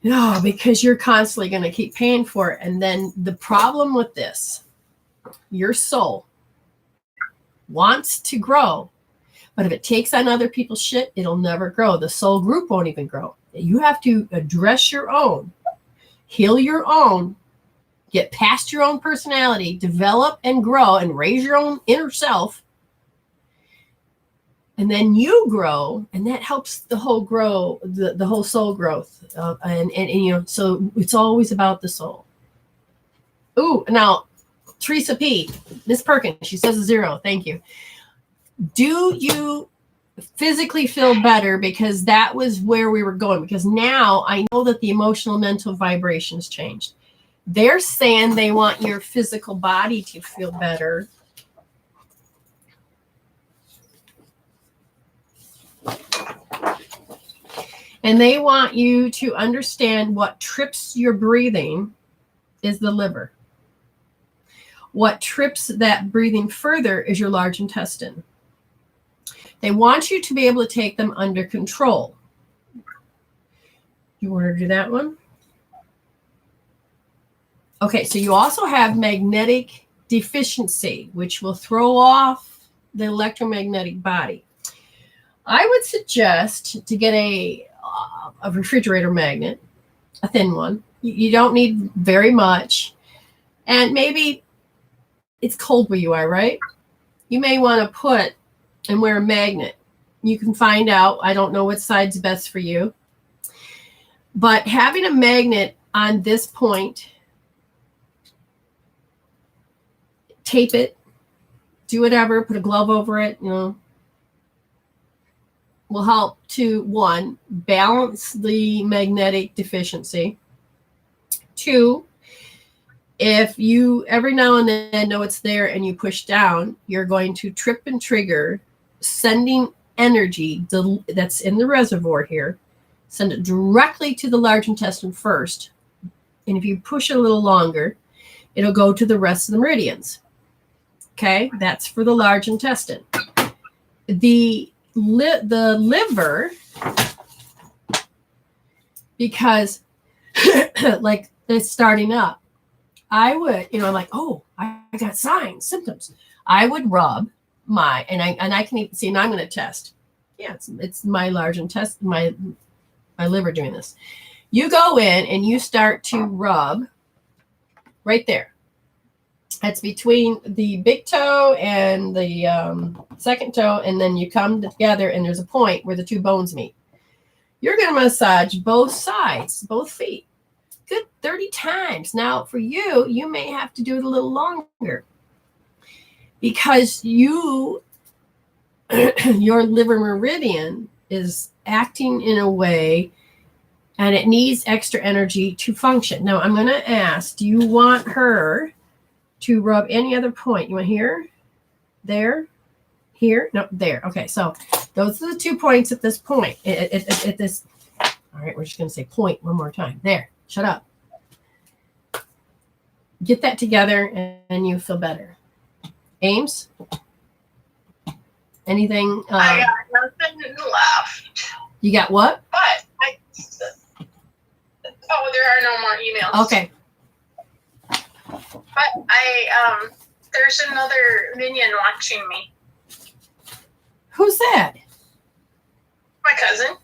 No, because you're constantly going to keep paying for it. And then the problem with this, your soul wants to grow, but if it takes on other people's shit, it'll never grow. The soul group won't even grow. You have to address your own, heal your own, get past your own personality, develop and grow and raise your own inner self. And then you grow, and that helps the whole grow, the whole soul growth. And you know, so it's always about the soul. Ooh, now, Teresa P, Miss Perkins, she says a 0. Thank you. Do you physically feel better? Because that was where we were going. Because now I know that the emotional, mental vibrations changed. They're saying they want your physical body to feel better. And they want you to understand what trips your breathing is the liver. What trips that breathing further is your large intestine. They want you to be able to take them under control. You want to do that one? Okay, so you also have magnetic deficiency, which will throw off the electromagnetic body. I would suggest to get a refrigerator magnet, a thin one. You don't need very much. And maybe it's cold where you are, right? You may want to put and wear a magnet. You can find out. I don't know what side's best for you. But having a magnet on this point, tape it, do whatever, put a glove over it, you know, will help to, 1, balance the magnetic deficiency. 2, if you every now and then know it's there and you push down, you're going to trip and trigger sending energy that's in the reservoir here. Send it directly to the large intestine first. And if you push it a little longer, it'll go to the rest of the meridians. Okay, that's for the large intestine. The liver, because like it's starting up, I would, you know, I'm like, oh, I got signs, symptoms. I would rub my, and I can even see, and I'm going to test. Yeah, it's my large intestine, my liver doing this. You go in and you start to rub right there. That's between the big toe and the second toe, and then you come together and there's a point where the two bones meet. You're going to massage both sides, both feet. Good 30 times. Now, for you, you may have to do it a little longer because your liver meridian is acting in a way and it needs extra energy to function. Now, I'm going to ask, do you want her to rub any other point? You want here, there, here? No, there. Okay, so those are the 2 points at this point. At this. All right, we're just going to say point one more time. There. Shut up. Get that together and you feel better. Ames? Anything? I got nothing left. You got what? But there are no more emails. Okay. But there's another minion watching me. Who's that? My cousin.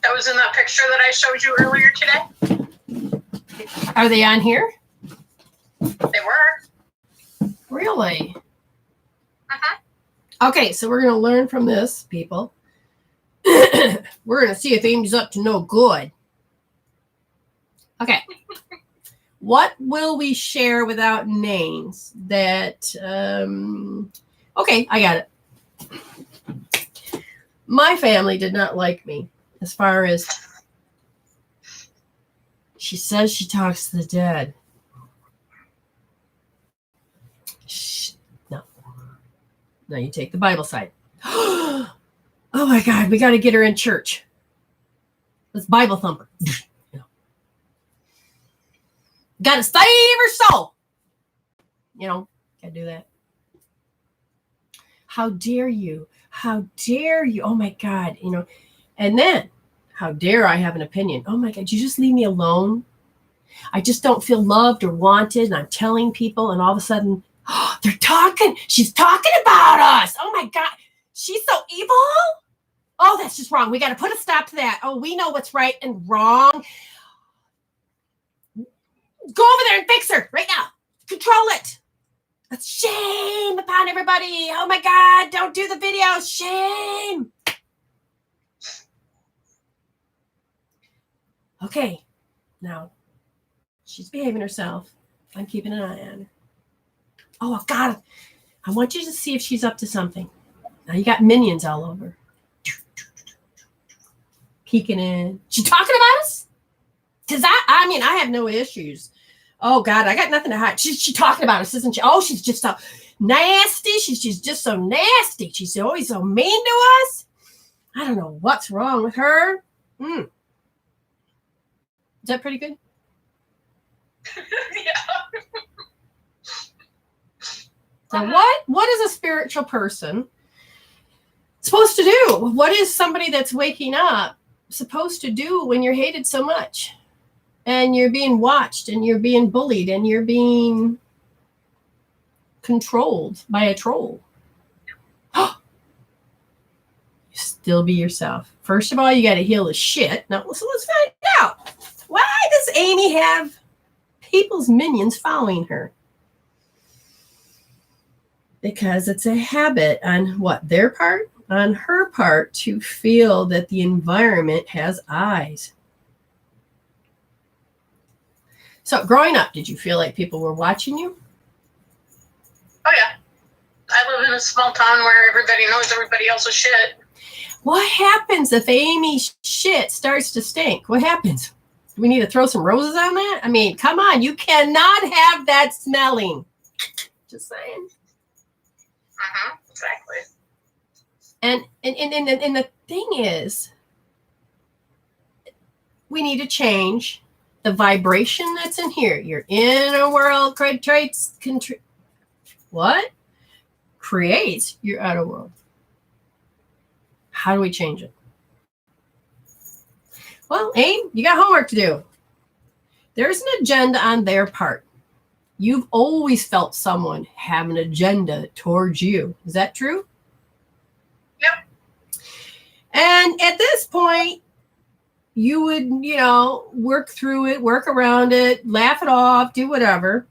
That was in that picture that I showed you earlier today. Are they on here? They were. Really? Uh-huh. Okay, so we're going to learn from this, people. We're going to see if Amy's up to no good. Okay. What will we share without names that, okay, I got it. My family did not like me as far as she says she talks to the dead. Shh, no. Now you take the Bible side. Oh my God, we got to get her in church. Let's Bible thumper. Got to save her soul. You know, got to do that. How dare you? How dare you? Oh my God, and then how dare I have an opinion? Oh my God, you just leave me alone. I just don't feel loved or wanted. And I'm telling people, and all of a sudden, oh, they're talking. She's talking about us. Oh my God, she's so evil. Oh, that's just wrong. We got to put a stop to that. Oh, we know what's right and wrong. Go over there and fix her right now. Control it. That's shame upon everybody. Oh my God, don't do the video. Shame. Okay, now she's behaving herself. I'm keeping an eye on her. Oh God, I want you to see if she's up to something. Now you got minions all over. Peeking in. She talking about us? Because I mean, I have no issues. Oh God, I got nothing to hide. She's talking about us, isn't she? Oh, she's just so nasty. She's just so nasty. She's always so mean to us. I don't know what's wrong with her. Is that pretty good? Yeah. So what is a spiritual person supposed to do? What is somebody that's waking up supposed to do when you're hated so much? And you're being watched, and you're being bullied, and you're being controlled by a troll. You still be yourself. First of all, you got to heal the shit. Now, so let's find out. Why does Amy have people's minions following her? Because it's a habit on what? Their part? On her part to feel that the environment has eyes. So growing up, did you feel like people were watching you? Oh, yeah. I live in a small town where everybody knows everybody else's shit. What happens if Amy's shit starts to stink? What happens? Do we need to throw some roses on that? I mean, come on. You cannot have that smelling. Just saying. Exactly. And the thing is, we need to change the vibration that's in here. Your inner world creates your outer world. How do we change it? Well, Aim, you got homework to do. There's an agenda on their part. You've always felt someone have an agenda towards you. Is that true? Yep. And at this point, you would, work through it, work around it, laugh it off, do whatever.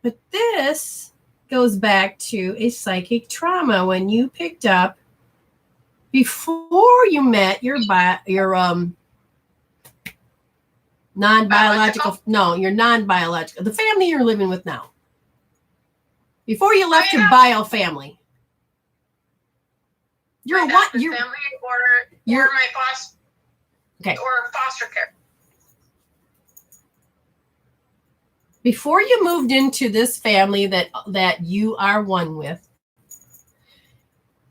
But this goes back to a psychic trauma when you picked up before you met your non-biological, your non-biological, the family you're living with now. Before you left your bio family. You're what? You're family or my foster. Okay. Or foster care. Before you moved into this family that you are one with,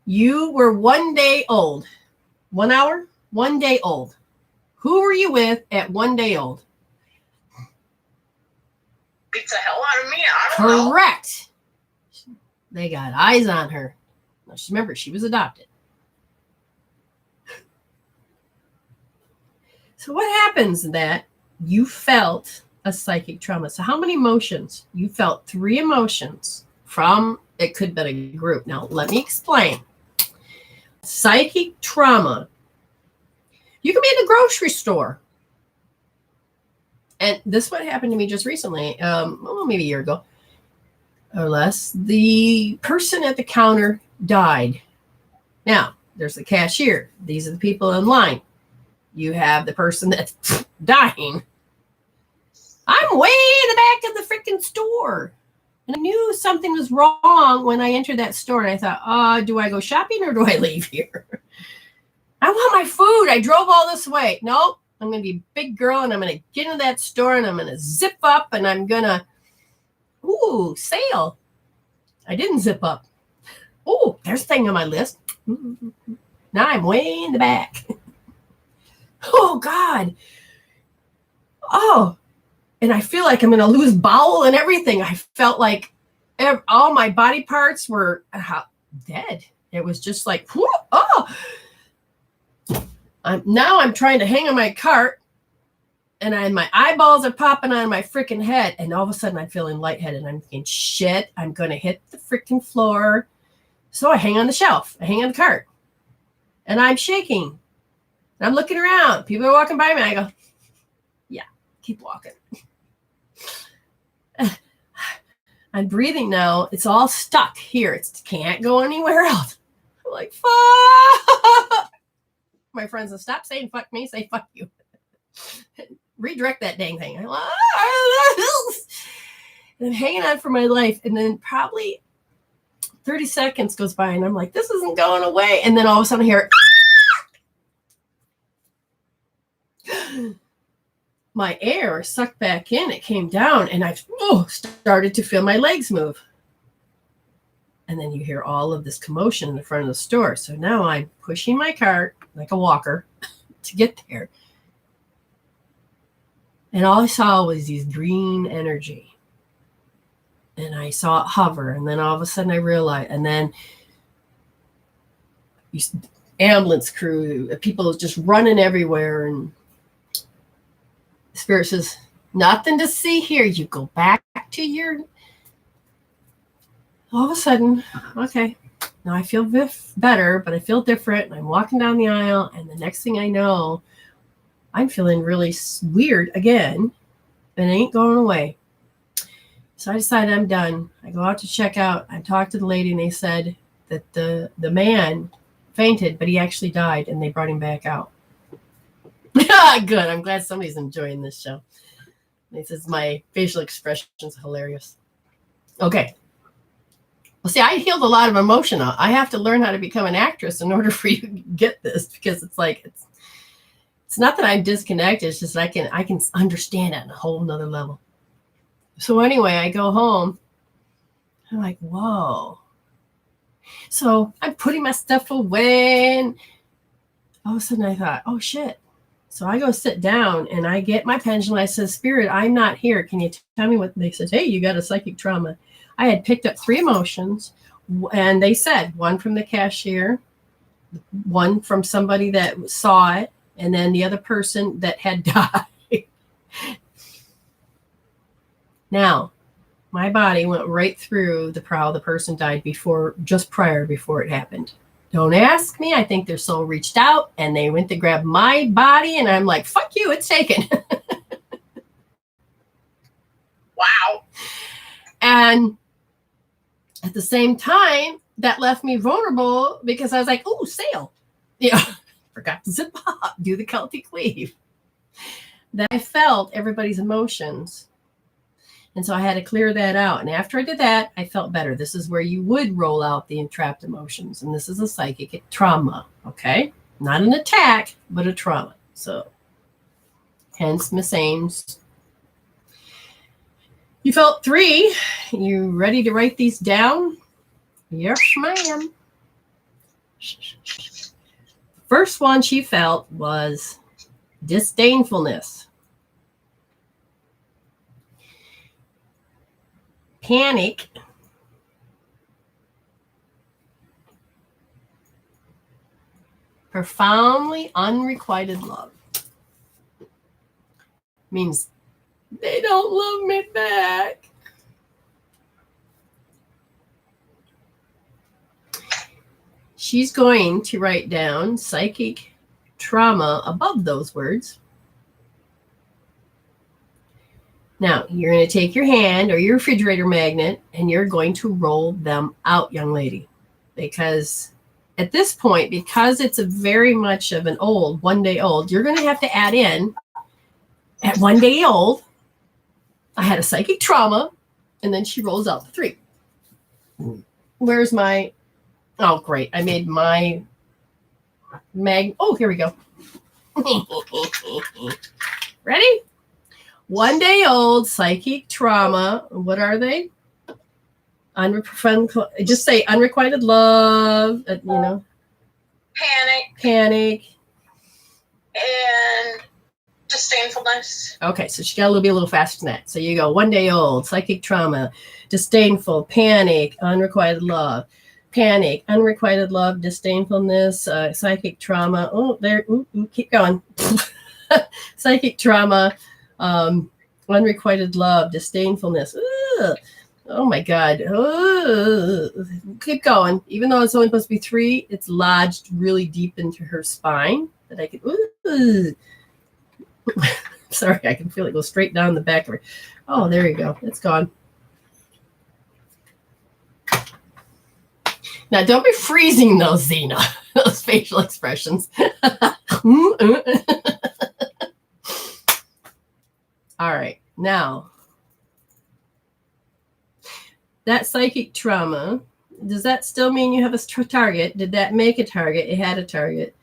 you were 1 day old. 1 hour? 1 day old. Who were you with at 1 day old? Beats the hell out of me. I don't know. Correct. They got eyes on her. Now, remember, she was adopted. So what happens that you felt a psychic trauma? So how many emotions? You felt 3 emotions from, it could be a group. Now, let me explain. Psychic trauma. You can be in a grocery store. And this what happened to me just recently, maybe a year ago or less. The person at the counter died. Now, there's the cashier. These are the people in line. You have the person that's dying. I'm way in the back of the freaking store. And I knew something was wrong when I entered that store. And I thought, do I go shopping or do I leave here? I want my food. I drove all this way. Nope. I'm going to be a big girl and I'm going to get into that store and I'm going to zip up and I'm going to, sale. I didn't zip up. Oh, there's a thing on my list. Now I'm way in the back. Oh, God. Oh, and I feel like I'm going to lose bowel and everything. I felt like all my body parts were dead. It was just like, whoo, oh. I'm trying to hang on my cart, and my eyeballs are popping on my freaking head, and all of a sudden I'm feeling lightheaded. I'm thinking, shit, I'm going to hit the freaking floor. So I hang on the shelf. I hang on the cart. And I'm shaking. And I'm looking around. People are walking by me. I go, yeah, keep walking. I'm breathing now. It's all stuck here. It can't go anywhere else. I'm like, fuck. My friends will stop saying fuck me. Say fuck you. Redirect that dang thing. I'm like, and I'm hanging on for my life. And then probably 30 seconds goes by and I'm like, this isn't going away. And then all of a sudden I hear, my air sucked back in. It came down and I started to feel my legs move. And then you hear all of this commotion in the front of the store. So now I'm pushing my cart like a walker to get there. And all I saw was these green energy. And I saw it hover. And then all of a sudden I realized, and then ambulance crew, people just running everywhere. And the Spirit says, nothing to see here. You go back to your... All of a sudden, okay, now I feel better, but I feel different. I'm walking down the aisle, and the next thing I know, I'm feeling really weird again, and it ain't going away. So I decided I'm done. I go out to check out. I talked to the lady, and they said that the man fainted, but he actually died, and they brought him back out. Good. I'm glad somebody's enjoying this show. He says my facial expression's hilarious. Okay. Well, see, I healed a lot of emotion. I have to learn how to become an actress in order for you to get this, because it's like it's not that I'm disconnected. It's just I can understand it on a whole nother level. So anyway, I go home. I'm like, whoa. So I'm putting my stuff away, and all of a sudden I thought, oh shit. So I go sit down and I get my pendulum. I said, Spirit, I'm not here. Can you tell me what? They said, hey, you got a psychic trauma. I had picked up 3 emotions, and they said one from the cashier, one from somebody that saw it, and then the other person that had died. Now, my body went right through the person died just prior before it happened. Don't ask me. I think their soul reached out and they went to grab my body, and I'm like, fuck you, it's taken. Wow. And at the same time, that left me vulnerable because I was like, oh, sale. Yeah, forgot to zip up, do the Celtic weave. That I felt everybody's emotions. And so I had to clear that out. And after I did that, I felt better. This is where you would roll out the entrapped emotions. And this is a psychic trauma, okay? Not an attack, but a trauma. So hence Miss Ames. You felt 3. You ready to write these down? Yes, ma'am. First one she felt was disdainfulness, panic, profoundly unrequited love. Means they don't love me back. She's going to write down psychic trauma above those words. Now, you're going to take your hand or your refrigerator magnet and you're going to roll them out, young lady. Because at this point, because it's a very much of an old, 1 day old, you're going to have to add in, at 1 day old, I had a psychic trauma, and then she rolls out the 3. Where's my, oh, great. I made my oh, here we go. Ready? 1 day old psychic trauma. What are they? Just say unrequited love, Panic. And disdainfulness. Okay, so she got to be a little faster than that. So you go 1 day old, psychic trauma, disdainful, panic, unrequited love. panic, unrequited love, disdainfulness, psychic trauma. Oh, there, keep going. Psychic trauma, unrequited love, disdainfulness. Ugh. Oh my God. Ugh. Keep going. Even though it's only supposed to be 3, it's lodged really deep into her spine that I could. Sorry, I can feel it go straight down the back of her. Oh, there you go. It's gone. Now, don't be freezing those, Zena, those facial expressions. All right. Now, that psychic trauma, does that still mean you have a target? Did that make a target? It had a target.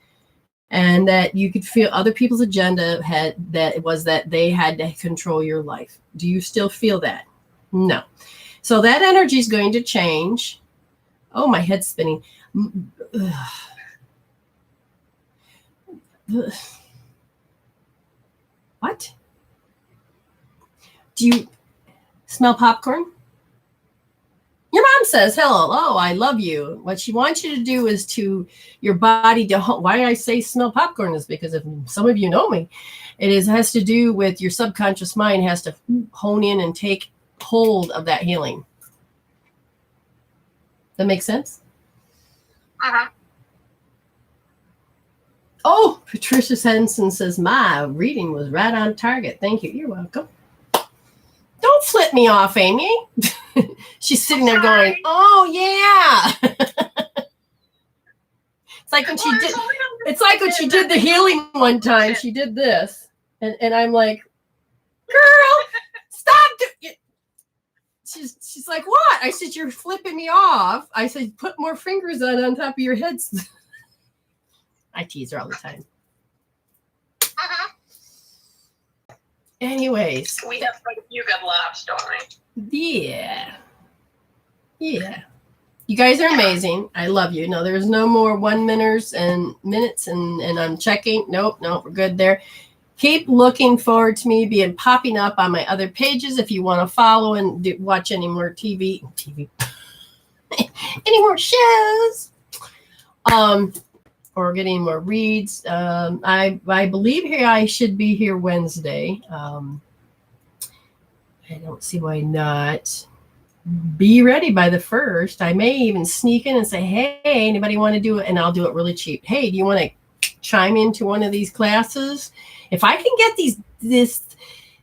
And that you could feel other people's agenda that they had to control your life. Do you still feel that? No. So that energy is going to change. Oh, my head's spinning. What? Do you smell popcorn? Your mom says, hello, I love you. What she wants you to do is to your body to why I say smell popcorn is because if some of you know me, has to do with your subconscious mind has to hone in and take hold of that healing. That makes sense? Uh-huh. Oh, Patricia Henson says, my reading was right on target. Thank you. You're welcome. Don't flip me off, Amy. She's sitting there going, oh, yeah. It's like when she did. It's like when she did the healing one time. She did this. And I'm like, girl, stop. She's like, what? I said, you're flipping me off. I said, put more fingers on top of your head. I tease her all the time. Uh-huh. Anyways. We have quite a few good laughs, don't we? Yeah. Yeah. You guys are amazing. I love you. No, there's no more 1 minutes and I'm checking. Nope, we're good there. Keep looking forward to me popping up on my other pages if you want to follow and watch any more TV, any more shows, or getting more reads. I believe here I should be here Wednesday. I don't see why not. Be ready by the 1st. I may even sneak in and say, hey, anybody want to do it? And I'll do it really cheap. Hey, do you want to chime into one of these classes? If I can get this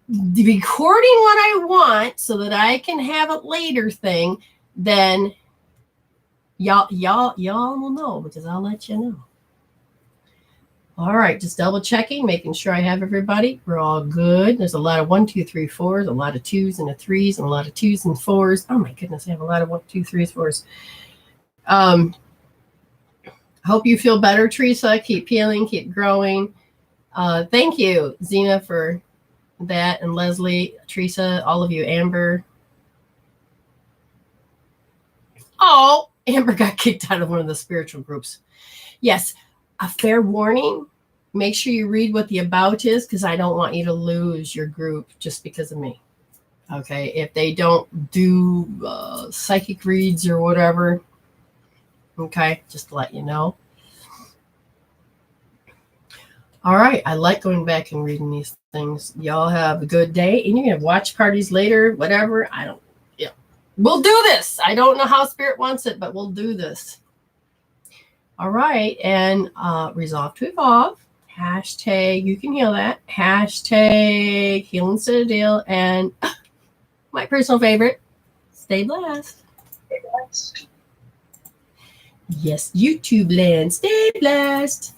recording what I want so that I can have a later thing, then y'all will know because I'll let you know. All right, just double checking, making sure I have everybody. We're all good. There's a lot of 1, 2, 3, 4s, a lot of 2s and a 3s, and a lot of 2s and 4s. Oh my goodness, I have a lot of 1, 2, 3s, 4s. Hope you feel better, Teresa. Keep healing, keep growing. Thank you, Zena, for that, and Leslie, Teresa, all of you, Amber. Oh, Amber got kicked out of one of the spiritual groups. Yes, a fair warning. Make sure you read what the about is because I don't want you to lose your group just because of me. Okay, if they don't do psychic reads or whatever, okay, just to let you know. All right, I like going back and reading these things. Y'all have a good day. And you're going to have watch parties later, whatever. We'll do this. I don't know how Spirit wants it, but we'll do this. All right, and resolve to evolve. Hashtag, you can heal that. Hashtag, heal instead of deal. And my personal favorite, stay blessed. Stay blessed. Yes, YouTube land, stay blessed.